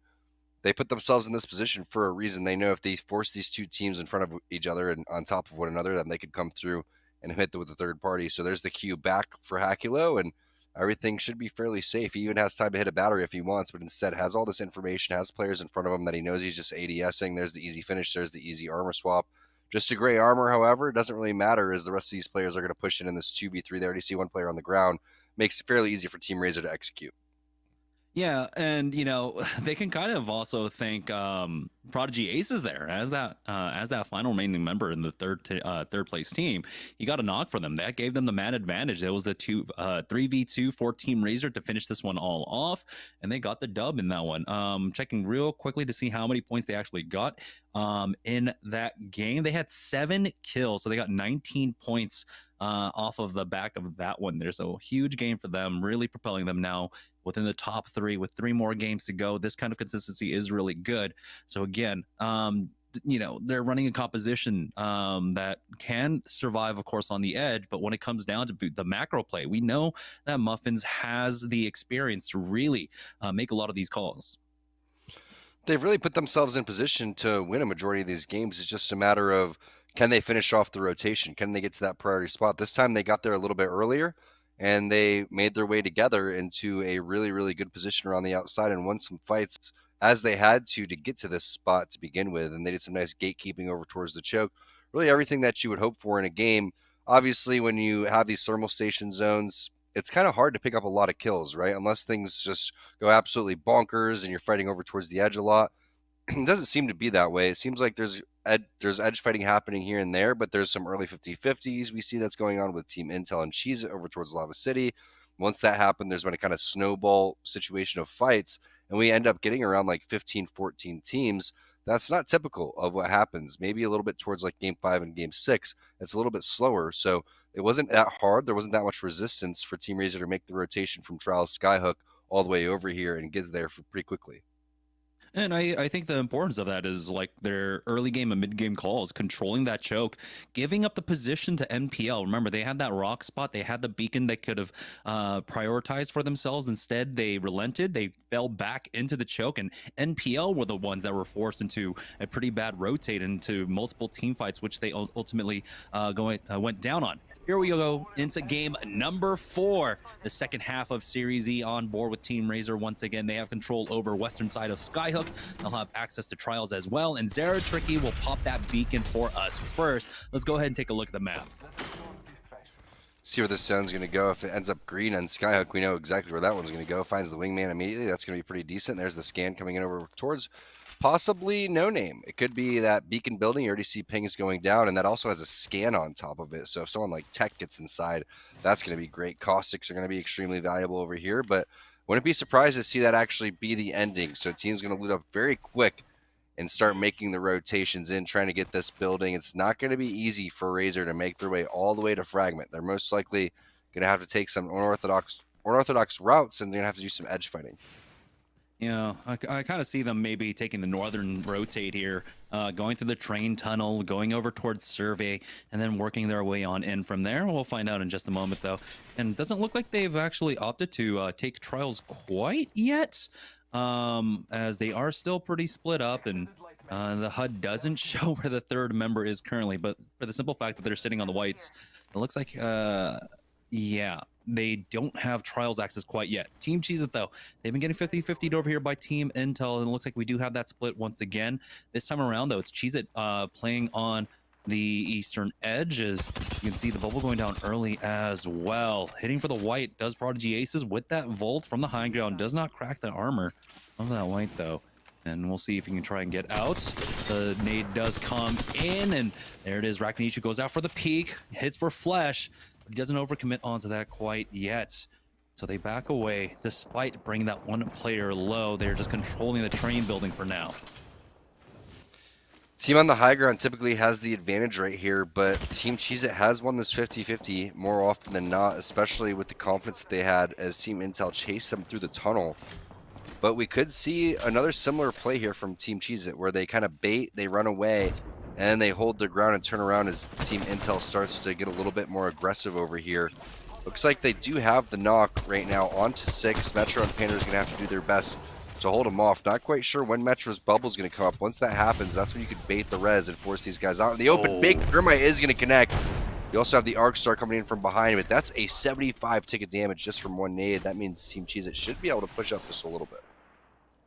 they put themselves in this position for a reason. They know if they force these 2 teams in front of each other and on top of one another, then they could come through and hit with the 3rd party. So there's the Q back for Hakulo, and everything should be fairly safe. He even has time to hit a battery if he wants, but instead has all this information, has players in front of him that he knows he's just ADSing. There's the easy finish. There's the easy armor swap. Just a gray armor, however, it doesn't really matter as the rest of these players are going to push in this 2v3. They already see one player on the ground. Makes it fairly easy for Team Razer to execute. Yeah, and you know, they can kind of also thank Prodigy Ace is there as that final remaining member in the third place team. He got a knock for them. That gave them the man advantage. It was the 3v2 for Team Razer to finish this one all off, and they got the dub in that one. Checking real quickly to see how many points they actually got in that game. They had 7 kills, so they got 19 points off of the back of that one. There's a huge game for them, really propelling them now within the top 3 with 3 more games to go. This kind of consistency is really good. So again, you know, they're running a composition that can survive, of course, on the edge. But when it comes down to the macro play, we know that Muffins has the experience to really make a lot of these calls. They've really put themselves in position to win a majority of these games. It's just a matter of, can they finish off the rotation? Can they get to that priority spot? This time they got there a little bit earlier, and they made their way together into a really, really good position around the outside and won some fights as they had to get to this spot to begin with. And they did some nice gatekeeping over towards the choke. Really everything that you would hope for in a game. Obviously, when you have these thermal station zones, it's kind of hard to pick up a lot of kills, right? Unless things just go absolutely bonkers and you're fighting over towards the edge a lot. It doesn't seem to be that way. It seems like there's edge fighting happening here and there, but there's some early 50-50s we see that's going on with Team Intel and Cheez-It over towards Lava City. Once that happened, there's been a kind of snowball situation of fights, and we end up getting around like 15, 14 teams. That's not typical of what happens. Maybe a little bit towards like Game 5 and Game 6. It's a little bit slower, so it wasn't that hard. There wasn't that much resistance for Team Razer to make the rotation from Trials Skyhook all the way over here and get there for pretty quickly. And I think the importance of that is like their early game and mid game calls, controlling that choke, giving up the position to NPL. Remember, they had that rock spot. They had the beacon they could have prioritized for themselves. Instead, they relented. They fell back into the choke, and NPL were the ones that were forced into a pretty bad rotate into multiple team fights, which they ultimately went down on. Here we go into game number 4, the second half of Series E on board with Team Razer. Once again, they have control over western side of Skyhook. They'll have access to Trials as well, and Zeratricky will pop that beacon for us first. Let's go ahead and take a look at the map. See where this zone's going to go. If it ends up green on Skyhook, we know exactly where that one's going to go. Finds the wingman immediately. That's going to be pretty decent. There's the scan coming in over towards possibly no name. It could be that beacon building. You already see pings going down, and that also has a scan on top of it. So if someone like Tech gets inside, that's going to be great. Caustics are going to be extremely valuable over here, but wouldn't be surprised to see that actually be the ending. So team's going to loot up very quick and start making the rotations in, trying to get this building. It's not going to be easy for Razer to make their way all the way to Fragment. They're most likely going to have to take some unorthodox routes, and they're going to have to do some edge fighting. Yeah, I kind of see them maybe taking the northern rotate here, going through the train tunnel, going over towards Survey, and then working their way on in from there. We'll find out in just a moment, though. And it doesn't look like they've actually opted to take trials quite yet, as they are still pretty split up, and the HUD doesn't show where the third member is currently. But for the simple fact that they're sitting on the whites, it looks like, yeah, they don't have trials access quite yet. Team Cheez-It, though, they've been getting 50-50'd over here by Team Intel, and it looks like we do have that split once again. This time around, though, it's Cheez-It playing on the eastern edge. As you can see, the bubble going down early as well. Hitting for the white does Prodigy Aces with that Volt from the high ground. Does not crack the armor of that white, though. And we'll see if he can try and get out. The nade does come in, and there it is. Rakinishu goes out for the peak, hits for Flesh. He doesn't overcommit onto that quite yet. So they back away despite bringing that one player low. They're just controlling the train building for now. Team on the high ground typically has the advantage right here, but Team Cheez-It has won this 50-50 more often than not, especially with the confidence that they had as Team Intel chased them through the tunnel. But we could see another similar play here from Team Cheez-It, where they kind of bait, they run away, and they hold their ground and turn around as Team Intel starts to get a little bit more aggressive over here. Looks like they do have the knock right now onto 6. Metro and Panda is going to have to do their best to hold them off. Not quite sure when Metro's bubble is going to come up. Once that happens, that's when you could bait the res and force these guys out. In the open, big Thermite is going to connect. You also have the Arc Star coming in from behind, but that's a 75 ticket damage just from one nade. That means Team Cheez-It should be able to push up just a little bit.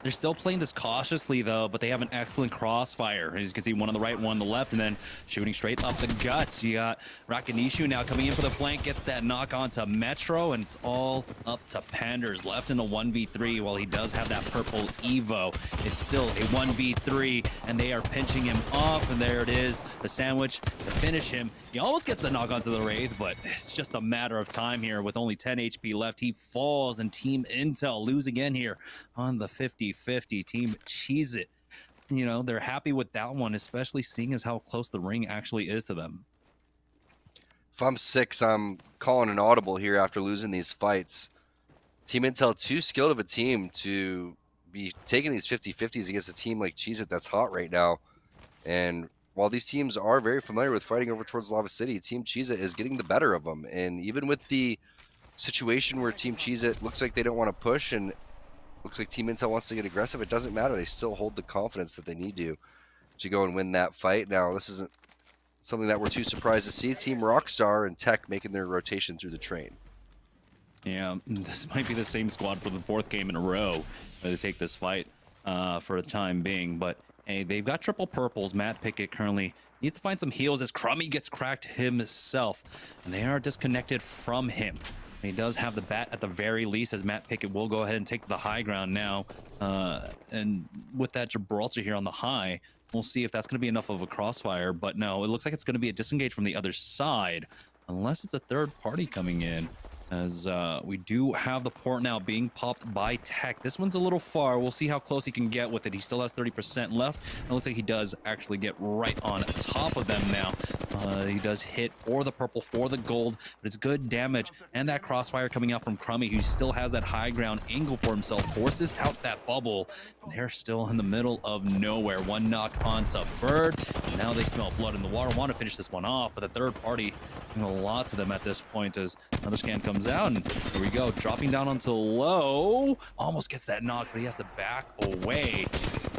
They're still playing this cautiously, though, but they have an excellent crossfire. As you can see, one on the right, one on the left, and then shooting straight up the guts. You got Rakinishu now coming in for the flank, gets that knock onto Metro, and it's all up to Panders. Left in a 1v3 while he does have that purple Evo. It's still a 1v3, and they are pinching him off, and there it is, the sandwich to finish him. He almost gets the knock onto the Wraith, but it's just a matter of time here. With only 10 HP left, he falls, and Team Intel lose again here on the 50-50. Team Cheez-It, you know, they're happy with that one, especially seeing as how close the ring actually is to them. If I'm 6, I'm calling an audible here after losing these fights. Team Intel too skilled of a team to be taking these 50-50s against a team like Cheez-It that's hot right now. And while these teams are very familiar with fighting over towards Lava City, Team Cheez-It is getting the better of them. And even with the situation where Team Cheez-It looks like they don't want to push and looks like Team Intel wants to get aggressive, it doesn't matter. They still hold the confidence that they need to go and win that fight. Now, this isn't something that we're too surprised to see. Team Rockstar and Tech making their rotation through the train. Yeah, this might be the same squad for the 4th game in a row to take this fight for the time being. But hey, they've got triple purples. Matt Pickett currently needs to find some heals as Crummy gets cracked himself. And they are disconnected from him. He does have the bat at the very least, as Matt Pickett will go ahead and take the high ground now. And with that Gibraltar here on the high, we'll see if that's going to be enough of a crossfire. But no, it looks like it's going to be a disengage from the other side, unless it's a third party coming in. As we do have the port now being popped by Tech. This one's a little far. We'll see how close he can get with it. He still has 30% left. It looks like he does actually get right on top of them now. He does hit for the purple, for the gold, but it's good damage. And that crossfire coming out from Crummy, who still has that high ground angle for himself, forces out that bubble. They're still in the middle of nowhere. One knock onto Bird. Now they smell blood in the water. Want to finish this one off, but the third party doing a lot to them at this point as another scan comes out, and here we go, dropping down onto low. Almost gets that knock, but he has to back away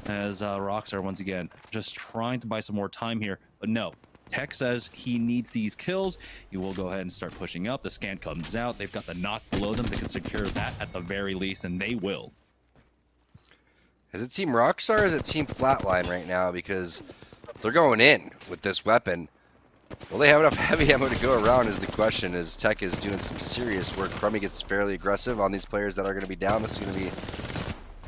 as Rockstar once again just trying to buy some more time here. But no, Tech says he needs these kills. He will go ahead and start pushing up. The scan comes out. They've got the knock below them. They can secure that at the very least, and they will. Is it Team Rockstar or is it Team Flatline right now? Because they're going in with this weapon. Will they have enough heavy ammo to go around is the question, as Tech is doing some serious work. Crummy gets fairly aggressive on these players that are going to be down. This is going to be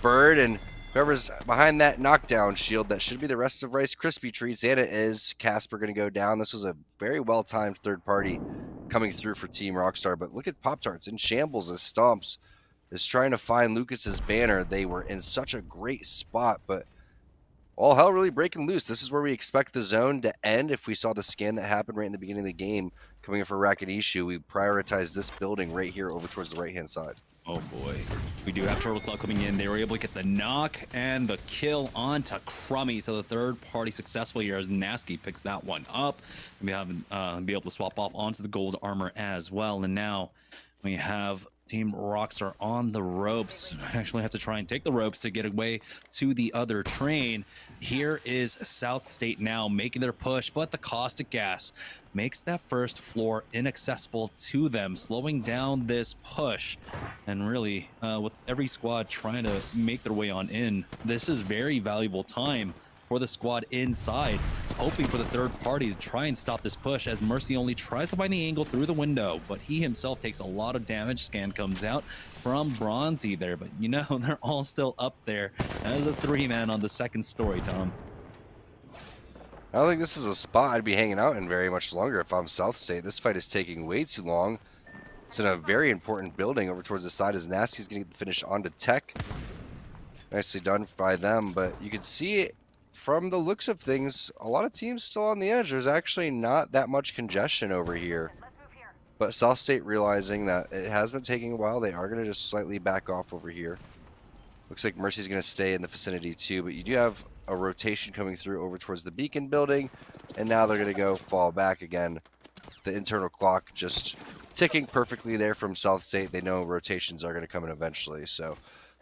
Bird, and whoever's behind that knockdown shield, that should be the rest of Rice Krispie Treats, and it is. Casper going to go down. This was a very well-timed third party coming through for Team Rockstar, but look at Pop-Tarts in shambles as Stomps is trying to find Lucas's banner. They were in such a great spot, but all hell really breaking loose. This is where we expect the zone to end. If we saw the scan that happened right in the beginning of the game coming in for Rakadishu, we prioritize this building right here over towards the right-hand side. Oh boy. We do have Turtle Club coming in. They were able to get the knock and the kill onto Crummy. So the third party successful here as Nasky picks that one up. And we have be able to swap off onto the gold armor as well. And now we have Team Rockstar on the ropes. I actually have to try and take the ropes to get away to the other train. Here is South State now making their push, but the caustic gas makes that first floor inaccessible to them, slowing down this push. And really, with every squad trying to make their way on in, this is very valuable time for the squad inside, hoping for the third party to try and stop this push, as Mercy only tries to find the angle through the window, but he himself takes a lot of damage. Scan comes out from Bronzy there, but you know, they're all still up there as a 3-man on the second story, Tom. I don't think this is a spot I'd be hanging out in very much longer if I'm South State. This fight is taking way too long. It's in a very important building over towards the side as Nasty's going to get the finish onto Tech. Nicely done by them, but you can see it from the looks of things, a lot of teams still on the edge. There's actually not that much congestion over here. But South State realizing that it has been taking a while, they are going to just slightly back off over here. Looks like Mercy's going to stay in the vicinity too, but you do have a rotation coming through over towards the Beacon building, and now they're going to go fall back again. The internal clock just ticking perfectly there from South State. They know rotations are going to come in eventually, so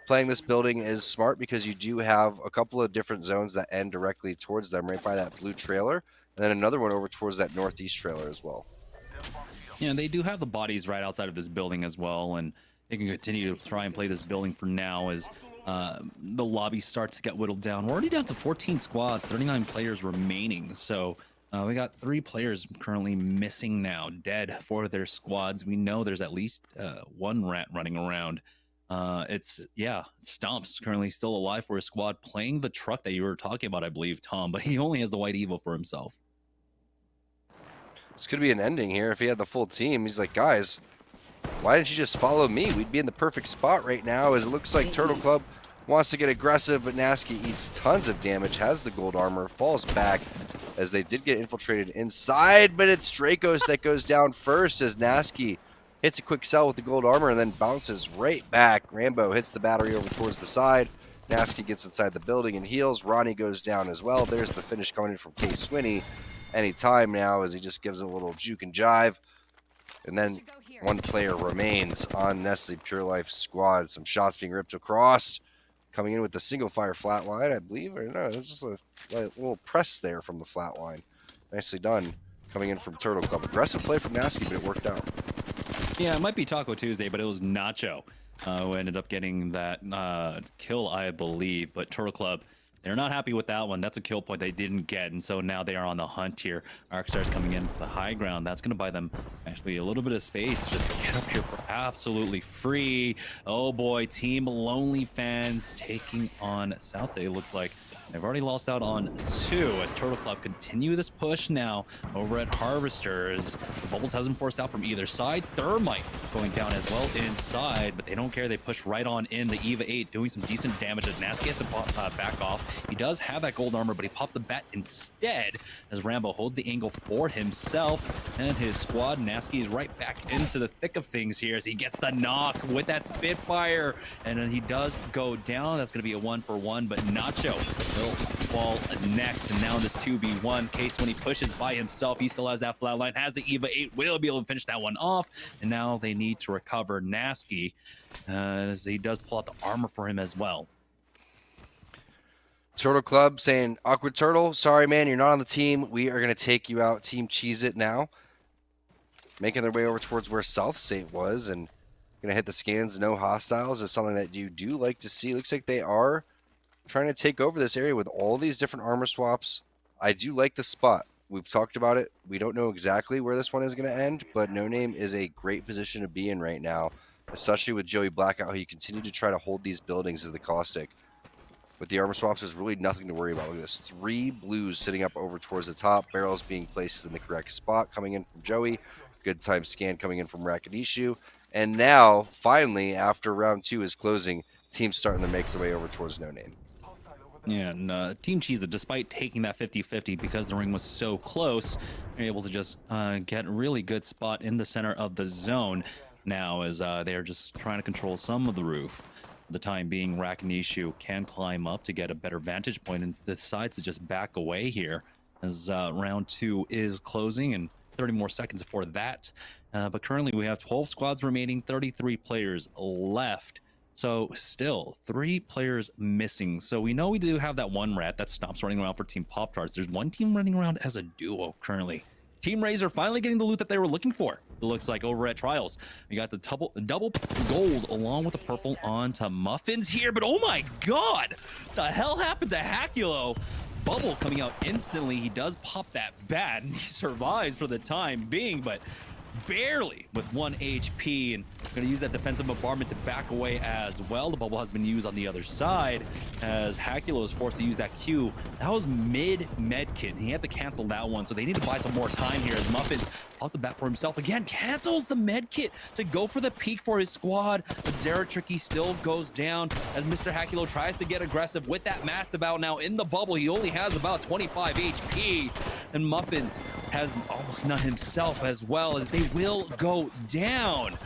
playing this building is smart because you do have a couple of different zones that end directly towards them right by that blue trailer, and then another one over towards that northeast trailer as well. Yeah, they do have the bodies right outside of this building as well, and they can continue to try and play this building for now as the lobby starts to get whittled down. We're already down to 14 squads, 39 players remaining, so we got 3 players currently missing now, dead for their squads. We know there's at least 1 rat running around. Stomps currently still alive for his squad, playing the truck that you were talking about, I believe, Tom, but he only has the White Evo for himself. This could be an ending here if he had the full team. He's like, guys, why didn't you just follow me? We'd be in the perfect spot right now, as it looks like Turtle Club wants to get aggressive, but Nasky eats tons of damage, has the gold armor, falls back as they did get infiltrated inside, but it's Dracos that goes down first as Nasky hits a quick sell with the gold armor and then bounces right back. Rambo hits the battery over towards the side. Nasky gets inside the building and heals. Ronnie goes down as well. There's the finish coming in from K Swinney anytime now as he just gives a little juke and jive. And then 1 player remains on Nestle Pure Life squad. Some shots being ripped across. Coming in with the single fire flatline, I believe. Or no, it's just a little press there from the flatline. Nicely done. Coming in from Turtle Club. Aggressive play from Nasky, but it worked out. Yeah, it might be Taco Tuesday, but it was Nacho who ended up getting that kill, I believe. But Turtle Club, they're not happy with that one. That's a kill point they didn't get, and so now they are on the hunt here. Arcstar's coming into the high ground. That's going to buy them actually a little bit of space just to get up here for absolutely free. Oh boy, Team Lonely Fans taking on South State. It looks like they've already lost out on 2 as Turtle Club continue this push now over at Harvesters. The bubbles has been forced out from either side. Thermite going down as well inside, but they don't care. They push right on in. The EVA 8 doing some decent damage as Nasky has to back off. He does have that gold armor, but he pops the bat instead as Rambo holds the angle for himself and his squad. Nasky is right back into the thick of things here as he gets the knock with that Spitfire, and then he does go down. That's going to be a 1-for-1, but Nacho will fall next, and now this 2v1 case when he pushes by himself, he still has that flatline, has the EVA 8, will be able to finish that one off, and now they need to recover Nasky as he does pull out the armor for him as well. Turtle Club saying, Awkward Turtle, sorry man, you're not on the team. We are going to take you out. Team Cheese It now. Making their way over towards where South State was and going to hit the scans. No hostiles is something that you do like to see. Looks like they are trying to take over this area with all these different armor swaps. I do like the spot. We've talked about it. We don't know exactly where this one is going to end, but No Name is a great position to be in right now, especially with Joey Blackout, how you continue to try to hold these buildings as the caustic. With the armor swaps, there's really nothing to worry about. Look at this. 3 blues sitting up over towards the top. Barrels being placed in the correct spot. Coming in from Joey. Good time scan coming in from Rakanishu. And now, finally, after round 2 is closing, teams starting to make their way over towards No Name. Yeah, and Team Cheesa, despite taking that 50-50 because the ring was so close, they're able to just get a really good spot in the center of the zone now as they're just trying to control some of the roof. The time being, Rakanishu can climb up to get a better vantage point and decides to just back away here as round 2 is closing and 30 more seconds for that. But currently we have 12 squads remaining, 33 players left. So still 3 players missing. So we know we do have that one rat that stops running around for Team Pop-Tarts. There's one team running around as a duo currently. Team Razer finally getting the loot that they were looking for. It looks like over at Trials. We got the double gold along with the purple onto Muffins here. But oh my god, the hell happened to Hakulo? Bubble coming out instantly. He does pop that bat and he survives for the time being, but barely with 1 HP, and going to use that defensive bombardment to back away as well. The bubble has been used on the other side as Hakulo is forced to use that Q. That was mid medkit. He had to cancel that one, so they need to buy some more time here as Muffins pops it back for himself again, cancels the medkit to go for the peak for his squad, but Zera Tricky still goes down as Mr. Hakulo tries to get aggressive with that massive out now in the bubble. He only has about 25 HP, and Muffins has almost none himself as well as they will go down.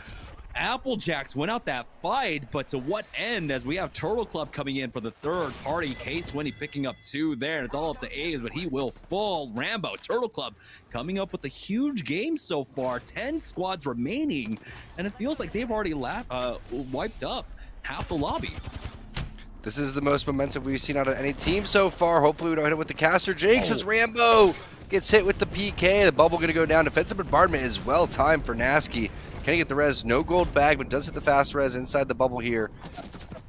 Applejacks went out that fight, but to what end as we have Turtle Club coming in for the third party. K-Swinny picking up 2 there, and it's all up to A's, but he will fall. Rambo, Turtle Club coming up with a huge game so far. 10 squads remaining, and it feels like they've already wiped up half the lobby. This is the most momentum we've seen out of any team so far. Hopefully we don't hit it with the caster. Jinx as Rambo gets hit with the PK. The bubble going to go down. Defensive bombardment is well timed for Nasky. Can he get the res? No gold bag, but does hit the fast res inside the bubble here.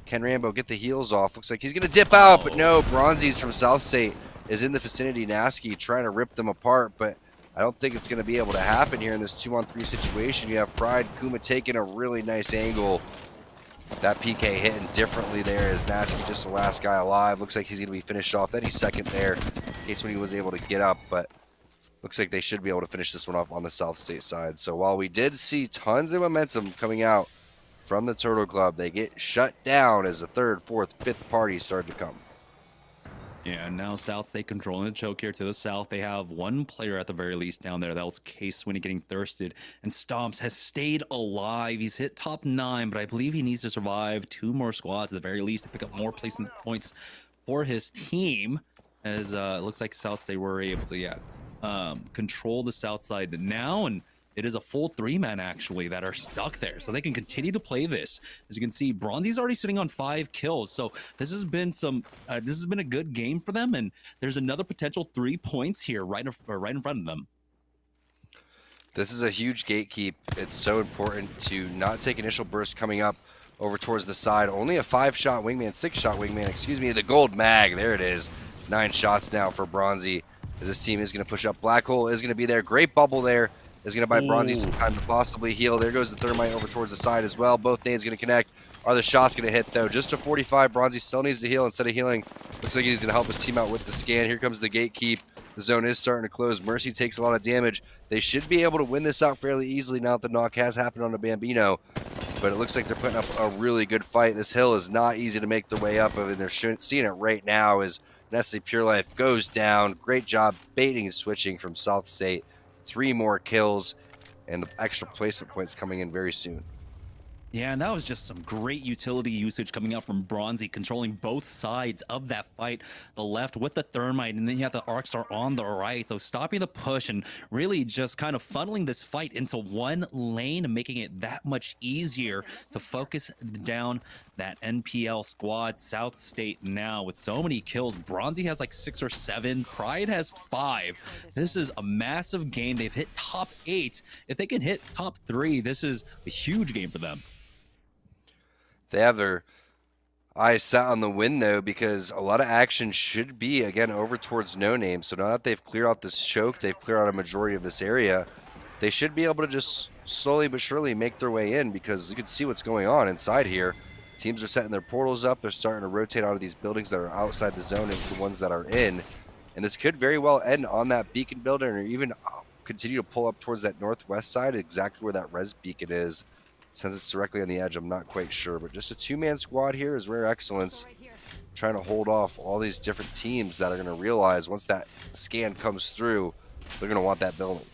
Can Rambo get the heals off? Looks like he's going to dip out, but no. Bronzies from South State is in the vicinity. Nasky trying to rip them apart, but I don't think it's going to be able to happen here in this 2-on-3 situation. You have Pride Kuma taking a really nice angle. That PK hitting differently there as Nasky just the last guy alive. Looks like he's going to be finished off. Then he's second there in case when he was able to get up, but looks like they should be able to finish this one off on the South State side. So while we did see tons of momentum coming out from the Turtle Club, they get shut down as the 3rd, 4th, 5th party started to come. Yeah, and now South State controlling the choke here to the south. They have one player at the very least down there. That was K-Swinny getting thirsted. And Stomps has stayed alive. He's hit top 9, but I believe he needs to survive 2 more squads at the very least to pick up more placement points for his team. As it looks like South State were able to, control the south side now. And it is a full 3-man actually that are stuck there, so they can continue to play this. As you can see, Bronzy's already sitting on 5 kills, so this has been a good game for them, and there's another potential 3 points here right in front of them. This is a huge gatekeep. It's so important to not take initial burst coming up over towards the side. Only a 5-shot wingman, 6-shot wingman, excuse me. The gold mag, there it is. 9 shots now for Bronzy, as this team is going to push up. Black Hole is going to be there. Great bubble there. Is going to buy Bronzy some time to possibly heal. There goes the Thermite over towards the side as well. Both nades going to connect. Are the shots going to hit, though? Just a 45. Bronzy still needs to heal instead of healing. Looks like he's going to help his team out with the scan. Here comes the gatekeep. The zone is starting to close. Mercy takes a lot of damage. They should be able to win this out fairly easily now that the knock has happened on the Bambino. But it looks like they're putting up a really good fight. This hill is not easy to make their way up of, and they're seeing it right now as Nestle Pure Life goes down. Great job baiting and switching from South State. 3 more kills, and the extra placement points coming in very soon. Yeah, and that was just some great utility usage coming out from Bronzy, controlling both sides of that fight. The left with the Thermite, and then you have the Arcstar on the right. So stopping the push and really just kind of funneling this fight into one lane and making it that much easier to focus down that NPL squad. South State now with so many kills. Bronzy has like 6 or 7. Pride has 5. This is a massive game. They've hit top 8. If they can hit top 3, this is a huge game for them. They have their eyes set on the win, though, because a lot of action should be, again, over towards No Name. So now that they've cleared out this choke, they've cleared out a majority of this area, they should be able to just slowly but surely make their way in, because you can see what's going on inside here. Teams are setting their portals up. They're starting to rotate out of these buildings that are outside the zone into the ones that are in. And this could very well end on that beacon building, or even continue to pull up towards that northwest side, exactly where that res beacon is. Since it's directly on the edge, I'm not quite sure. But just a two-man squad here is Rare Excellence, trying to hold off all these different teams that are going to realize once that scan comes through, they're going to want that building.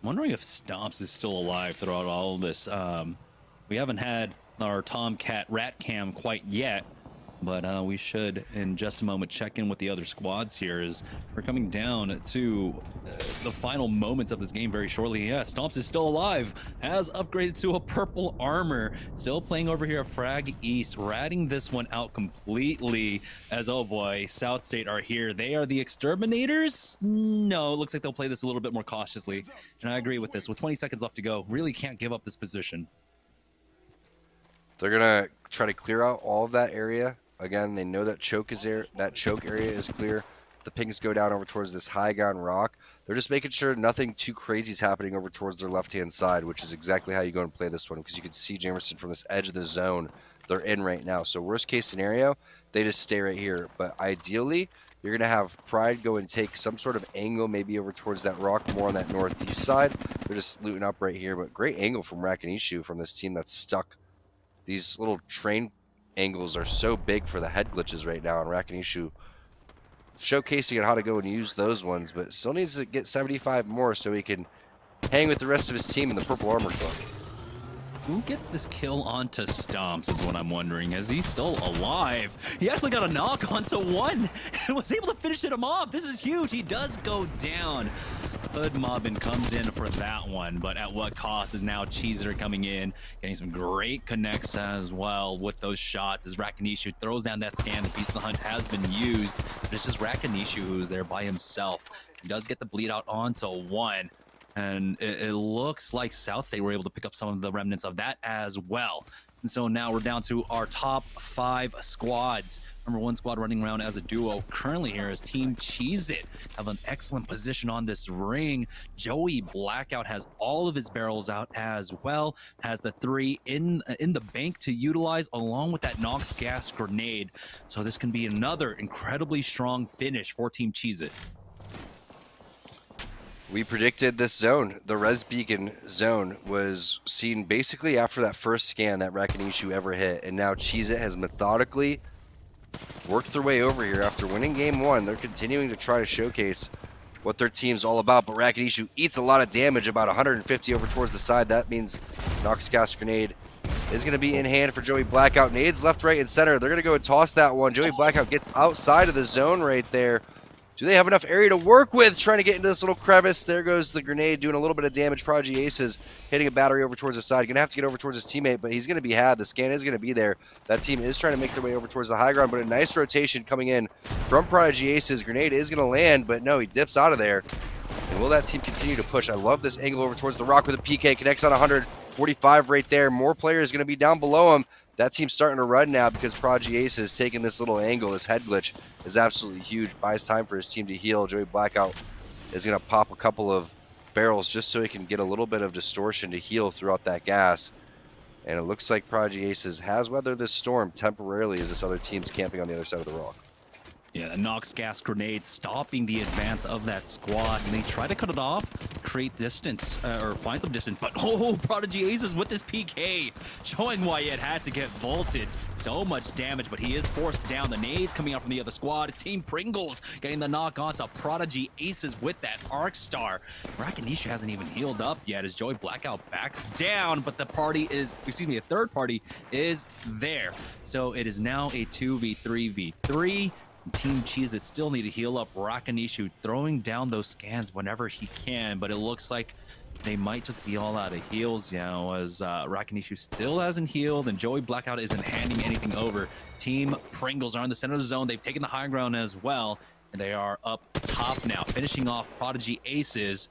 I'm wondering if Stomps is still alive throughout all of this. We haven't had our Tomcat rat cam quite yet, but we should in just a moment check in with the other squads here as we're coming down to the final moments of this game very shortly. Yeah, Stomps is still alive, has upgraded to a purple armor, still playing over here at Frag East, ratting this one out completely as, oh boy, South State are here. They are the exterminators? No, it looks like they'll play this a little bit more cautiously, and I agree with this. With 20 seconds left to go, really can't give up this position. They're gonna try to clear out all of that area. Again, they know that choke is there. That choke area is clear. The pings go down over towards this high ground rock. They're just making sure nothing too crazy is happening over towards their left-hand side, which is exactly how you go and play this one, because you can see Jamerson from this edge of the zone they're in right now. So worst case scenario, they just stay right here. But ideally, you're going to have Pride go and take some sort of angle, maybe over towards that rock, more on that northeast side. They're just looting up right here. But great angle from Rakinishu from this team that's stuck. These little train angles are so big for the head glitches right now, and Rakinishu showcasing on how to go and use those ones, but still needs to get 75 more so he can hang with the rest of his team in the purple armor club. Who gets this kill onto Stomps is what I'm wondering. Is he still alive? He actually got a knock onto one and was able to finish him off. This is huge. He does go down. Hood Mobbin comes in for that one, but at what cost is now Cheezer coming in, getting some great connects as well with those shots as Rakinishu throws down that scan. The Beast of the Hunt has been used, but it's just Rakinishu who's there by himself. He does get the bleed out onto one. And it looks like South State were able to pick up some of the remnants of that as well. And so now we're down to our top 5 squads. Number 1 squad running around as a duo currently here is Team Cheez-It. Have an excellent position on this ring. Joey Blackout has all of his barrels out as well. Has the 3 in the bank to utilize along with that Nox gas grenade. So this can be another incredibly strong finish for Team Cheez-It. We predicted this zone. The Res Beacon zone was seen basically after that first scan that Rakinishu ever hit, and now Cheez-It has methodically worked their way over here after winning game 1. They're continuing to try to showcase what their team's all about, but Rakinishu eats a lot of damage, about 150 over towards the side. That means Nox gas grenade is going to be in hand for Joey Blackout. Nades left, right, and center. They're going to go and toss that one. Joey Blackout gets outside of the zone right there. Do they have enough area to work with? Trying to get into this little crevice. There goes the grenade, doing a little bit of damage. Prodigy Aces hitting a battery over towards the side. Going to have to get over towards his teammate, but he's going to be had. The scan is going to be there. That team is trying to make their way over towards the high ground, but a nice rotation coming in from Prodigy Aces. Grenade is going to land, but no, he dips out of there. And will that team continue to push? I love this angle over towards the rock with a PK. Connects on 145 right there. More players going to be down below him. That team's starting to run now because Prodigy Ace is taking this little angle. This head glitch is absolutely huge. Buys time for his team to heal. Joey Blackout is going to pop a couple of barrels just so he can get a little bit of distortion to heal throughout that gas. And it looks like Prodigy Aces has weathered this storm temporarily as this other team's camping on the other side of the rock. Yeah, a Nox gas grenade stopping the advance of that squad, and they try to cut it off, create distance, or find some distance, but Prodigy Aces with this PK, showing why it had to get vaulted. So much damage, but he is forced down. The nades coming out from the other squad. It's Team Pringles getting the knock onto Prodigy Aces with that Arc Star. Rakinishu hasn't even healed up yet as Joey Blackout backs down, but the a third party is there. So it is now a 2v3v3. Team Cheez-It still need to heal up. Rakinishu throwing down those scans whenever he can, but it looks like they might just be all out of heals now as Rakinishu still hasn't healed and Joey Blackout isn't handing anything over. Team Pringles are in the center of the zone. They've taken the high ground as well, and they are up top now, finishing off Prodigy Aces.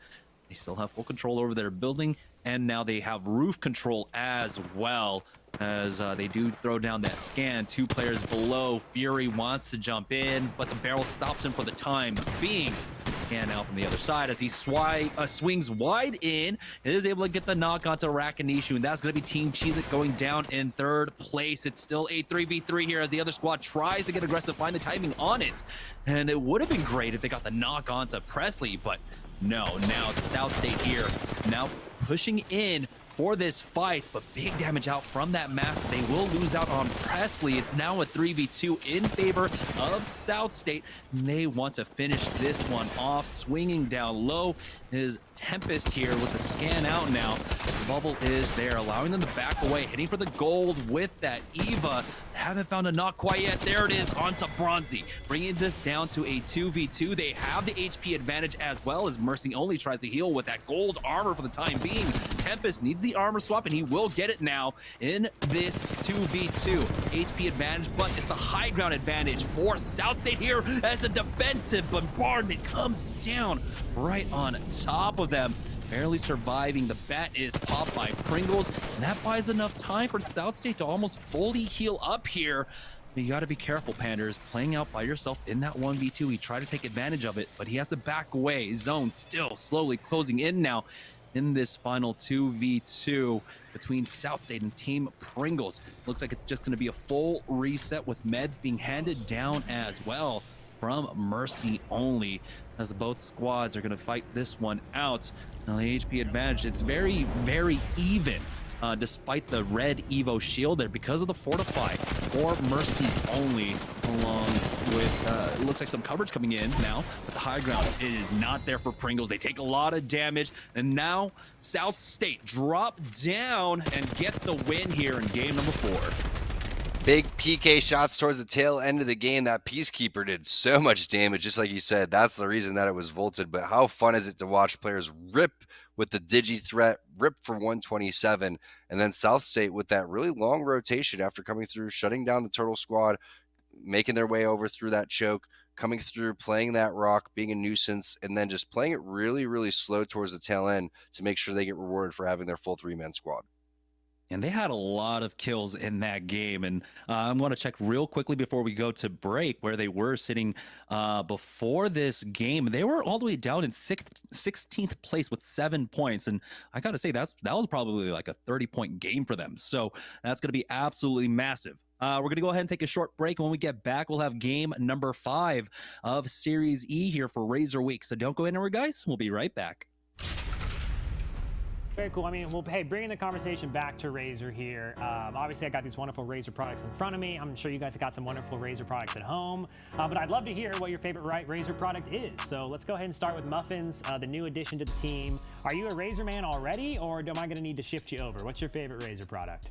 They still have full control over their building, and now they have roof control as well. As they do throw down that scan. 2 players below. Fury wants to jump in, but the barrel stops him for the time being. scan out from the other side as he swings wide in. It is able to get the knock onto Rakanishu, and that's going to be Team Cheez-It going down in third place. It's still a 3v3 here as the other squad tries to get aggressive, find the timing on it. And it would have been great if they got the knock onto Presley, but no, now it's South State here. Now pushing in for this fight, but big damage out from that mask. They will lose out on Presley. It's now a 3v2 in favor of South State. And they want to finish this one off. Swinging down low is Tempest here with the scan out now. The bubble is there, allowing them to back away, hitting for the gold with that Eva. Haven't found a knock quite yet. There it is onto Bronzy, bringing this down to a 2v2. They have the HP advantage as well as Mercy only tries to heal with that gold armor for the time being. Tempest needs the armor swap, and he will get it now in this 2v2. HP advantage, but it's the high ground advantage for South State here as a defensive bombardment comes down right on top of them. Barely surviving. The bat is popped by Pringles, and that buys enough time for South State to almost fully heal up here. You got to be careful, Panders. Playing out by yourself in that 1v2. He tried to take advantage of it, but he has to back away. Zone still slowly closing in now in this final 2v2 between South State and Team Pringles. Looks like it's just going to be a full reset with meds being handed down as well from Mercy only, as both squads are going to fight this one out. Now the HP advantage, it's very, very even, despite the red Evo shield there because of the Fortify for Mercy only, along with, it looks like some coverage coming in now, but the high ground is not there for Pringles. They take a lot of damage, and now South State drop down and get the win here in game number 4. Big PK shots towards the tail end of the game. That Peacekeeper did so much damage, just like you said. That's the reason that it was vaulted. But how fun is it to watch players rip with the Digi threat, rip for 127, and then South State with that really long rotation after coming through, shutting down the Turtle Squad, making their way over through that choke, coming through, playing that rock, being a nuisance, and then just playing it really, really slow towards the tail end to make sure they get rewarded for having their full 3-man squad. And they had a lot of kills in that game. And I'm going to check real quickly before we go to break where they were sitting before this game. They were all the way down in 16th place with 7 points. And I got to say, that was probably like a 30-point game for them. So that's going to be absolutely massive. We're going to go ahead and take a short break. When we get back, we'll have game number 5 of Series E here for Razer Week. So don't go anywhere, guys. We'll be right back. Very cool. I mean, well, hey, bringing the conversation back to Razer here. Obviously, I got these wonderful Razer products in front of me. I'm sure you guys have got some wonderful Razer products at home. But I'd love to hear what your favorite Razer product is. So let's go ahead and start with Muffins, the new addition to the team. Are you a Razer man already, or am I going to need to shift you over? What's your favorite Razer product?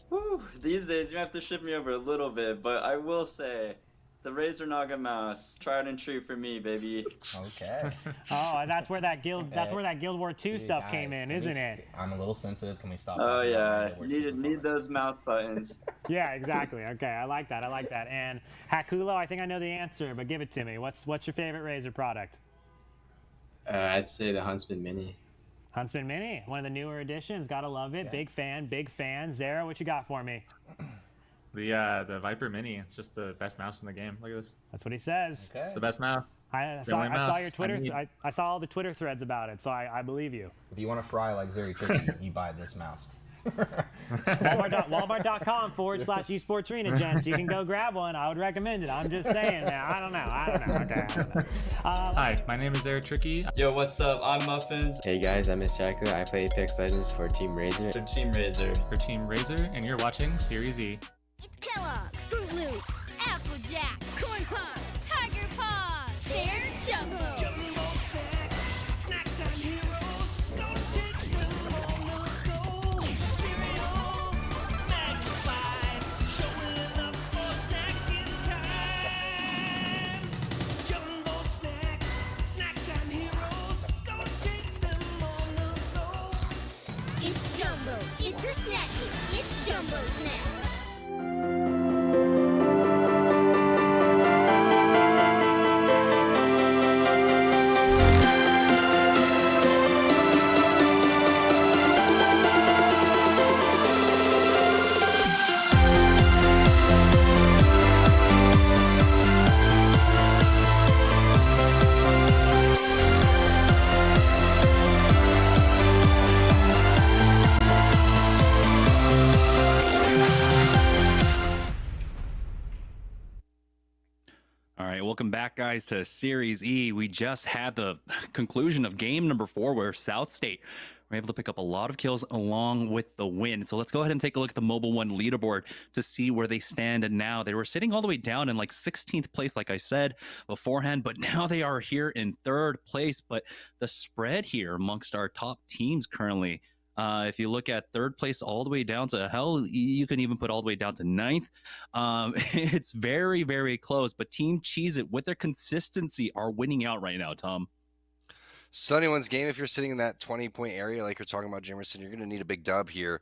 Whew, these days, you have to shift me over a little bit, but I will say, the Razer Naga mouse, tried and true for me, baby. Okay. Oh, and that's where that Guild War 2 stuff guys, came in, isn't it? I'm a little sensitive. Can we stop? Oh yeah, need those mouse buttons. Yeah, exactly. Okay, I like that. And Hakulo, I think I know the answer, but give it to me. What's your favorite Razer product? I'd say the Huntsman Mini. Huntsman Mini, one of the newer additions. Gotta love it. Yeah. Big fan. Zara, what you got for me? The Viper Mini. It's just the best mouse in the game. Look at this. That's what he says. Okay. It's the best mouse. I saw your Twitter. I saw all the Twitter threads about it, so I believe you. If you want to fry like Zeri Turkey, you buy this mouse. Walmart.com/esportsarena, gents. You can go grab one. I would recommend it. I'm just saying, man. I don't know. Okay. Hi, my name is Eric Tricky. Yo, what's up? I'm Muffins. Hey guys, I'm Shaku. I play Apex Legends for Team Razer. For Team Razer, and you're watching Series E. It's Kellogg's, Fruit Loops, Apple Jacks, Corn Pops, Tiger Paws. They're Jumbo. Jumbo snacks, snack time heroes. Gonna take them on the go. Cereal, magnified, showing up for snacking time. Jumbo snacks, snack time heroes. Gonna take them on the go. It's Jumbo. It's for snacking. It's Jumbo Snacks. back, guys, to Series E. We just had the conclusion of game number 4 where South State were able to pick up a lot of kills along with the win. So let's go ahead and take a look at the Mobile One leaderboard to see where they stand now. They were sitting all the way down in like 16th place, like I said beforehand, but now they are here in 3rd place. But the spread here amongst our top teams currently, if you look at 3rd place all the way down to, hell, you can even put all the way down to 9th. It's very, very close, but Team Cheez-It, with their consistency, are winning out right now, Tom. So anyone's game, if you're sitting in that 20-point area like you're talking about, Jamerson, you're going to need a big dub here,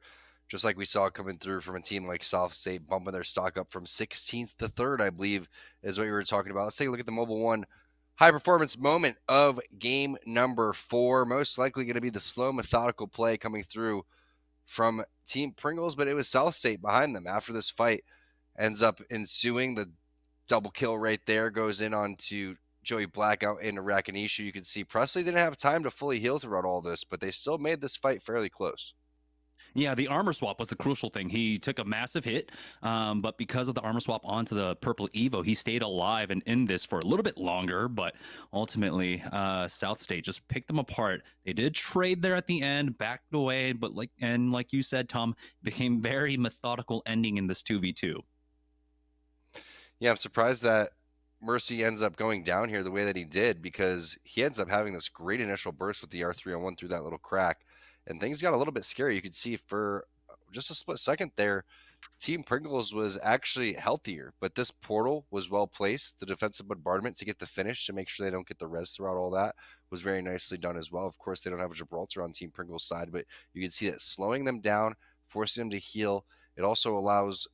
just like we saw coming through from a team like South State, bumping their stock up from 16th to 3rd, I believe, is what we were talking about. Let's take a look at the Mobile One high-performance moment of game number 4. Most likely going to be the slow, methodical play coming through from Team Pringles, but it was South State behind them after this fight ends up ensuing. The double kill right there goes in onto Joey Blackout into Rakanisha. You can see Presley didn't have time to fully heal throughout all this, but they still made this fight fairly close. Yeah, the armor swap was the crucial thing. He took a massive hit, but because of the armor swap onto the purple Evo, he stayed alive and in this for a little bit longer. But ultimately, South State just picked them apart. They did trade there at the end, backed away, but like you said, Tom, became very methodical ending in this 2v2. Yeah, I'm surprised that Mercy ends up going down here the way that he did, because he ends up having this great initial burst with the R301 through that little crack, and things got a little bit scary. You could see for just a split second there, Team Pringles was actually healthier, but this portal was well placed. The defensive bombardment to get the finish, to make sure they don't get the res throughout all that, was very nicely done as well. Of course, they don't have a Gibraltar on Team Pringles' side, but you can see that slowing them down, forcing them to heal. It also allows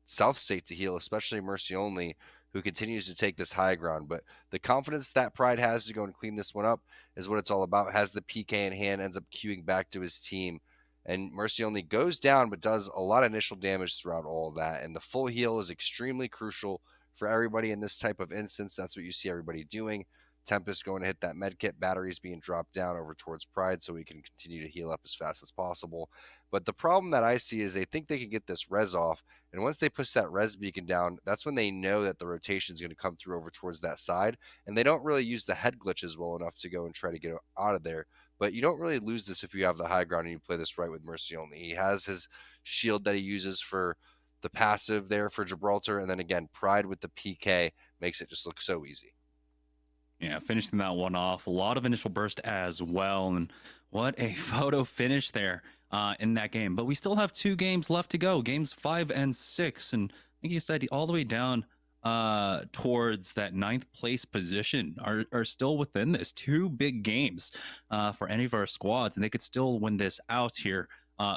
South State to heal, especially Mercy Only, who continues to take this high ground. But the confidence that Pride has to go and clean this one up is what it's all about. Has the PK in hand, ends up queuing back to his team. And Mercy Only goes down, but does a lot of initial damage throughout all of that. And the full heal is extremely crucial for everybody in this type of instance. That's what you see everybody doing. Tempest going to hit that med kit, batteries being dropped down over towards Pride so we can continue to heal up as fast as possible. But the problem that I see is they think they can get this res off, and once they push that res beacon down, that's when they know that the rotation is going to come through over towards that side, and they don't really use the head glitches well enough to go and try to get out of there. But you don't really lose this if you have the high ground and you play this right with Mercy Only. He has his shield that he uses for the passive there for Gibraltar, and then again, Pride with the PK makes it just look so easy. Yeah, finishing that one off. A lot of initial burst as well. And what a photo finish there in that game. But we still have 2 games left to go, games 5 and 6. And like you said, all the way down towards that 9th place position are still within this. 2 big games for any of our squads. And they could still win this out here.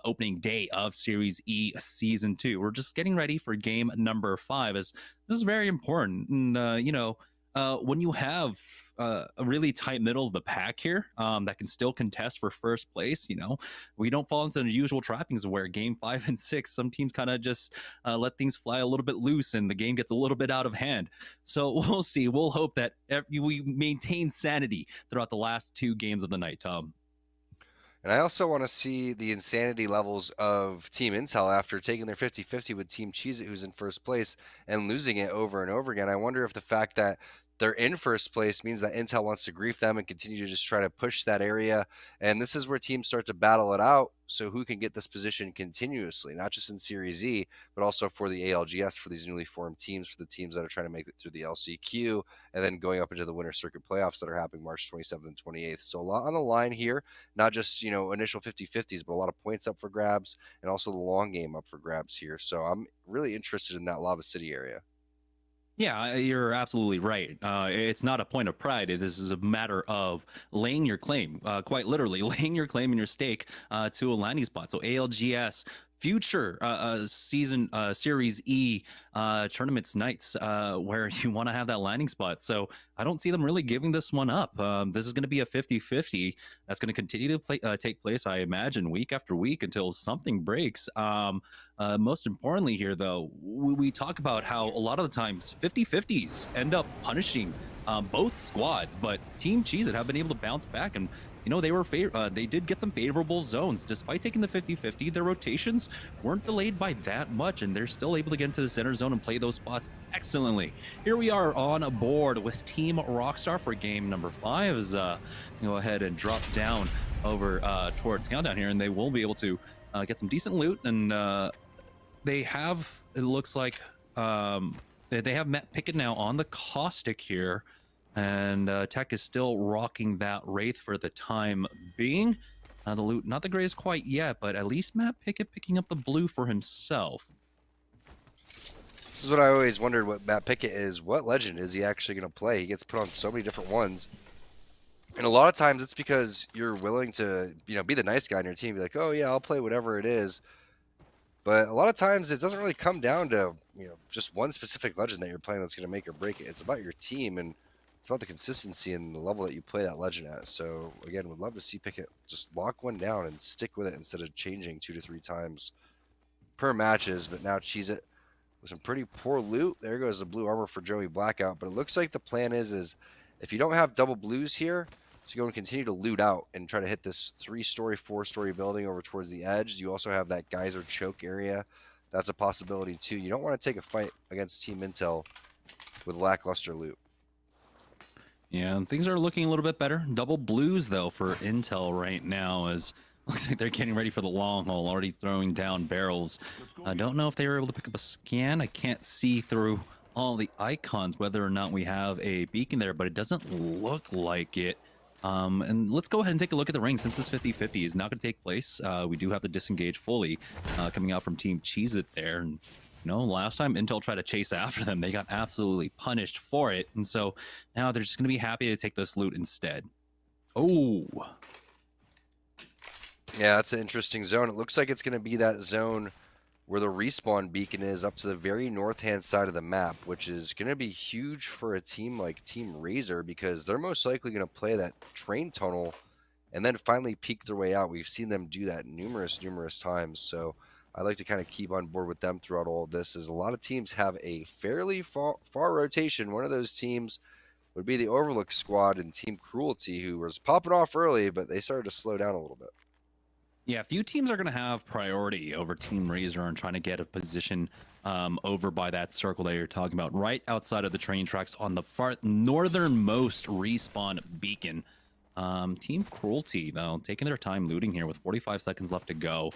Opening day of Series E Season 2. We're just getting ready for game number 5, as this is very important. And, when you have a really tight middle of the pack here that can still contest for first place, we don't fall into the usual trappings where game 5 and 6, some teams kind of just let things fly a little bit loose and the game gets a little bit out of hand. So we'll see. We'll hope that we maintain sanity throughout the last 2 games of the night, Tom. And I also want to see the insanity levels of Team Intel after taking their 50-50 with Team Cheez-It, who's in first place, and losing it over and over again. I wonder if the fact that they're in first place means that Intel wants to grief them and continue to just try to push that area. And this is where teams start to battle it out. So who can get this position continuously, not just in Series E, but also for the ALGS, for these newly formed teams, for the teams that are trying to make it through the LCQ, and then going up into the Winter Circuit playoffs that are happening March 27th and 28th. So a lot on the line here, not just, initial 50-50s, but a lot of points up for grabs, and also the long game up for grabs here. So I'm really interested in that Lava City area. Yeah, you're absolutely right. It's not a point of pride. This is a matter of laying your claim, quite literally, laying your claim and your stake to a landing spot. So ALGS future season Series E tournaments nights where you want to have that landing spot. So I don't see them really giving this one up. This is going to be a 50-50 that's going to continue to take place, I imagine, week after week until something breaks. Most importantly here, though, we talk about how a lot of the times 50-50s end up punishing both squads, but Team Cheez-It have been able to bounce back and you know, they did get some favorable zones. Despite taking the 50-50, their rotations weren't delayed by that much, and they're still able to get into the center zone and play those spots excellently. Here we are on board with Team Rockstar for game number 5. As go ahead and drop down over towards Countdown here, and they will be able to get some decent loot. And they have, it looks like, they have Matt Pickett now on the Caustic here. And Tech is still rocking that Wraith for the time being. The loot, not the greatest quite yet, but at least Matt Pickett picking up the blue for himself. This is what I always wondered what Matt Pickett is. What legend is he actually going to play? He gets put on so many different ones. And a lot of times it's because you're willing to, you know, be the nice guy on your team. Be like, oh yeah, I'll play whatever it is. But a lot of times it doesn't really come down to, you know, just one specific legend that you're playing that's going to make or break it. It's about your team, and it's about the consistency and the level that you play that legend at. So again, would love to see Pickett just lock one down and stick with it instead of changing 2 to 3 times per matches. But now Cheese It with some pretty poor loot. There goes the blue armor for Joey Blackout. But it looks like the plan is if you don't have double blues here, so you're going to continue to loot out and try to hit this 3-story, 4-story building over towards the edge. You also have that geyser choke area. That's a possibility too. You don't want to take a fight against Team Intel with lackluster loot. Yeah, things are looking a little bit better. Double blues, though, for Intel right now, as looks like they're getting ready for the long haul, already throwing down barrels. I don't know if they were able to pick up a scan. I can't see through all the icons whether or not we have a beacon there, but it doesn't look like it. And let's go ahead and take a look at the ring. Since this 50-50 is not going to take place, we do have to disengage fully coming out from Team Cheez-It there. And you know, last time Intel tried to chase after them, they got absolutely punished for it. And so now they're just going to be happy to take this loot instead. Oh. Yeah, that's an interesting zone. It looks like it's going to be that zone where the respawn beacon is up to the very north-hand side of the map, which is going to be huge for a team like Team Razer because they're most likely going to play that train tunnel and then finally peek their way out. We've seen them do that numerous times, so I like to kind of keep on board with them throughout all of this, as a lot of teams have a fairly far rotation. One of those teams would be the Overlook squad and Team Cruelty, who was popping off early, but they started to slow down a little bit. Yeah, a few teams are going to have priority over Team Razer and trying to get a position over by that circle that you're talking about, right outside of the train tracks on the far northernmost respawn beacon. Team Cruelty, though, taking their time looting here with 45 seconds left to go.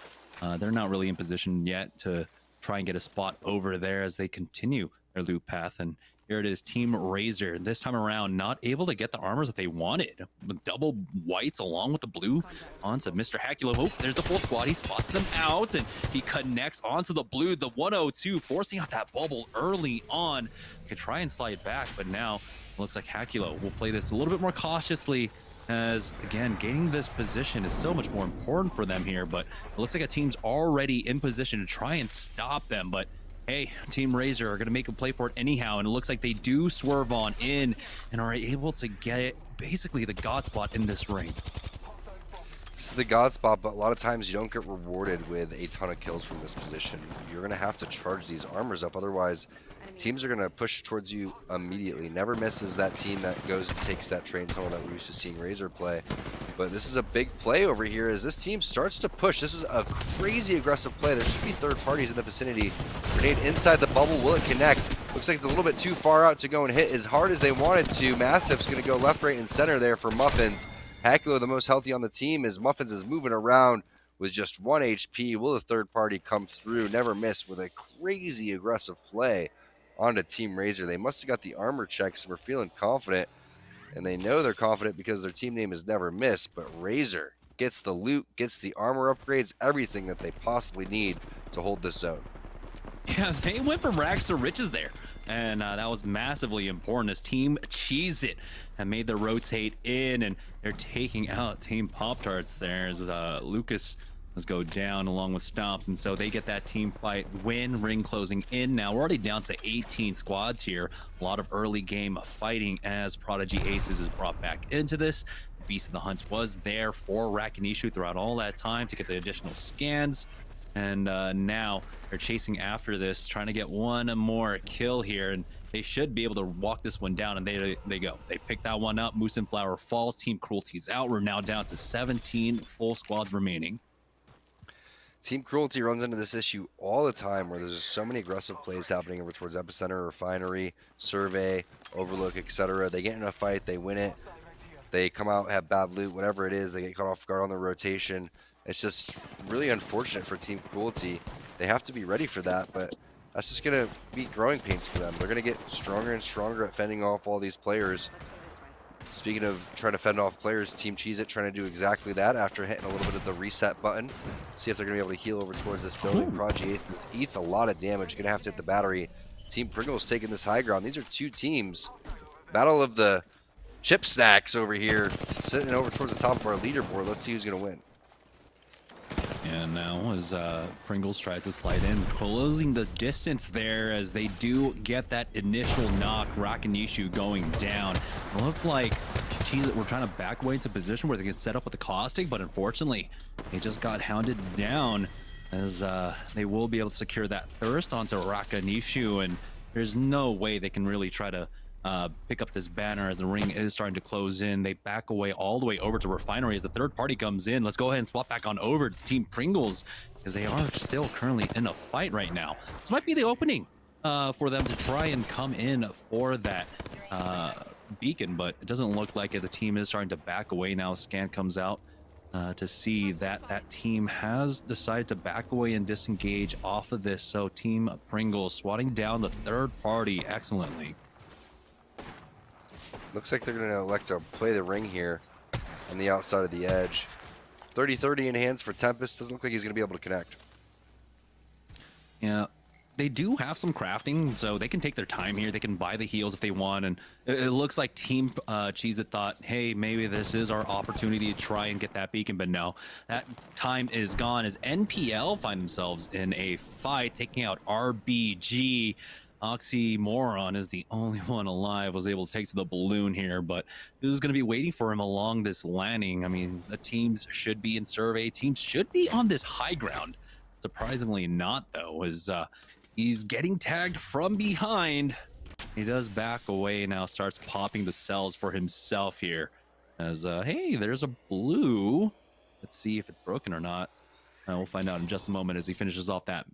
They're not really in position yet to try and get a spot over there as they continue their loot path. And here it is, Team Razer, this time around not able to get the armors that they wanted. With double whites along with the blue onto Mr. Hakulo. Oh, there's the full squad. He spots them out, and he connects onto the blue, the 102, forcing out that bubble early on. Could try and slide back, but now it looks like Hakulo will play this a little bit more cautiously, as again, gaining this position is so much more important for them here. But it looks like a team's already in position to try and stop them. But hey, Team Razer are going to make a play for it anyhow, and it looks like they do swerve on in and are able to get basically the God spot in this ring. This is the God spot, but a lot of times you don't get rewarded with a ton of kills from this position. You're going to have to charge these armors up, otherwise teams are going to push towards you immediately. Never misses that team that goes and takes that train tunnel that we're used to seeing Razer play. But this is a big play over here as this team starts to push. This is a crazy aggressive play. There should be third parties in the vicinity. Grenade inside the bubble. Will it connect? Looks like it's a little bit too far out to go and hit as hard as they wanted to. Mastiff's going to go left, right, and center there for Muffins. Hakulo, the most healthy on the team, as Muffins is moving around with just 1 HP. Will the third party come through? Never miss with a crazy aggressive play onto Team Razer. They must have got the armor checks and were feeling confident, and they know they're confident because their team name is Never Miss. But Razer gets the loot, gets the armor upgrades, everything that they possibly need to hold this zone. Yeah, they went from rags to riches there, and that was massively important as Team Cheez-It have made the rotate in, and they're taking out Team Pop-Tarts there as Lucas go down along with Stomps, and so they get that team fight win. Ring closing in now. We're already down to 18 squads here. A lot of early game fighting as Prodigy Aces is brought back into this. Beast of the Hunt was there for Rakinishu throughout all that time to get the additional scans. And now they're chasing after this, trying to get one more kill here, and they should be able to walk this one down, and they go. They pick that one up. Moose and Flower falls. Team Cruelty's out. We're now down to 17 full squads remaining. Team Cruelty runs into this issue all the time where there's just so many aggressive plays happening over towards Epicenter, Refinery, Survey, Overlook, etc. They get in a fight, they win it, they come out, have bad loot, whatever it is, they get caught off guard on the rotation. It's just really unfortunate for Team Cruelty. They have to be ready for that, but that's just going to be growing pains for them. They're going to get stronger and stronger at fending off all these players. Speaking of trying to fend off players, Team Cheez-It trying to do exactly that after hitting a little bit of the reset button. See if they're going to be able to heal over towards this building. Prodigy Ace eats a lot of damage. Going to have to hit the battery. Team Pringle's taking this high ground. These are two teams. Battle of the chip snacks over here, sitting over towards the top of our leaderboard. Let's see who's going to win. And now as Pringles tries to slide in, closing the distance there as they do get that initial knock. Rakanishu going down. It looked like Cheez-It were trying to back away into position where they can set up with the caustic, but unfortunately, they just got hounded down as they will be able to secure that thirst onto Rakanishu, and there's no way they can really try to pick up this banner as the ring is starting to close in. They back away all the way over to Refinery as the third party comes in. Let's go ahead and swap back on over to Team Pringles because they are still currently in a fight right now. This might be the opening for them to try and come in for that beacon, but it doesn't look like it. The team is starting to back away now. Scan comes out to see that that team has decided to back away and disengage off of this. So Team Pringles swatting down the third party excellently. Looks like they're going to elect to play the ring here on the outside of the edge. 30-30 in hands for Tempest. Doesn't look like he's going to be able to connect. Yeah, they do have some crafting, so they can take their time here. They can buy the heals if they want, and it looks like Team Cheez-It thought, hey, maybe this is our opportunity to try and get that beacon, but no. That time is gone as NPL find themselves in a fight, taking out RBG. Oxymoron is the only one alive, was able to take to the balloon here, but who's going to be waiting for him along this landing? I mean, the teams should be in survey. Teams should be on this high ground. Surprisingly not, though, as he's getting tagged from behind. He does back away now, starts popping the cells for himself here. As, hey, there's a blue. Let's see if it's broken or not. We'll find out in just a moment as he finishes off that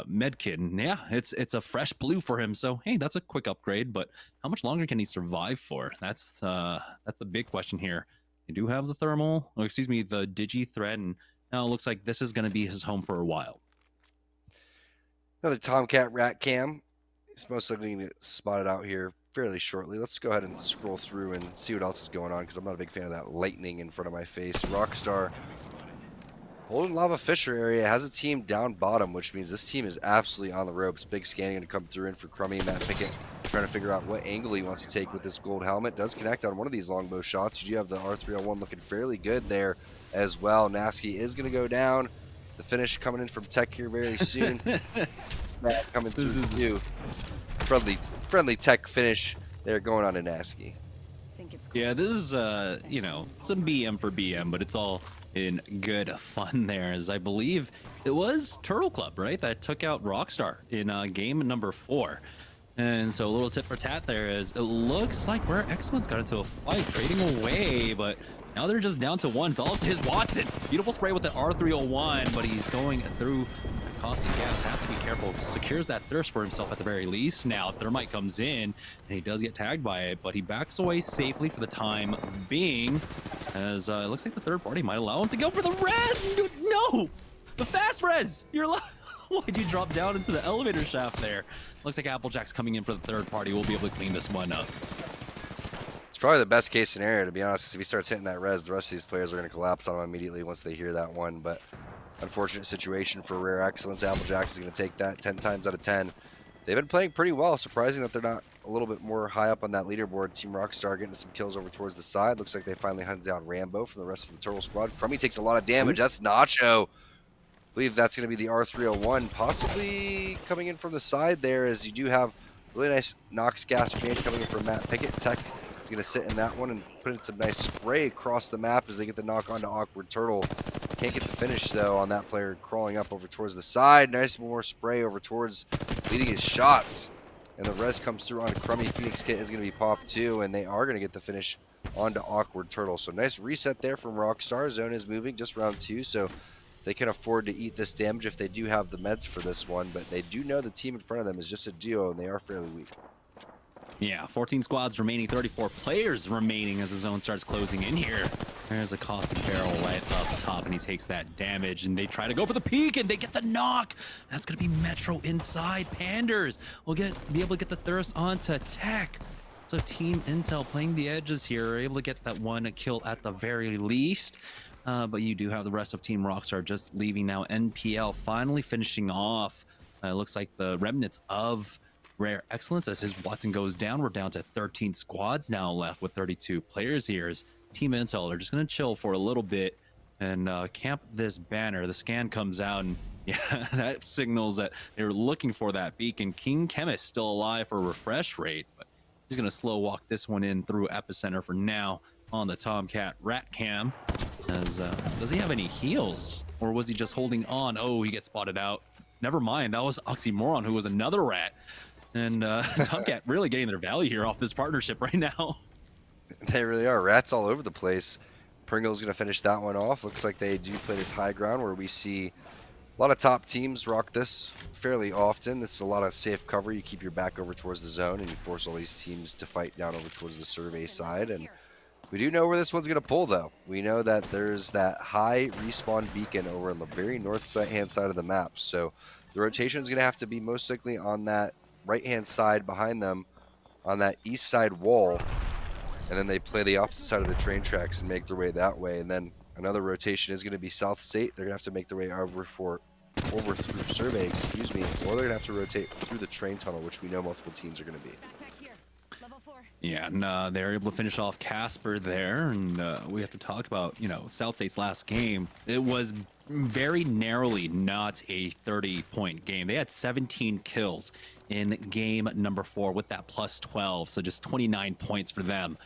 med kit. And yeah, it's a fresh blue for him. So hey, that's a quick upgrade. But how much longer can he survive for? That's the big question here. You do have the thermal, or excuse me, the digi thread, and now it looks like this is going to be his home for a while. Another Tomcat Rat Cam. He's most likely going to get spotted out here fairly shortly. Let's go ahead and scroll through and see what else is going on because I'm not a big fan of that lightning in front of my face. Rockstar. Golden Lava Fisher area has a team down bottom, which means this team is absolutely on the ropes. Big scanning going to come through in for Crummy. Matt Pickett trying to figure out what angle he wants to take with this gold helmet. Does connect on one of these longbow shots. You do have the R301 looking fairly good there as well. Nasky is going to go down. The finish coming in from Tech here very soon. Matt coming through too. Friendly Tech finish there going on to Nasky. Yeah, this is, you know, some BM for BM, but it's all in good fun there, as I believe it was Turtle Club, right, that took out Rockstar in game number 4. And so a little tit for tat there is it looks like where Excellence got into a fight, trading away, but now they're just down to 1. It's his Watson. Beautiful spray with the R301, but he's going through caustic gas. Has to be careful. Secures that thirst for himself at the very least. Now Thermite comes in and he does get tagged by it, but he backs away safely for the time being, as it looks like the third party might allow him to go for the res. No, the fast res. You're allowed. Why'd you drop down into the elevator shaft there? Looks like Applejack's coming in for the third party. We'll be able to clean this one up. It's probably the best case scenario, to be honest, because if he starts hitting that res, the rest of these players are going to collapse on him immediately once they hear that one. But unfortunate situation for Rare Excellence. Applejack's is going to take that 10 times out of 10. They've been playing pretty well. Surprising that they're not a little bit more high up on that leaderboard. Team Rockstar getting some kills over towards the side. Looks like they finally hunted down Rambo from the rest of the Turtle Squad. Crummy takes a lot of damage. That's Nacho. I believe that's going to be the R301, possibly coming in from the side there, as you do have really nice Nox gas change coming in from Matt Pickett. Tech is going to sit in that one and put in some nice spray across the map as they get the knock onto Awkward Turtle. Can't get the finish, though, on that player crawling up over towards the side. Nice more spray over towards leading his shots. And the res comes through on a crummy. Phoenix Kit is going to be popped, too, and they are going to get the finish onto Awkward Turtle. So nice reset there from Rockstar. Zone is moving just round 2, so they can afford to eat this damage if they do have the meds for this one. But they do know the team in front of them is just a duo, and they are fairly weak. Yeah, 14 squads remaining, 34 players remaining as the zone starts closing in here. There's a caustic barrel right up top, and he takes that damage, and they try to go for the peek, and they get the knock. That's going to be Metro inside. Panders will be able to get the thirst onto Tech. So Team Intel playing the edges here, are able to get that one kill at the very least. But you do have the rest of Team Rockstar just leaving now. NPL finally finishing off. It looks like the remnants of Rare Excellence as his Watson goes down. We're down to 13 squads now left with 32 players here. As Team Intel are just going to chill for a little bit and camp this banner. The scan comes out, and yeah, that signals that they're looking for that beacon. King Chemist still alive for a refresh rate, but he's going to slow walk this one in through Epicenter for now on the Tomcat Rat Cam. As, does he have any heals, or was he just holding on? Oh, he gets spotted out. Never mind, that was Oxymoron, who was another rat. And Tomcat really getting their value here off this partnership right now. They really are. Rats all over the place. Pringle's going to finish that one off. Looks like they do play this high ground where we see a lot of top teams rock this fairly often. This is a lot of safe cover. You keep your back over towards the zone, and you force all these teams to fight down over towards the survey side. And we do know where this one's going to pull, though. We know that there's that high respawn beacon over on the very north-hand side of the map. So the rotation is going to have to be most likely on that right-hand side behind them on that east side wall, and then they play the opposite side of the train tracks and make their way that way. And then another rotation is going to be south state. They're going to have to make their way over through survey, excuse me, or they're going to have to rotate through the train tunnel, which we know multiple teams are going to be. Yeah, and they're able to finish off Casper there, and we have to talk about, you know, South State's last game. It was very narrowly not a 30-point game. They had 17 kills in game number 4 with that plus 12, so just 29 points for them.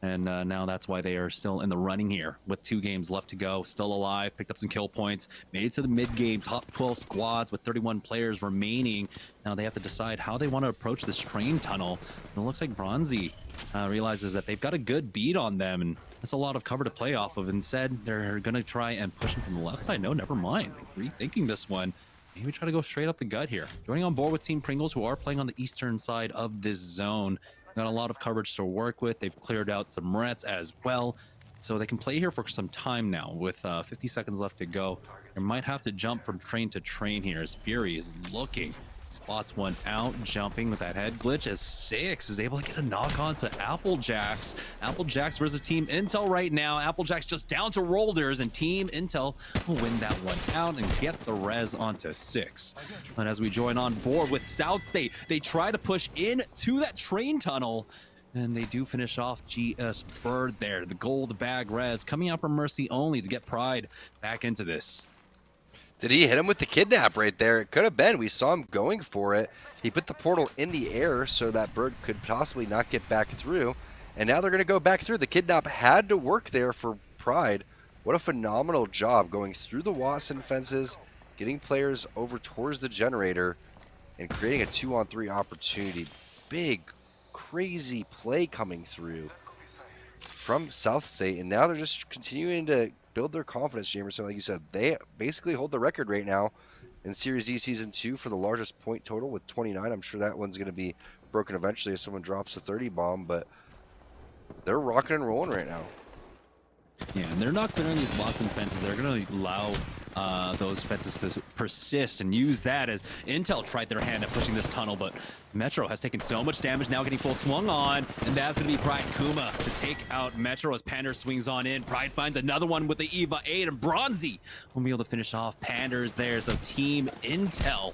And now that's why they are still in the running here with 2 games left to go. Still alive, picked up some kill points, made it to the mid-game, top 12 squads with 31 players remaining. Now they have to decide how they want to approach this train tunnel. And it looks like Bronzy realizes that they've got a good beat on them, and that's a lot of cover to play off of. Instead, they're going to try and push him from the left side. No, never mind. Rethinking this one. Maybe try to go straight up the gut here. Joining on board with Team Pringles, who are playing on the eastern side of this zone. Got a lot of coverage to work with. They've cleared out some rats as well. So they can play here for some time now with 50 seconds left to go. They might have to jump from train to train here as Fury is looking. Spots one out, jumping with that head glitch as 6 is able to get a knock on to Applejacks. Applejacks versus Team Intel right now. Applejacks just down to Rolders, and Team Intel will win that one out and get the res onto 6. And as we join on board with South State, they try to push into that train tunnel, and they do finish off GS Bird there. The gold bag res coming out from Mercy only to get Pride back into this. Did he hit him with the kidnap right there? It could have been. We saw him going for it. He put the portal in the air so that Bird could possibly not get back through. And now they're going to go back through. The kidnap had to work there for Pride. What a phenomenal job going through the Watson fences, getting players over towards the generator, and creating a 2-on-3 opportunity. Big, crazy play coming through from South State. And now they're just continuing to build their confidence, Jamerson. Like you said, they basically hold the record right now in Series E Season 2 for the largest point total with 29. I'm sure that one's going to be broken eventually if someone drops a 30 bomb, but they're rocking and rolling right now. Yeah, and they're not clearing these Watson fences. They're going to allow those fences to persist and use that as Intel tried their hand at pushing this tunnel, but Metro has taken so much damage, now getting full swung on, and that's going to be Pride Kuma to take out Metro as Pander swings on in. Pride finds another one with the EVA 8, and Bronzy will be able to finish off Panders there. So Team Intel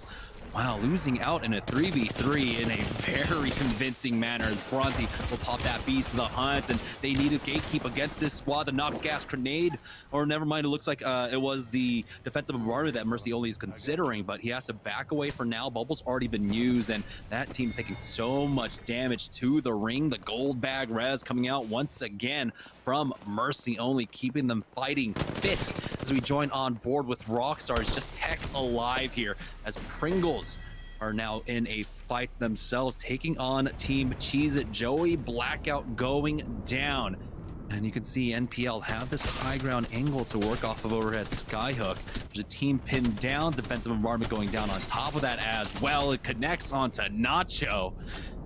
Wow, losing out in a 3v3 in a very convincing manner. Bronzy will pop that beast to the hunt, and they need a gatekeep against this squad. The Nox gas grenade, or never mind, it looks like it was the defensive bombardment that Mercy only is considering, but he has to back away for now. Bubble's already been used, and that team's taking so much damage to the ring. The gold bag res coming out once again from Mercy only, keeping them fighting fit as we join on board with Rockstars, just tech alive here as Pringles are now in a fight themselves, taking on Team Cheez-It. Joey Blackout going down. And you can see NPL have this high ground angle to work off of overhead Skyhook. There's a team pinned down, defensive bombardment going down on top of that as well. It connects onto Nacho,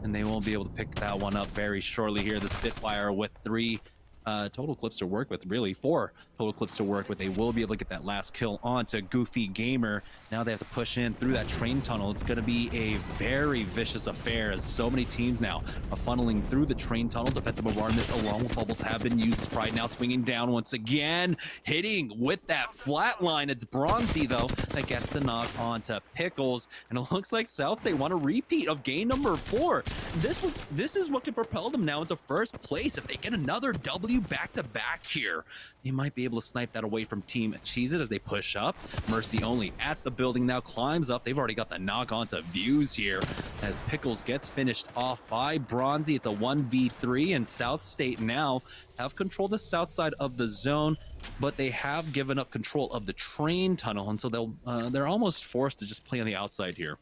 and they won't be able to pick that one up very shortly here. The Spitfire with 3 total clips to work with, really 4 total clips to work with. They will be able to get that last kill onto Goofy Gamer. Now they have to push in through that train tunnel. It's going to be a very vicious affair as so many teams now are funneling through the train tunnel. Defensive bombardment along with bubbles have been used. Sprite now swinging down once again, hitting with that flat line. It's Bronzy though that gets the knock onto Pickles, and it looks like South they want a repeat of game number 4. This is what could propel them now into first place. If they get another W back-to-back here, they might be able to snipe that away from Team Cheez-It as they push up. Mercy only at the building now, climbs up. They've already got the knock onto Views here as Pickles gets finished off by Bronzy. It's a 1v3, and South State now have control the south side of the zone, but they have given up control of the train tunnel, and so they're almost forced to just play on the outside here.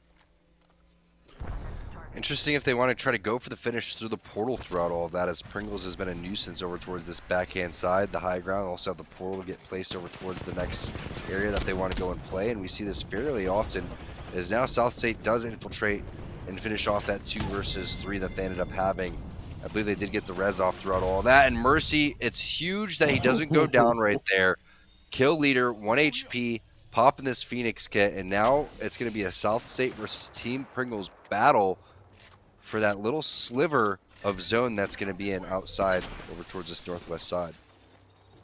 Interesting if they want to try to go for the finish through the portal throughout all of that, as Pringles has been a nuisance over towards this backhand side, the high ground. Also have the portal get placed over towards the next area that they want to go and play, and we see this fairly often as now South State does infiltrate and finish off that 2 versus 3 that they ended up having. I believe they did get the res off throughout all of that, and Mercy, it's huge that he doesn't go down right there. Kill leader, 1 HP, popping this Phoenix kit, and now it's going to be a South State versus Team Pringles battle for that little sliver of zone that's going to be in outside over towards this northwest side.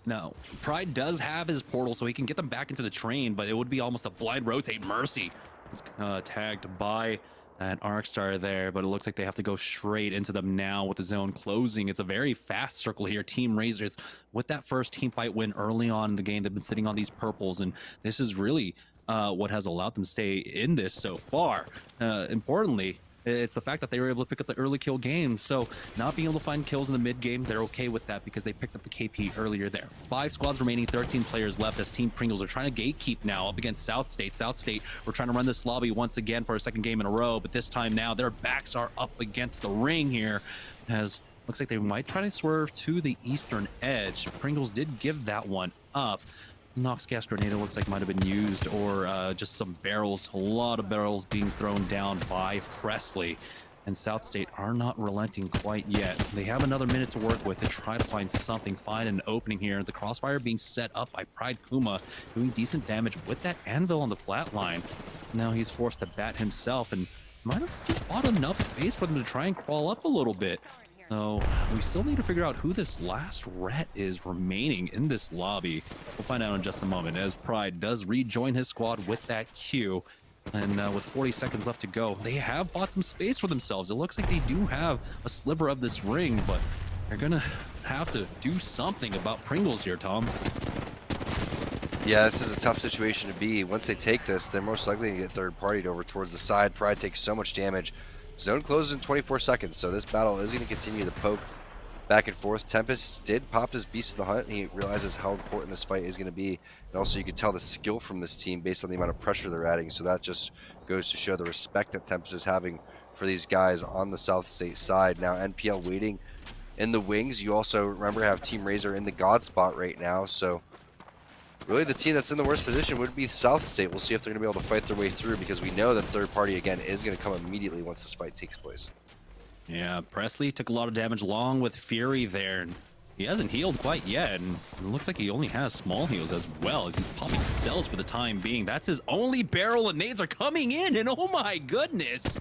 Now, Pride does have his portal, so he can get them back into the train, but it would be almost a blind rotate. Mercy is tagged by that Arcstar there, but it looks like they have to go straight into them now with the zone closing. It's a very fast circle here. Team Razer, with that first team fight win early on in the game, they've been sitting on these purples, and this is really what has allowed them to stay in this so far. Importantly, it's the fact that they were able to pick up the early kill game. So not being able to find kills in the mid game, they're okay with that because they picked up the KP earlier there. 5 squads remaining, 13 players left as Team Pringles are trying to gatekeep now up against South State. South State, we're trying to run this lobby once again for a second game in a row, but this time now their backs are up against the ring here, as looks like they might try to swerve to the eastern edge. Pringles did give that one up. Nox gas grenade looks like might have been used, or just some barrels, a lot of barrels being thrown down by Presley. And South State are not relenting quite yet. They have another minute to work with to try to find something, find an opening here. The crossfire being set up by Pride Kuma, doing decent damage with that anvil on the flat line. Now he's forced to bat himself and might have just bought enough space for them to try and crawl up a little bit. So we still need to figure out who this last ret is remaining in this lobby. We'll find out in just a moment as Pride does rejoin his squad with that Q. And with 40 seconds left to go, they have bought some space for themselves. It looks like they do have a sliver of this ring, but they're gonna have to do something about Pringles here, Tom. Yeah, this is a tough situation to be. Once they take this, they're most likely to get third-partied over towards the side. Pride takes so much damage. Zone closes in 24 seconds, so this battle is going to continue to poke back and forth. Tempest did pop his beast of the hunt, and he realizes how important this fight is going to be. And also, you can tell the skill from this team based on the amount of pressure they're adding, so that just goes to show the respect that Tempest is having for these guys on the South State side. Now, NPL waiting in the wings. You also, remember, have Team Razer in the God spot right now, so really the team that's in the worst position would be South State. We'll see if they're going to be able to fight their way through, because we know that third party, again, is going to come immediately once this fight takes place. Yeah, Presley took a lot of damage along with Fury there. And he hasn't healed quite yet, and it looks like he only has small heals as well as he's popping cells for the time being. That's his only barrel, and nades are coming in, and oh my goodness!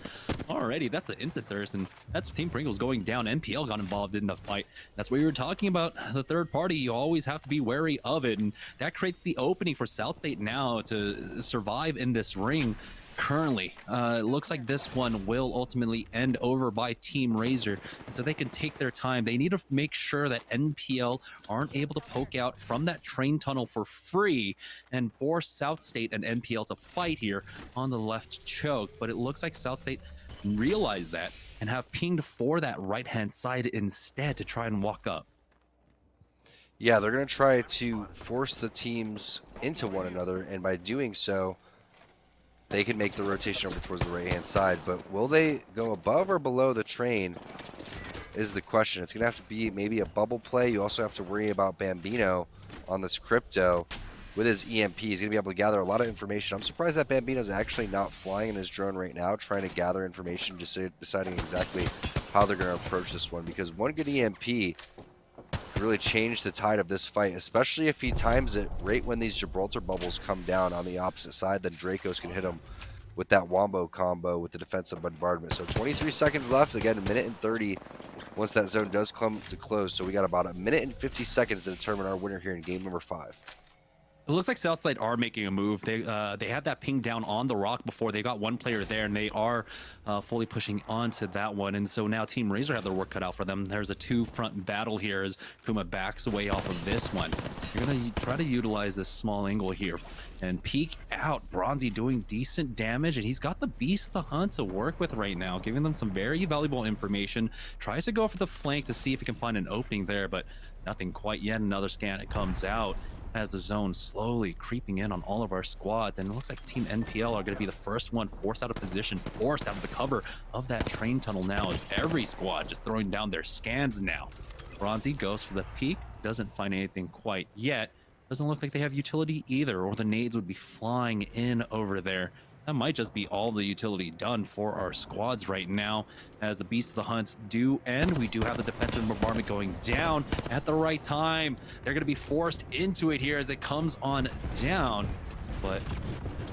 Alrighty, that's the instant thirst, and that's Team Pringles going down. NPL got involved in the fight. That's what you were talking about. The third party, you always have to be wary of it, and that creates the opening for South State now to survive in this ring. currently. It looks like this one will ultimately end over by Team Razer, so they can take their time. They need to make sure that NPL aren't able to poke out from that train tunnel for free and force South State and NPL to fight here on the left choke. But it looks like South State realized that and have pinged for that right-hand side instead to try and walk up. Yeah, they're going to try to force the teams into one another, and by doing so, they can make the rotation over towards the right-hand side. But will they go above or below the train is the question. It's going to have to be maybe a bubble play. You also have to worry about Bambino on this crypto. With his EMP, he's going to be able to gather a lot of information. I'm surprised that Bambino's actually not flying in his drone right now, trying to gather information, just deciding exactly how they're going to approach this one. Because one good EMP could really change the tide of this fight, especially if he times it right when these Gibraltar bubbles come down on the opposite side. Then Dracos can hit him with that wombo combo with the defensive bombardment. So 23 seconds left. Again, 1:30 once that zone does come to close. So we got about 1:50 seconds to determine our winner here in game number 5. It looks like Southside are making a move. They had that ping down on the rock before. They got one player there, and they are fully pushing onto that one. And so now Team Razer have their work cut out for them. There's a two-front battle here as Kuma backs away off of this one. You're going to try to utilize this small angle here and peek out. Bronzy doing decent damage, and he's got the Beast of the Hunt to work with right now, giving them some very valuable information. Tries to go for the flank to see if he can find an opening there, but nothing quite yet. Another scan, it comes out as the zone slowly creeping in on all of our squads, and it looks like Team NPL are going to be the first one forced out of position, forced out of the cover of that train tunnel now, as every squad just throwing down their scans now. Bronzy goes for the peek, doesn't find anything quite yet. Doesn't look like they have utility either, or the nades would be flying in over there. That might just be all the utility done for our squads right now, as the Beasts of the Hunts do end. We do have the defensive bombardment going down at the right time. They're going to be forced into it here as it comes on down, but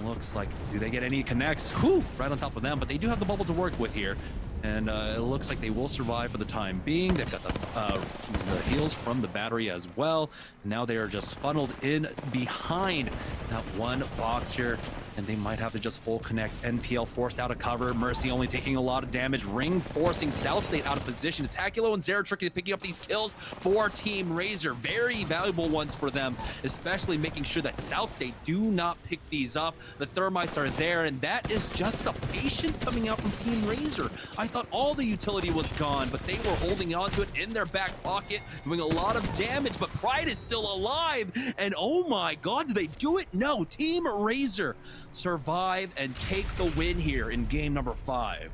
looks like, do they get any connects? Whew, right on top of them, but they do have the bubble to work with here. And it looks like they will survive for the time being. They've got the heals from the battery as well. Now they are just funneled in behind that one box here, and they might have to just full connect. NPL forced out of cover. Mercy only taking a lot of damage. Ring forcing South State out of position. It's Hakulo and Zera Tricky picking up these kills for Team Razer. Very valuable ones for them, especially making sure that South State do not pick these up. The thermites are there, and that is just the patience coming out from Team Razer. I thought all the utility was gone, but they were holding on to it in their back pocket, doing a lot of damage, but Pride is still alive, and oh my god, did they do it? No, Team Razer survive and take the win here in game number 5.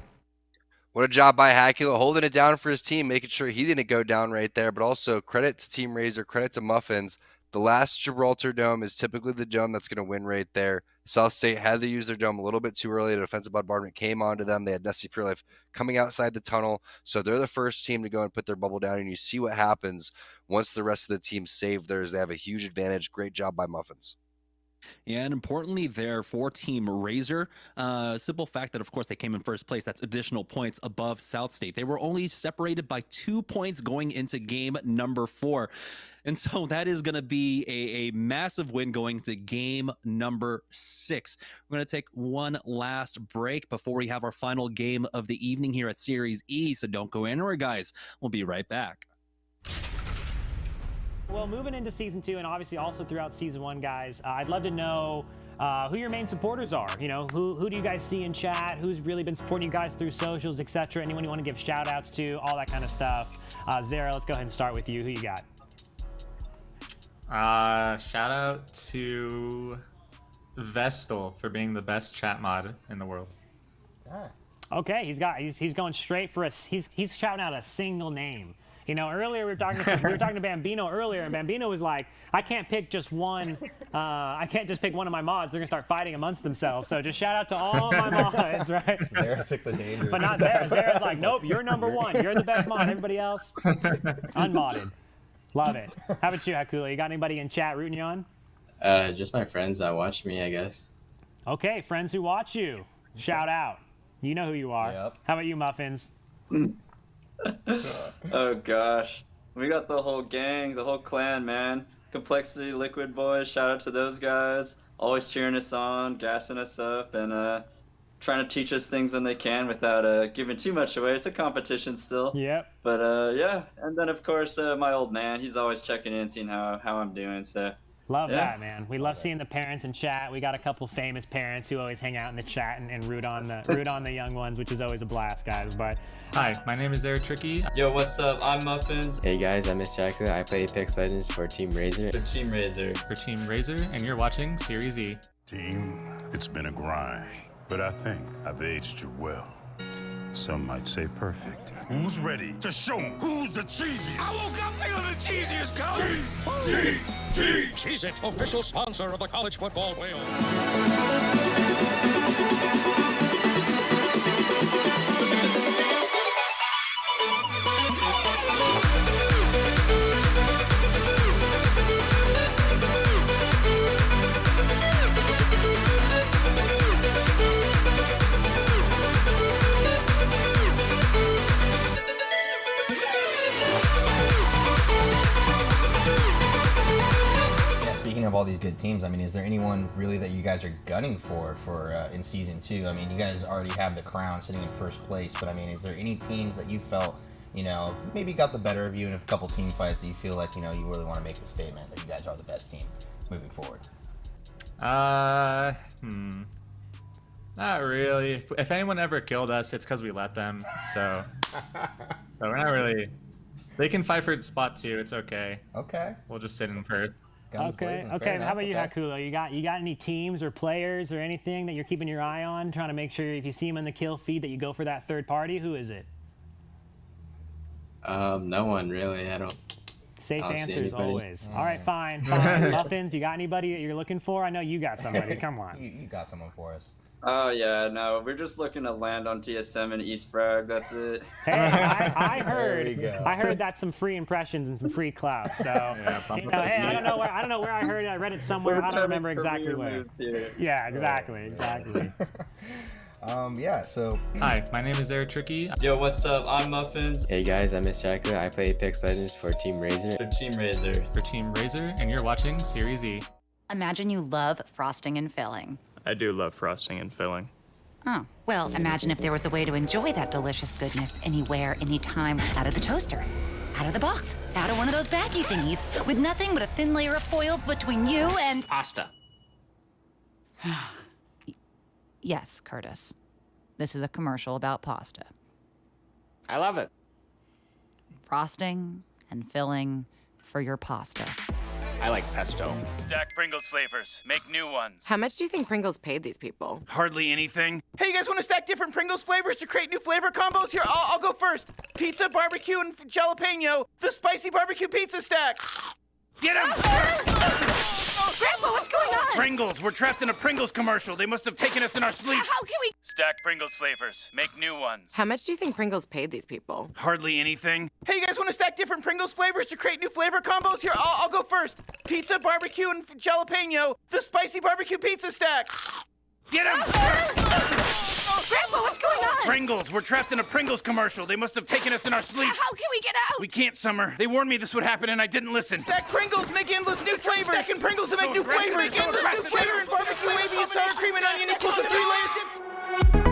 What a job by Hakulo, holding it down for his team, making sure he didn't go down right there, but also credit to Team Razer, credit to Muffins. The last Gibraltar dome is typically the dome that's going to win right there. South State had to use their dome a little bit too early. The defensive bombardment came onto them. They had Nessie Pure Life coming outside the tunnel, so they're the first team to go and put their bubble down, and you see what happens once the rest of the team save theirs. They have a huge advantage. Great job by Muffins. Yeah, and importantly there for Team Razer, simple fact that, of course, they came in first place. That's additional points above South State. They were only separated by 2 points going into game number 4. And so that is going to be a massive win going to game number 6. We're going to take one last break before we have our final game of the evening here at Series E. So don't go anywhere, guys. We'll be right back. Well, moving into Season 2 and obviously also throughout Season 1, guys, I'd love to know who your main supporters are. You know, who do you guys see in chat? Who's really been supporting you guys through socials, etc.? Anyone you want to give shout-outs to, all that kind of stuff. Zara, let's go ahead and start with you. Who you got? Shout out to Vestal for being the best chat mod in the world. Okay, he's going straight for he's shouting out a single name. You know, earlier we were talking to Bambino earlier, and Bambino was like, I can't pick just one. I can't just pick one of my mods. They're gonna start fighting amongst themselves. So just shout out to all my mods, right? Zara took the danger. But not Zara. Zara's like, nope, you're number 1. You're the best mod. Everybody else, unmodded. Love it. How about you, Hakulo? You got anybody in chat rooting you on? Just my friends that watch me, I guess. Okay, friends who watch you. Shout out. You know who you are. Yep. How about you, Muffins? Oh gosh, we got the whole gang, the whole clan, man. Complexity, Liquid Boys, shout out to those guys. Always cheering us on, gassing us up, and trying to teach us things when they can without giving too much away. It's a competition still. Yep. But yeah, and then of course my old man, he's always checking in, seeing how I'm doing. So Love yeah. that, man. We love seeing the parents in chat. We got a couple famous parents who always hang out in the chat and root on the young ones, which is always a blast, guys. But Hi, my name is Eric Tricky. Yo, what's up? I'm Muffins. Hey guys, I'm Miss Chocolate. I play Apex Legends for Team Razer. For Team Razer. For Team Razer, and you're watching Series E. Team, it's been a grind, but I think I've aged you well. Some might say perfect. Who's ready to show 'em who's the cheesiest? I woke up feeling the cheesiest, coach. Cheez-It, official sponsor of the college football whale. Speaking of all these good teams, I mean, is there anyone really that you guys are gunning for in season 2? I mean, you guys already have the crown sitting in first place, but I mean, is there any teams that you felt, you know, maybe got the better of you in a couple team fights that you feel like, you know, you really want to make the statement that you guys are the best team moving forward? Not really. If anyone ever killed us, it's because we let them. So we're not really. They can fight for spot 2. It's okay. Okay. We'll just sit in first. Okay. How about you, Hakulo? You got any teams or players or anything that you're keeping your eye on, trying to make sure if you see them in the kill feed that you go for that third party? Who is it? No one really. I don't. Safe I don't see answers anybody. always. All right, fine. Muffins, you got anybody that you're looking for? I know you got somebody. Come on. You got someone for us. Oh yeah, no, we're just looking to land on TSM and East Frag. That's it. Hey, I heard that's some free impressions and some free clout. So you know, hey, I don't know where I heard it. I read it somewhere. I don't remember exactly where. Yeah, exactly. Yeah, so. Hi, my name is Eric Tricky. Yo, what's up? I'm Muffins. Hey guys, I'm Miss Chocolate. I play Apex Legends for Team Razer. For Team Razer. For Team Razer, and you're watching Series E. Imagine you love frosting and filling. I do love frosting and filling. Oh, well, imagine if there was a way to enjoy that delicious goodness anywhere, anytime, out of the toaster, out of the box, out of one of those baggy thingies, with nothing but a thin layer of foil between you and... Pasta. Yes, Curtis. This is a commercial about pasta. I love it. Frosting and filling for your pasta. I like pesto. Stack Pringles flavors. Make new ones. How much do you think Pringles paid these people? Hardly anything. Hey, you guys want to stack different Pringles flavors to create new flavor combos? Here, I'll go first. Pizza, barbecue, and jalapeno. The spicy barbecue pizza stack. Get him! Grandpa, what's going on? Pringles. We're trapped in a Pringles commercial. They must have taken us in our sleep. How can we... Stack Pringles flavors. Make new ones. How much do you think Pringles paid these people? Hardly anything. Hey, you guys want to stack different Pringles flavors to create new flavor combos? Here, I'll go first. Pizza, barbecue, and jalapeno. The spicy barbecue pizza stack. Get him! Grandpa, what's going on? Pringles. We're trapped in a Pringles commercial. They must have taken us in our sleep. How can we get out? We can't, Summer. They warned me this would happen and I didn't listen. Stack Pringles, make endless new flavors. Stacking Pringles to make new flavors. Make endless new flavors. Barbecue, wavy, and sour cream and onion equals a 3-layer dip. We'll be right back.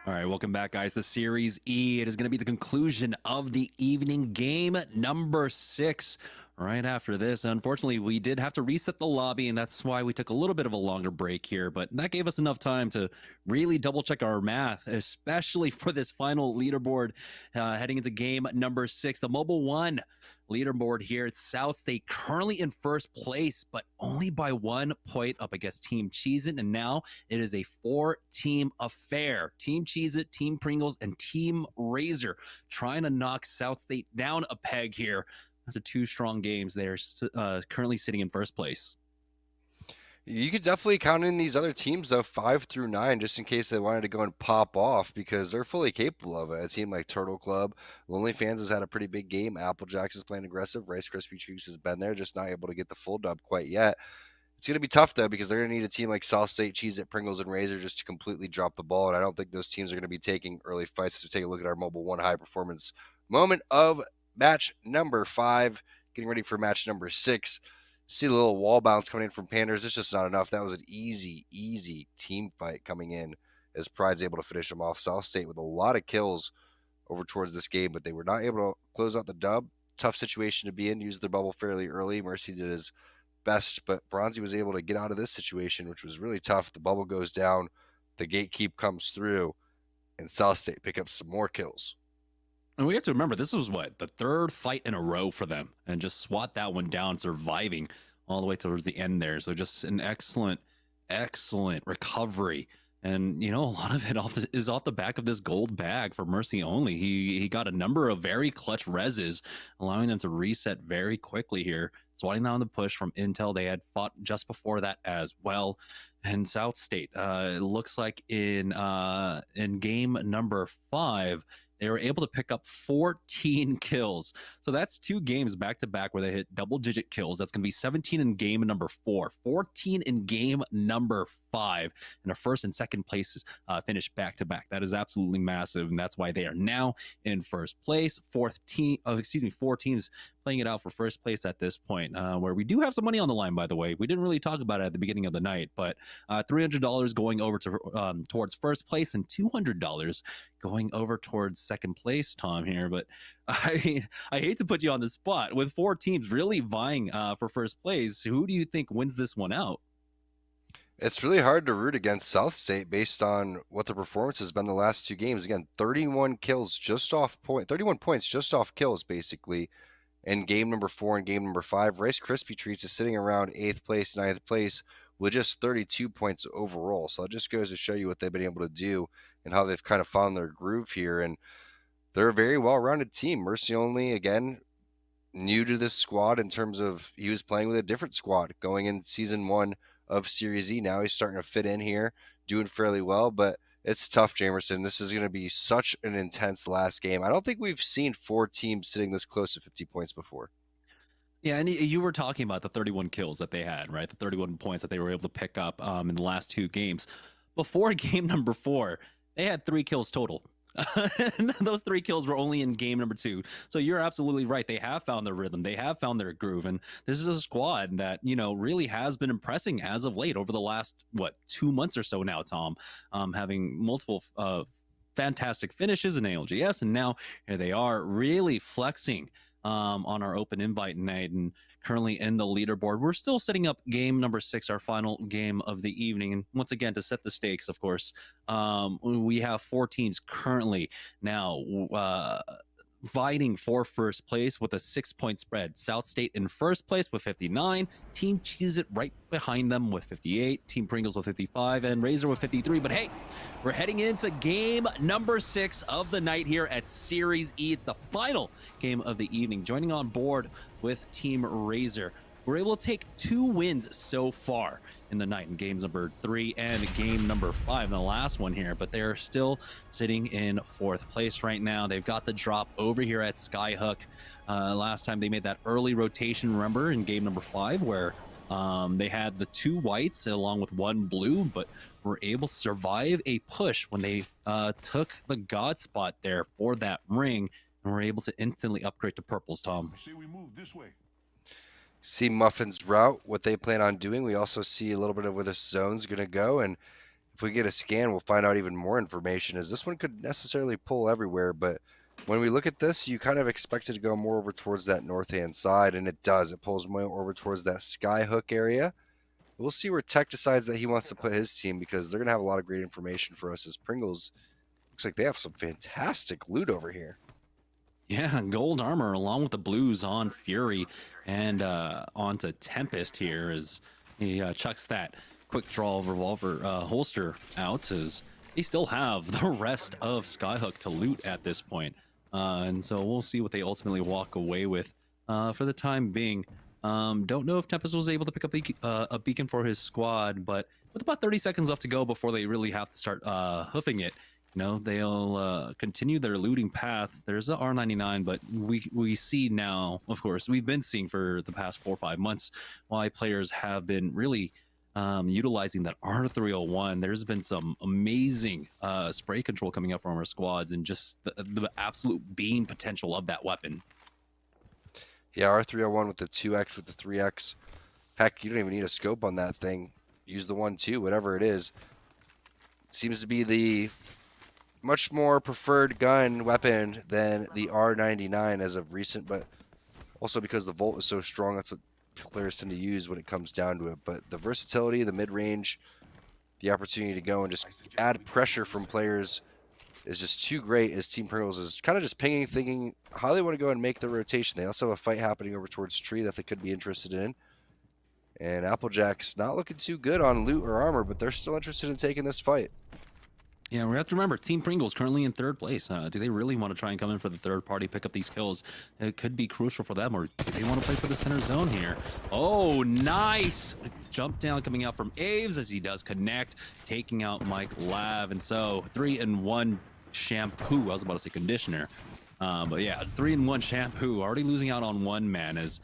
All right, welcome back, guys, to Series E. It is going to be the conclusion of the evening game number 6. Right after this, unfortunately, we did have to reset the lobby, and that's why we took a little bit of a longer break here, but that gave us enough time to really double check our math, especially for this final leaderboard heading into game number 6. The Mobile One leaderboard here at South State currently in first place, but only by 1 point up against Team Cheez-It, and now it is a 4-team affair. Team Cheez-It, Team Pringles, and Team Razer trying to knock South State down a peg here. After 2 strong games, they're currently sitting in first place. You could definitely count in these other teams, though, 5 through 9, just in case they wanted to go and pop off, because they're fully capable of it. A team like Turtle Club, Lonely Fans has had a pretty big game. Applejacks is playing aggressive. Rice Krispie Treats has been there, just not able to get the full dub quite yet. It's going to be tough, though, because they're going to need a team like South State, Cheez-It, Pringles, and Razer just to completely drop the ball, and I don't think those teams are going to be taking early fights. So take a look at our Mobile One high performance moment of match number 5, getting ready for match number 6. See the little wall bounce coming in from Panders. It's just not enough. That was an easy team fight coming in as Pride's able to finish them off. South State with a lot of kills over towards this game, but they were not able to close out the dub. Tough situation to be in. Used their bubble fairly early. Mercy did his best, but Bronzy was able to get out of this situation, which was really tough. The bubble goes down. The gatekeep comes through, and South State pick up some more kills. And we have to remember, this was what, the 3rd fight in a row for them, and just swat that one down, surviving all the way towards the end there. So just an excellent recovery. And, you know, a lot of it is off the back of this gold bag for Mercy only. He got a number of very clutch reses, allowing them to reset very quickly here. Swatting down the push from Intel. They had fought just before that as well. And South State, it looks like in game number 5, they were able to pick up 14 kills. So that's 2 games back-to-back where they hit double-digit kills. That's going to be 17 in game number 4, 14 in game number 5, and a first and second places finished back-to-back. That is absolutely massive, and that's why they are now in first place. 4 teams playing it out for first place at this point, where we do have some money on the line, by the way. We didn't really talk about it at the beginning of the night, but $300 going over to towards first place and $200 going over towards second place, Tom, here. But I hate to put you on the spot. With 4 teams really vying for first place, who do you think wins this one out? It's really hard to root against South State based on what the performance has been the last 2 games. Again, 31 kills just off point, 31 points just off kills, basically, in game number 4 and game number 5. Rice Krispie Treats is sitting around 8th place, 9th place with just 32 points overall. So it just goes to show you what they've been able to do and how they've kind of found their groove here. And they're a very well-rounded team. Mercy only, again, new to this squad in terms of he was playing with a different squad going in season 1 of Series E. Now he's starting to fit in here, doing fairly well, but it's tough, Jamerson. This is going to be such an intense last game. I don't think we've seen 4 teams sitting this close to 50 points before. Yeah, and you were talking about the 31 kills that they had, right? The 31 points that they were able to pick up in the last 2 games. Before game number 4, they had 3 kills total. And those 3 kills were only in game number 2. So you're absolutely right. They have found their rhythm. They have found their groove. And this is a squad that, you know, really has been impressing as of late over the last, 2 months or so now, Tom, having multiple fantastic finishes in ALGS. And now here they are really flexing on our open invite night and currently in the leaderboard. We're still setting up game number 6, our final game of the evening. And once again, to set the stakes, of course, we have 4 teams currently now vying for first place with a 6-point spread. South State in first place with 59, Team Cheez-It right behind them with 58, Team Pringles with 55, and Razer with 53. But hey, we're heading into game number 6 of the night here at Series E. It's the final game of the evening. Joining on board with Team Razer, we're able to take 2 wins so far in the night in games number 3 and game number 5 in the last one here, but they're still sitting in 4th place right now. They've got the drop over here at Skyhook. Last time they made that early rotation, remember, in game number 5 where they had the 2 whites along with 1 blue, but were able to survive a push when they took the god spot there for that ring and were able to instantly upgrade to purples, Tom. I say we move this way. See Muffin's route, what they plan on doing. We also see a little bit of where the zone's going to go, and if we get a scan, we'll find out even more information, as this one could necessarily pull everywhere. But when we look at this, you kind of expect it to go more over towards that north-hand side, and it does. It pulls more over towards that skyhook area. We'll see where Tech decides that he wants to put his team, because they're going to have a lot of great information for us, as Pringles looks like they have some fantastic loot over here. Yeah, gold armor along with the blues on Fury and onto Tempest here as he chucks that quick draw revolver holster out, as they still have the rest of Skyhook to loot at this point. And so we'll see what they ultimately walk away with for the time being. Don't know if Tempest was able to pick up a beacon for his squad, but with about 30 seconds left to go before they really have to start hoofing it, you know, they'll continue their looting path. There's a R99, but we see now, of course, we've been seeing for the past 4 or 5 months why players have been really utilizing that R301. There's been some amazing spray control coming up from our squads, and just the absolute beam potential of that weapon. Yeah, R301 with the 2x, with the 3x. Heck, you don't even need a scope on that thing. Use the 1-2, whatever it is. Seems to be the much more preferred gun weapon than the R99 as of recent, but also because the volt is so strong, that's what players tend to use when it comes down to it. But the versatility, the mid-range, the opportunity to go and just add pressure from players is just too great, as Team Pringles is kind of just pinging, thinking how they want to go and make the rotation. They also have a fight happening over towards Tree that they could be interested in. And Applejack's not looking too good on loot or armor, but they're still interested in taking this fight. Yeah, we have to remember, Team Pringles currently in third place. Do they really want to try and come in for the third party, pick up these kills? It could be crucial for them, or do they want to play for the center zone here? Oh, nice! Jump down coming out from Aves as he does connect, taking out Mike Lav. And so 3-in-1 shampoo. I was about to say conditioner. But yeah, 3-in-1 shampoo, already losing out on one man, as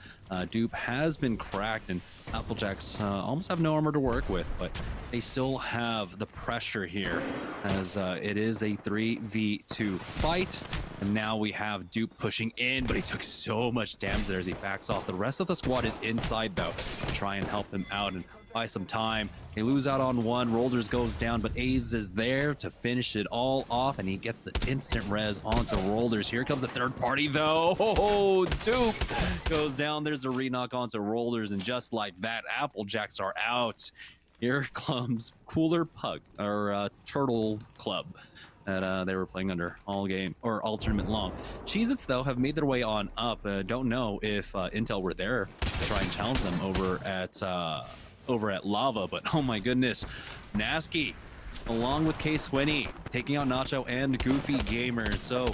Dupe has been cracked, and Applejacks almost have no armor to work with, but they still have the pressure here, as it is a 3v2 fight. And now we have Dupe pushing in, but he took so much damage there as he backs off. The rest of the squad is inside though to try and help him out and buy some time. They lose out on one. Rolders goes down, but Aves is there to finish it all off, and he gets the instant res onto Rolders. Here comes the third party though. Oh, Dupe goes down. There's a re-knock onto Rolders, and just like that, Applejacks are out. Here comes Cooler Pug, or Turtle Club, that they were playing under all game or all tournament long. Cheez-Its though have made their way on up. Don't know if Intel were there to try and challenge them over at Lava, but oh my goodness, Nasky along with K-Swinny taking out Nacho and Goofy Gamers. So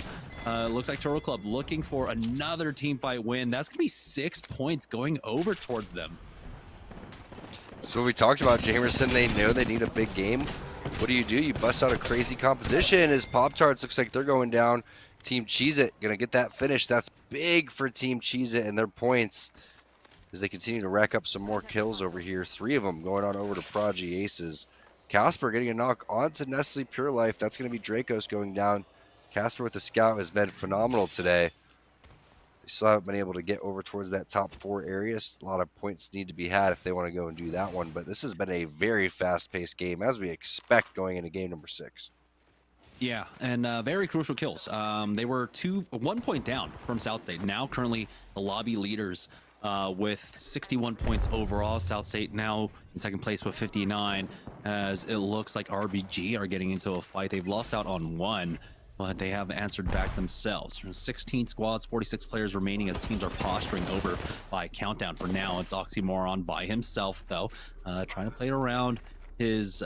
looks like Turtle Club looking for another team fight win. That's gonna be 6 points going over towards them. So we talked about Jamerson. They know they need a big game. What do? You bust out a crazy composition as Pop-Tarts looks like they're going down. Team Cheez-It gonna get that finish. That's big for Team Cheez-It and their points as they continue to rack up some more kills over here. 3 of them going on over to Prodigy Aces. Casper getting a knock onto Nestle Pure Life. That's going to be Dracos going down. Casper with the scout has been phenomenal today. They still haven't been able to get over towards that top 4 areas. A lot of points need to be had if they want to go and do that one. But this has been a very fast-paced game, as we expect going into game number 6. Yeah, and very crucial kills. They were 1 point down from South State. Now currently the lobby leaders with 61 points overall. South State now in second place with 59, as it looks like RBG are getting into a fight. They've lost out on 1, but they have answered back themselves. 16 squads, 46 players remaining as teams are posturing over by countdown. For now, it's Oxymoron by himself though, trying to play around his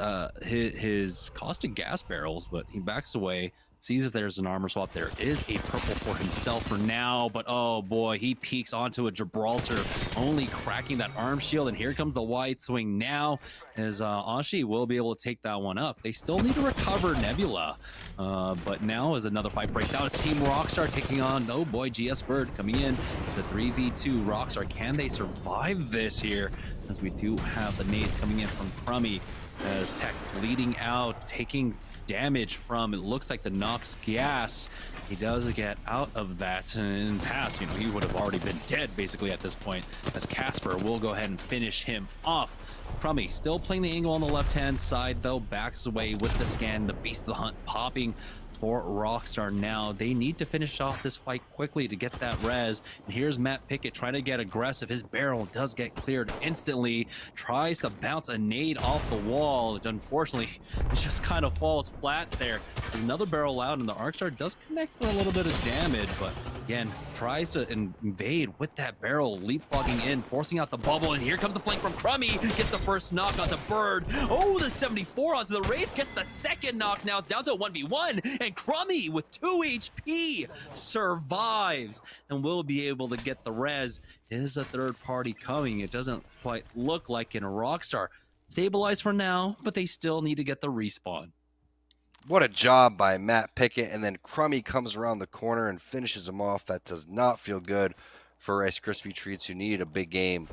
caustic gas barrels, but he backs away, sees if there's an armor swap. There is a purple for himself for now, but oh boy, he peeks onto a Gibraltar, only cracking that arm shield. And here comes the wide swing now, as Ashi will be able to take that one up. They still need to recover Nebula, but now as another fight breaks out, it's Team Rockstar taking on, oh boy, GS Bird coming in. It's a 3v2. Rockstar, can they survive this here? As we do have the nades coming in from Crummy, as Peck bleeding out, taking damage from, it looks like the Nox gas. He does get out of that, and in the past, you know, he would have already been dead basically at this point, as Casper will go ahead and finish him off. Crummy still playing the angle on the left-hand side, though, backs away with the scan. The Beast of the Hunt popping for Rockstar now. They need to finish off this fight quickly to get that res. And here's Matt Pickett trying to get aggressive. His barrel does get cleared instantly. Tries to bounce a nade off the wall, which unfortunately it just kind of falls flat there. There's another barrel out, and the Arcstar does connect for a little bit of damage, but again, tries to invade with that barrel, leapfrogging in, forcing out the bubble, and here comes the flank from Crummy. Gets the first knock on the Bird. Oh, the 74 onto the Wraith gets the second knock. Now it's down to a 1v1, and Crummy with 2 HP survives and will be able to get the res. Is a third party coming? It doesn't quite look like in Rockstar. Stabilized for now, but they still need to get the respawn. What a job by Matt Pickett, and then Crummy comes around the corner and finishes him off. That does not feel good for Rice Krispie Treats, who need a big game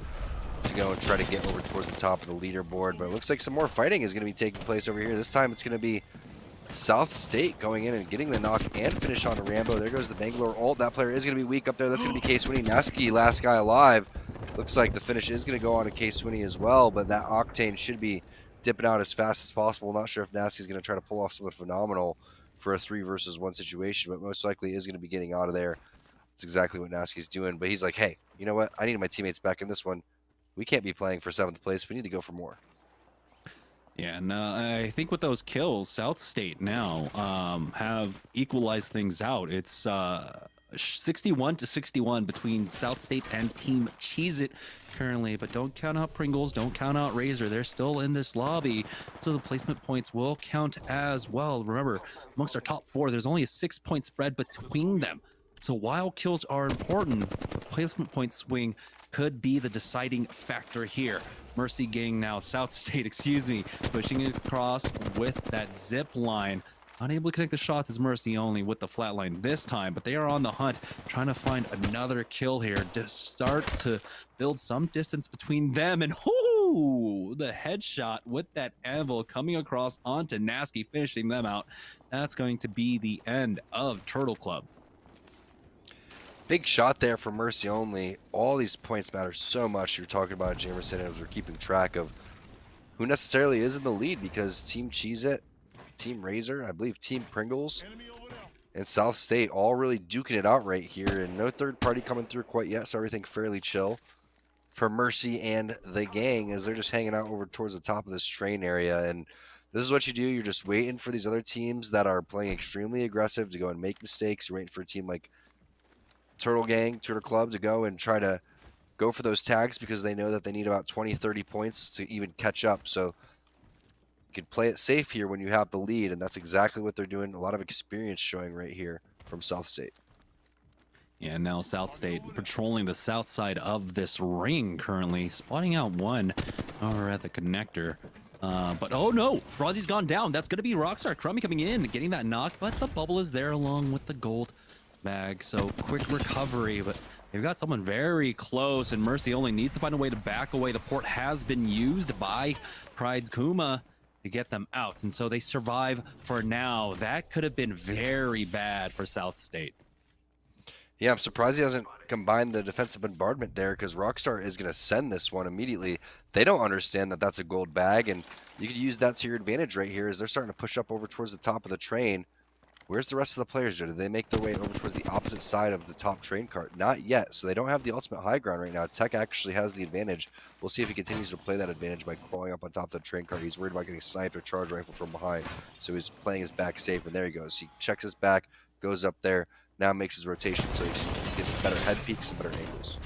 to go and try to get over towards the top of the leaderboard. But it looks like some more fighting is going to be taking place over here. This time it's going to be South State going in and getting the knock and finish on Rambo. There goes the Bangalore ult. That player is going to be weak up there. That's going to be K-Swinny. Nasky, last guy alive. Looks like the finish is going to go on to K-Swinny as well, but that Octane should be dipping out as fast as possible. Not sure if Nasky's going to try to pull off something phenomenal for a 3 versus 1 situation, but most likely is going to be getting out of there. That's exactly what Nasky's doing, but he's like, hey, you know what? I need my teammates back in this one. We can't be playing for 7th place. We need to go for more. Yeah, and I think with those kills, South State now have equalized things out. It's 61-61 between South State and Team Cheez-It currently, but don't count out Pringles, don't count out Razer. They're still in this lobby, so the placement points will count as well. Remember, amongst our top 4, there's only a 6-point spread between them. So while kills are important, the placement point swing could be the deciding factor here. Mercy Gang now, South State, excuse me, pushing it across with that zip line. Unable to connect the shots is Mercy only with the flatline this time, but they are on the hunt, trying to find another kill here to start to build some distance between them. And the headshot with that anvil coming across onto Nasky, finishing them out. That's going to be the end of Turtle Club. Big shot there for Mercy only. All these points matter so much. You're talking about Jamerson as we're keeping track of who necessarily is in the lead, because Team Cheez-It, Team Razer, I believe Team Pringles, and South State all really duking it out right here, and no third party coming through quite yet, so everything fairly chill for Mercy and the gang as they're just hanging out over towards the top of this train area. And this is what you do. You're just waiting for these other teams that are playing extremely aggressive to go and make mistakes. You're waiting for a team like Turtle Club to go and try to go for those tags, because they know that they need about 20-30 points to even catch up. So you can play it safe here when you have the lead, and that's exactly what they're doing. A lot of experience showing right here from South State. Yeah, now South State patrolling the south side of this ring currently, spotting out one over at the connector. But oh no, Rozzy's gone down. That's going to be Rockstar. Crummy coming in, getting that knock, but the bubble is there along with the gold bag. So quick recovery, but they've got someone very close, and Mercy only needs to find a way to back away. The port has been used by Pride's Kuma to get them out, and so they survive for now. That could have been very bad for South State. Yeah, I'm surprised he hasn't combined the defensive bombardment there, because Rockstar is going to send this one immediately. They don't understand that that's a gold bag, and you could use that to your advantage right here as they're starting to push up over towards the top of the train. Where's the rest of the players? Did they make their way over towards the opposite side of the top train cart? Not yet, so they don't have the ultimate high ground right now. Tech actually has the advantage. We'll see if he continues to play that advantage by crawling up on top of the train cart. He's worried about getting sniped or charge rifle from behind, so he's playing his back safe, and there he goes. He checks his back, goes up there, now makes his rotation so he gets some better head peaks and better angles.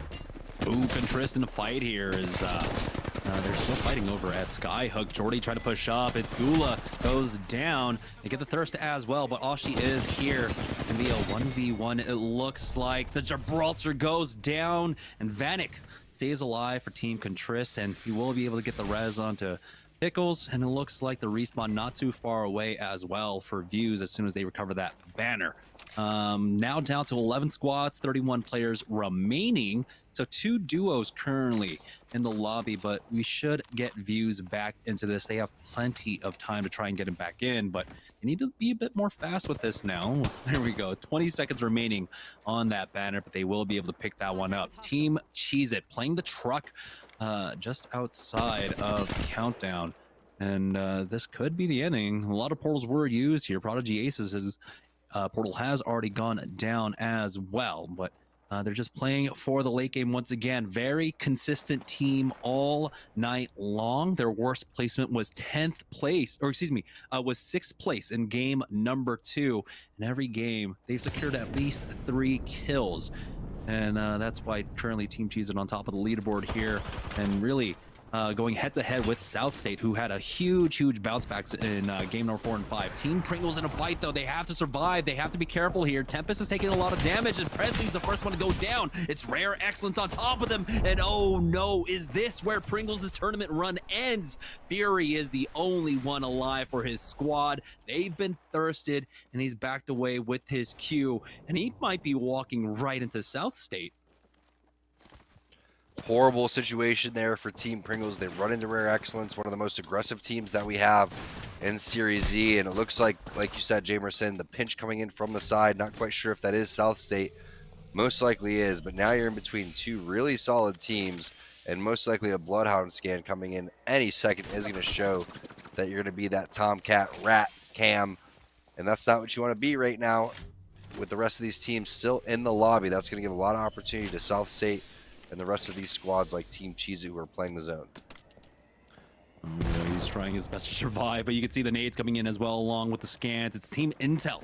Ooh, Contrist in a fight here is they're still fighting over at Skyhook. Jordy trying to push up. It's Gula goes down. They get the thirst as well, but Ashi is here. Can be a 1v1. It looks like the Gibraltar goes down, and Vanek stays alive for Team Contrist, and he will be able to get the res onto Pickles, and it looks like the respawn not too far away as well for Views as soon as they recover that banner. Now down to 11 squads, 31 players remaining. So 2 duos currently in the lobby, but we should get views back into this. They have plenty of time to try and get him back in, but they need to be a bit more fast with this now. There we go. 20 seconds remaining on that banner, but they will be able to pick that one up. Team Cheez It playing the truck just outside of Countdown. And this could be the ending. A lot of portals were used here. Prodigy Aces' portal has already gone down as well, but they're just playing for the late game once again. Very consistent team all night long. Their worst placement was 10th place, or excuse me, was 6th place in game number 2. In every game, they've secured at least 3 kills. And that's why currently Team Cheez It on top of the leaderboard here, and really going head-to-head with South State, who had a huge bounce backs in game number 4 and 5. Team Pringles in a fight, though. They have to survive. They have to be careful here. Tempest is taking a lot of damage, and Presley's the first one to go down. It's Rare Excellence on top of them, and oh no, is this where Pringles' tournament run ends? Fury is the only one alive for his squad. They've been thirsted, and he's backed away with his Q, and he might be walking right into South State. Horrible situation there for Team Pringles. They run into Rare Excellence, one of the most aggressive teams that we have in Series Z, and it looks like you said, Jamerson, the pinch coming in from the side. Not quite sure if that is South State. Most likely is, but now you're in between 2 really solid teams, and most likely a Bloodhound scan coming in any second is going to show that you're going to be that Tomcat Rat Cam, and that's not what you want to be right now with the rest of these teams still in the lobby. That's going to give a lot of opportunity to South State and the rest of these squads like Team Cheez It who are playing the zone. Oh, he's trying his best to survive, but you can see the nades coming in as well along with the scans. It's Team Intel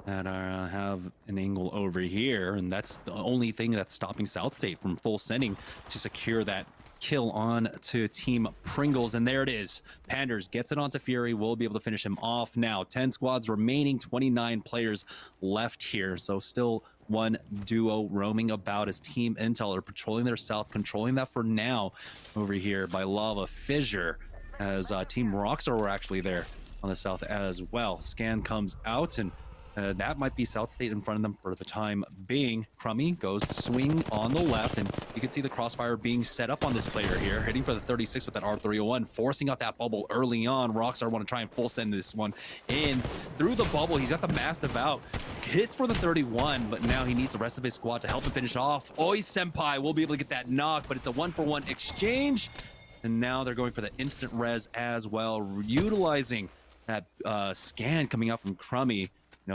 that have an angle over here, and that's the only thing that's stopping South State from full sending to secure that kill on to Team Pringles. And there it is. Panders gets it onto Fury. We'll be able to finish him off now. 10 squads remaining, 29 players left here. So still one duo roaming about as Team Intel are patrolling their south, controlling that for now over here by Lava Fissure, as Team Rockstar were actually there on the south as well. Scan comes out, and that might be South State in front of them for the time being. Crummy goes swing on the left, and you can see the crossfire being set up on this player here, hitting for the 36 with that R301, forcing out that bubble early on. Rockstar want to try and full send this one in through the bubble. He's got the Mastiff out, hits for the 31, but now he needs the rest of his squad to help him finish off. Oi Senpai will be able to get that knock, but it's a 1-for-1 exchange, and now they're going for the instant res as well, utilizing that scan coming out from Crummy.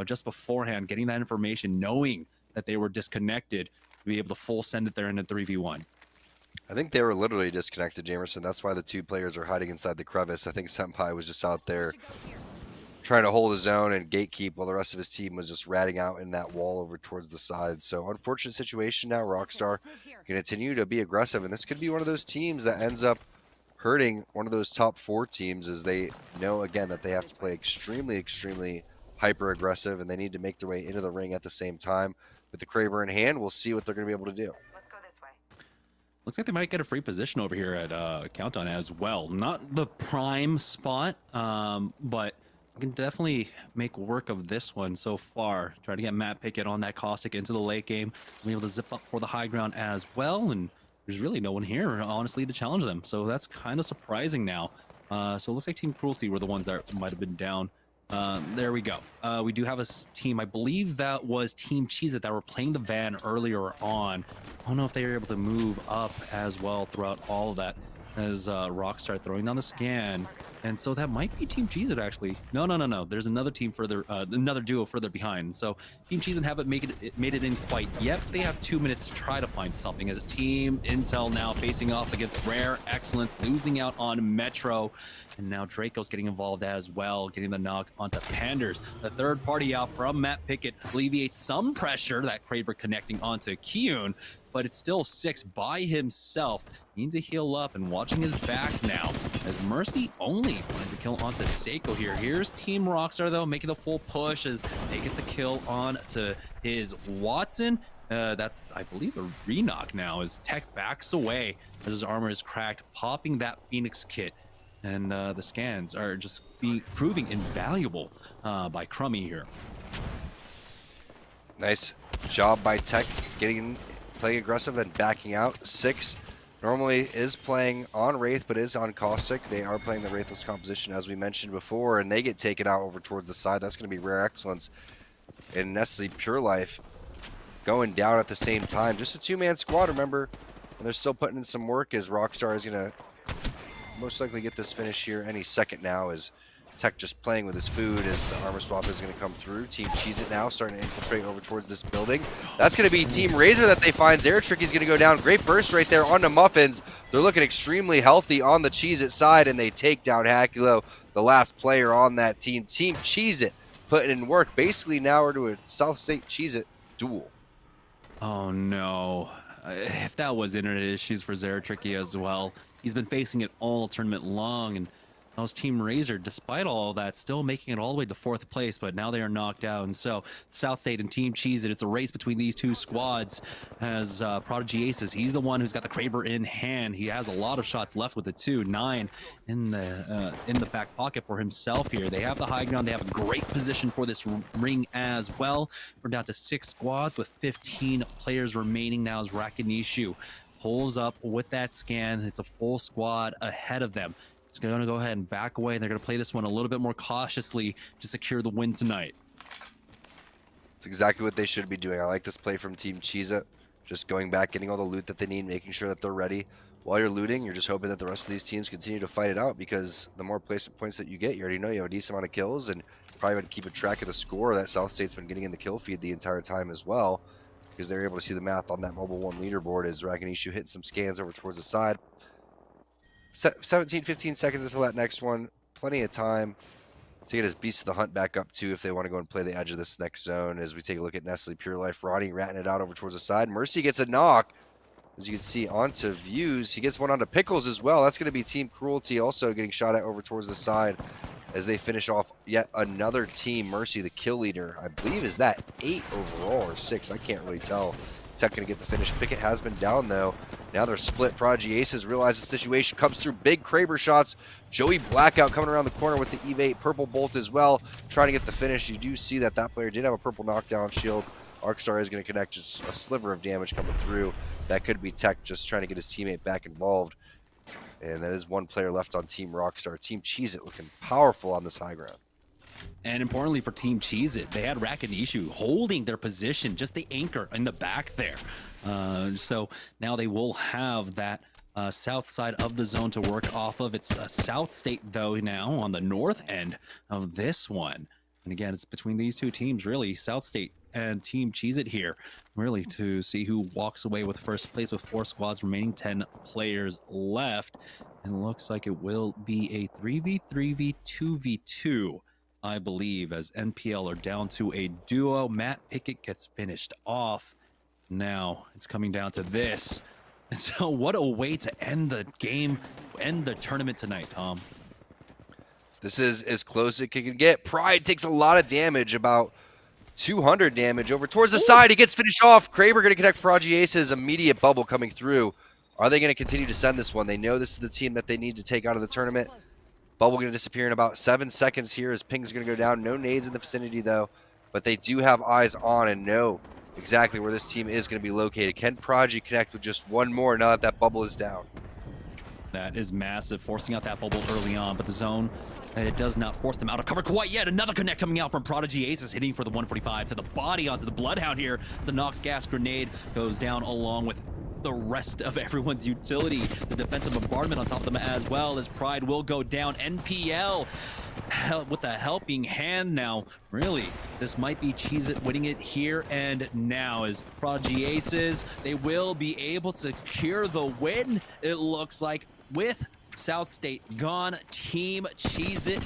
Just beforehand, getting that information, knowing that they were disconnected, to be able to full send it there in a 3v1. I think they were literally disconnected, Jamerson. That's why the 2 players are hiding inside the crevice. I think Senpai was just out there trying to hold his own and gatekeep while the rest of his team was just ratting out in that wall over towards the side. So unfortunate situation now. Rockstar can continue to be aggressive, and this could be one of those teams that ends up hurting one of those top 4 teams, as they know, again, that they have to play extremely hyper aggressive, and they need to make their way into the ring at the same time. With the Kraber in hand, we'll see what they're going to be able to do. Looks like they might get a free position over here at Countdown as well. Not the prime spot, but I can definitely make work of this one so far. Try to get Matt Pickett on that caustic into the late game, be able to zip up for the high ground as well, and there's really no one here, honestly, to challenge them. So that's kind of surprising now. So it looks like Team Cruelty were the ones that might have been down. There we go. We do have a team, I believe that was Team Cheez It that were playing the van earlier on. I don't know if they were able to move up as well throughout all of that, as Rockstar throwing down the scan. And so that might be Team Cheez It, actually. No. There's another team further, another duo further behind. So Team Cheez It haven't made it in quite yet. They have 2 minutes to try to find something, as a Team Intel now facing off against Rare Excellence, losing out on Metro. And now Draco's getting involved as well, getting the knock onto Panders. The third party out from Matt Pickett alleviates some pressure, that Kraber connecting onto Kyun, but it's still 6 by himself. He needs to heal up, and watching his back now, as Mercy only finds a kill onto Seiko here. Here's Team Rockstar, though, making the full push as they get the kill on to his Watson. That's, I believe, a re-knock now, as Tech backs away as his armor is cracked, popping that Phoenix kit. And the scans are just proving invaluable by Crummy here. Nice job by Tech playing aggressive and backing out. 6 normally is playing on Wraith, but is on Caustic. They are playing the Wraithless composition, as we mentioned before, and they get taken out over towards the side. That's going to be Rare Excellence and Nestle Pure Life going down at the same time. Just a 2-man squad, remember, and they're still putting in some work, as Rockstar is going to most likely get this finish here any second now, as Tech just playing with his food as the armor swap is going to come through. Team Cheese It now starting to infiltrate over towards this building. That's going to be Team Razer that they find. Zara Tricky's going to go down. Great burst right there onto Muffins. They're looking extremely healthy on the Cheese It side, and they take down Hakulo, the last player on that team. Team Cheese It putting in work. Basically now we're to a South State Cheese It duel. Oh no. If that was internet issues for Zara Tricky as well. He's been facing it all tournament long, and that was Team Razer, despite all of that, still making it all the way to 4th place, but now they are knocked out. And so South State and Team Cheez It, it's a race between these two squads as Prodigy Aces. He's the one who's got the Kraber in hand. He has a lot of shots left with it too. 9 in the back pocket for himself here. They have the high ground. They have a great position for this ring as well. We're down to 6 squads with 15 players remaining now as Rakinishu pulls up with that scan. It's a full squad ahead of them. It's going to go ahead and back away, and they're going to play this one a little bit more cautiously to secure the win tonight. It's exactly what they should be doing. I like this play from Team Cheez It. Just going back, getting all the loot that they need, making sure that they're ready. While you're looting, you're just hoping that the rest of these teams continue to fight it out, because the more placement points that you get, you already know you have a decent amount of kills, and probably want to keep a track of the score that South State's been getting in the kill feed the entire time as well, because they're able to see the math on that Mobile 1 leaderboard as Rakinishu hitting some scans over towards the side. 17-15 seconds until that next one. Plenty of time to get his Beast of the Hunt back up too if they want to go and play the edge of this next zone. As we take a look at Nestle Pure Life, Ronnie ratting it out over towards the side. Mercy gets a knock, as you can see, onto Views. He gets one onto Pickles as well. That's going to be Team Cruelty also getting shot at over towards the side as they finish off yet another team. Mercy, the kill leader, I believe, is that 8 overall or 6. I can't really tell. Tech going to get the finish. Pickett has been down though. Now they're split. Prodigy Aces realize the situation, comes through, big Kraber shots. Joey Blackout coming around the corner with the Evade, Purple Bolt as well, trying to get the finish. You do see that that player did have a purple knockdown shield. Arcstar is going to connect, just a sliver of damage coming through. That could be Tech just trying to get his teammate back involved. And that is one player left on Team Rockstar. Team Cheez It looking powerful on this high ground. And importantly for Team Cheez It, they had Rakinishu holding their position, just the anchor in the back there. So now they will have that south side of the zone to work off of. It's South State, though, now on the north end of this one. And again, it's between these two teams, really, South State and Team Cheez It here, really, to see who walks away with first place with 4 squads remaining, 10 players left. And it looks like it will be a 3v3v 2v2. I believe, as NPL are down to a duo. Matt Pickett gets finished off. Now it's coming down to this. And so what a way to end the game, end the tournament tonight, Tom. This is as close as it can get. Pride takes a lot of damage, about 200 damage over towards the side. He gets finished off. Kraber going to connect Prodigy Aces. Immediate bubble coming through. Are they going to continue to send this one? They know this is the team that they need to take out of the tournament. Bubble going to disappear in about 7 seconds here as Ping's going to go down. No nades in the vicinity, though. But they do have eyes on and know exactly where this team is going to be located. Can Prodigy connect with just one more now that that bubble is down? That is massive, forcing out that bubble early on, but the zone, it does not force them out of cover quite yet. Another connect coming out from Prodigy Aces, hitting for the 145 to the body onto the Bloodhound here. As the Nox gas grenade goes down along with the rest of everyone's utility. The defensive bombardment on top of them as well, as Pride will go down. NPL with the helping hand now. Really, this might be Cheez It winning it here and now, as Prodigy Aces, they will be able to secure the win, it looks like, with South State gone. Team Cheez It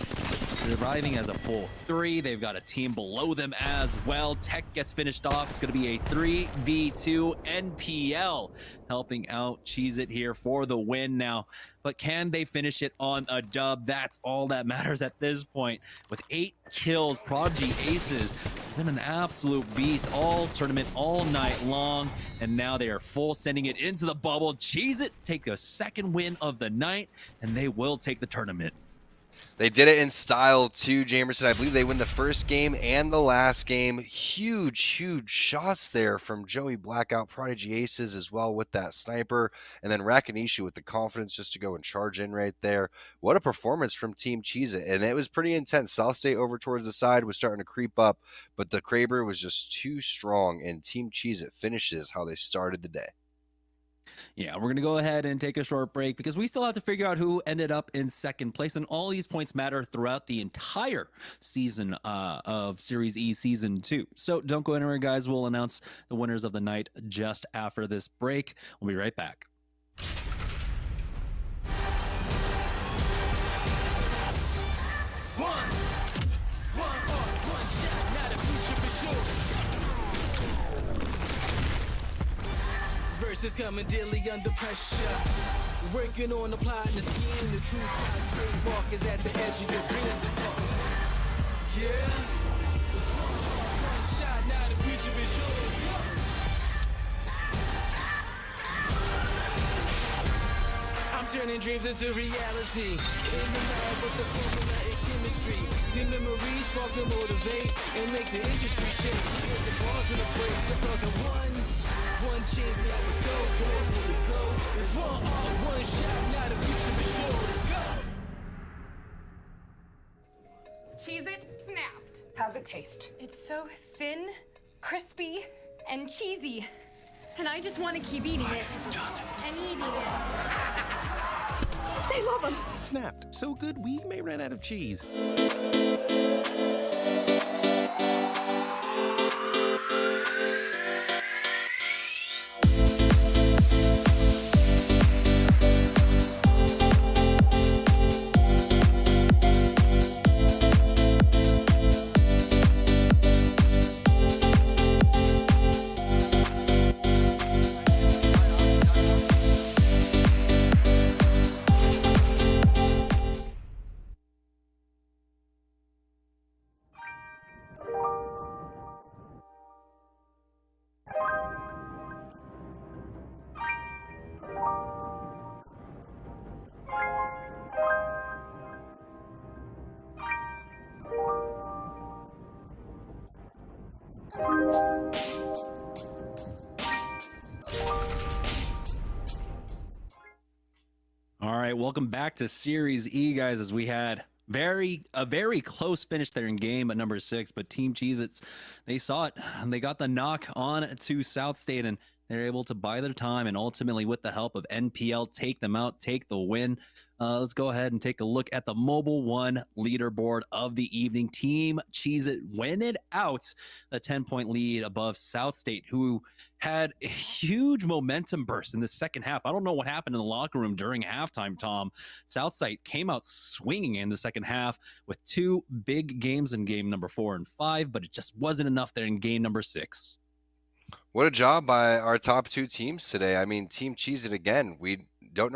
surviving as a full 3. They've got a team below them as well. Tech gets finished off. It's going to be a 3v2. NPL helping out Cheez It here for the win now. But can they finish it on a dub? That's all that matters at this point. With 8 kills, Prodigy Aces, it's been an absolute beast all tournament, all night long. And now they are full sending it into the bubble. Cheez It take a second win of the night, and they will take the tournament. They did it in style too, Jamerson. I believe they win the first game and the last game. Huge, huge shots there from Joey Blackout, Prodigy Aces as well with that sniper. And then Rakanishi with the confidence just to go and charge in right there. What a performance from Team Cheez-It. And it was pretty intense. South State over towards the side was starting to creep up, but the Kraber was just too strong, and Team Cheez-It finishes how they started the day. Yeah, we're going to go ahead and take a short break because we still have to figure out who ended up in second place. And all these points matter throughout the entire season of Series E Season 2. So don't go anywhere, guys. We'll announce the winners of the night just after this break. We'll be right back. Versus coming daily under pressure. Working on the plot and the scheme. The true side trademark is at the edge of your dreams. Yeah. One shot, now the future is yours. I'm turning dreams into reality. In the lab with the formula and chemistry. The memories spark and motivate and make the industry shake. With the bars and the breaks, I'm talking one chance that was so close for the go. It's one shot, now the future is yours. Go! Cheez-It snapped. How's it taste? It's so thin, crispy, and cheesy. And I just want to keep eating it. And eating it. They love them. Snapped. So good we may run out of cheese. All right, welcome back to Series E, guys, as we had a very close finish there in game at number 6, but Team Cheez-Its, they saw it, and they got the knock on to South State, and they're able to buy their time and ultimately, with the help of NPL, take them out, take the win. Let's go ahead and take a look at the Mobile One leaderboard of the evening. Team Cheez-It win it out, a 10-point lead above South State, who had a huge momentum burst in the second half. I don't know what happened in the locker room during halftime, Tom. South State came out swinging in the second half with 2 big games in game number 4 and 5, but it just wasn't enough there in game number 6. What a job by our top 2 teams today. I mean, Team Cheez-It again. We don't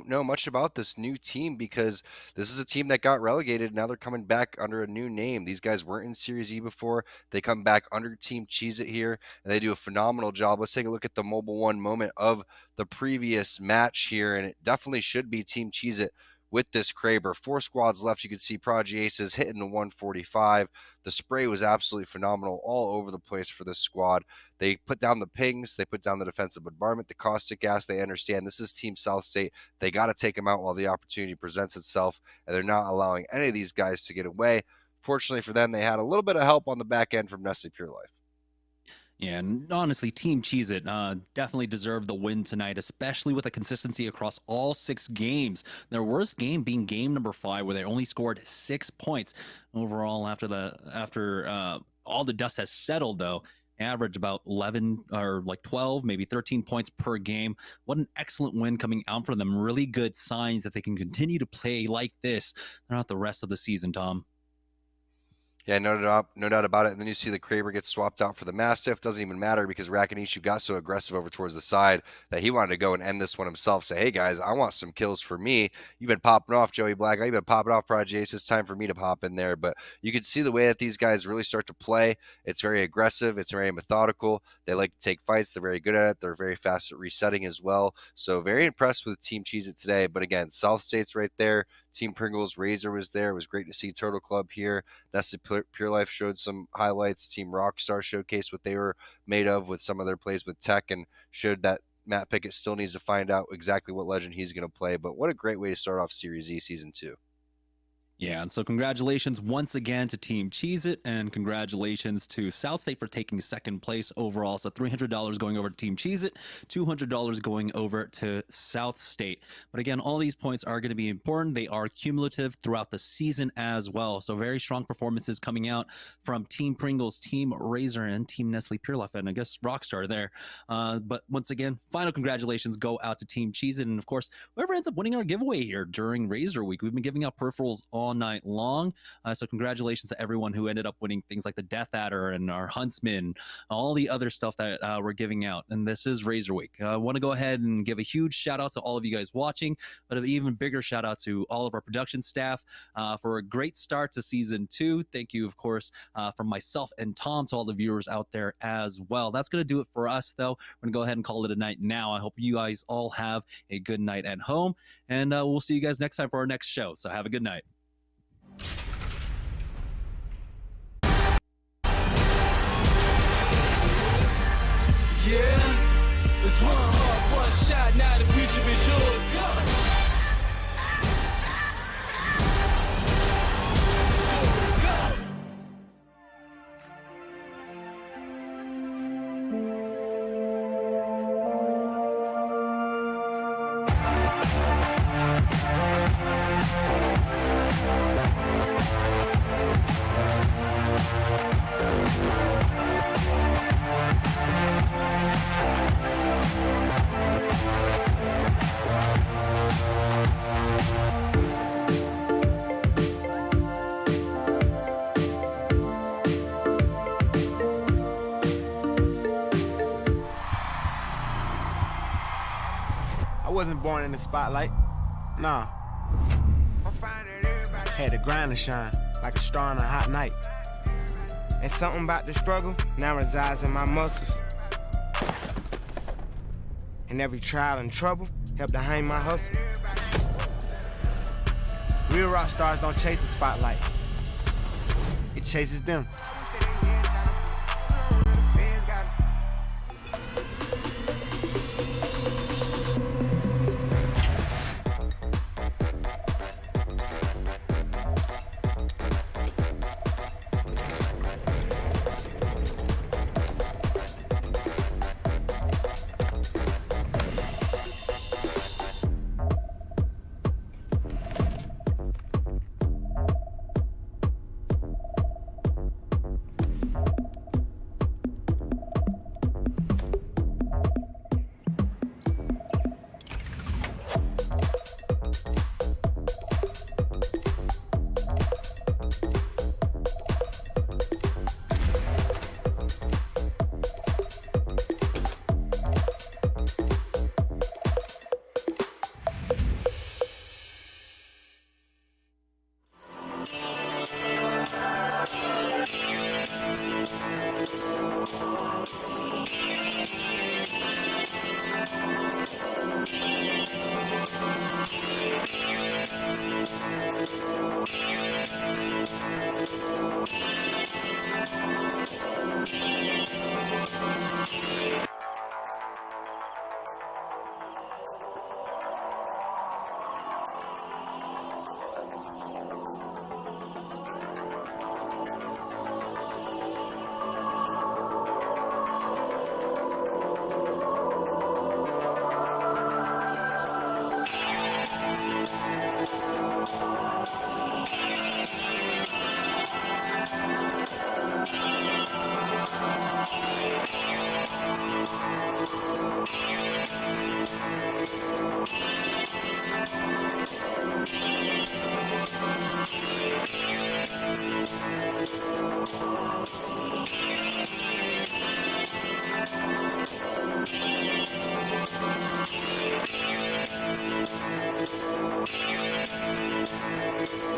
know much about this new team because this is a team that got relegated. Now they're coming back under a new name. These guys weren't in Series E before. They come back under Team Cheez-It here, and they do a phenomenal job. Let's take a look at the Mobile One moment of the previous match here, and it definitely should be Team Cheez-It with this Kraber. 4 squads left. You can see Prodigy Aces hitting the 145. The spray was absolutely phenomenal all over the place for this squad. They put down the pings. They put down the defensive bombardment, the caustic gas. They understand this is Team South State. They got to take them out while the opportunity presents itself, and they're not allowing any of these guys to get away. Fortunately for them, they had a little bit of help on the back end from Nestle Pure Life. Yeah, and honestly, Team Cheez-It definitely deserved the win tonight, especially with the consistency across all 6 games. Their worst game being game number 5, where they only scored 6 points overall. After all the dust has settled, though, average about 11 or like 12, maybe 13 points per game. What an excellent win coming out for them. Really good signs that they can continue to play like this throughout the rest of the season, Tom. Yeah, no doubt about it. And then you see the Kraber get swapped out for the Mastiff. Doesn't even matter because Rakanishu got so aggressive over towards the side that he wanted to go and end this one himself. Say, hey guys, I want some kills for me. You've been popping off, Joey Black. You've been popping off, Prodigy Ace. It's time for me to pop in there. But you can see the way that these guys really start to play. It's very aggressive. It's very methodical. They like to take fights. They're very good at it. They're very fast at resetting as well. So very impressed with Team Cheez-It today. But again, South State's right there. Team Pringles, Razer was there. It was great to see Turtle Club here. Nestle Pure Life showed some highlights. Team Rockstar showcased what they were made of with some of their plays with tech and showed that Matt Pickett still needs to find out exactly what legend he's going to play. But what a great way to start off Series E Season 2. Yeah, and so congratulations once again to Team Cheez-It, and congratulations to South State for taking second place overall. So $300 going over to Team Cheez-It, $200 going over to South State. But again, all these points are going to be important. They are cumulative throughout the season as well. So very strong performances coming out from Team Pringles, Team Razer, and Team Nestle Pure Life, and I guess Rockstar there. But once again, final congratulations go out to Team Cheez-It, and of course, whoever ends up winning our giveaway here during Razer Week. We've been giving out peripherals all night long. So congratulations to everyone who ended up winning things like the Death Adder and our Huntsman, all the other stuff that we're giving out. And this is Razer Week. I want to go ahead and give a huge shout out to all of you guys watching, but an even bigger shout out to all of our production staff for a great start to Season 2. Thank you, of course, from myself and Tom to all the viewers out there as well. That's going to do it for us, though. We're going to go ahead and call it a night now. I hope you guys all have a good night at home, and we'll see you guys next time for our next show. So have a good night. Yeah, it's one heart, one shot. Now the future is yours. Go. I wasn't born in the spotlight. Nah. Had to grind and shine like a star on a hot night. And something about the struggle now resides in my muscles. And every trial and trouble helped to hang my hustle. Real rock stars don't chase the spotlight. It chases them.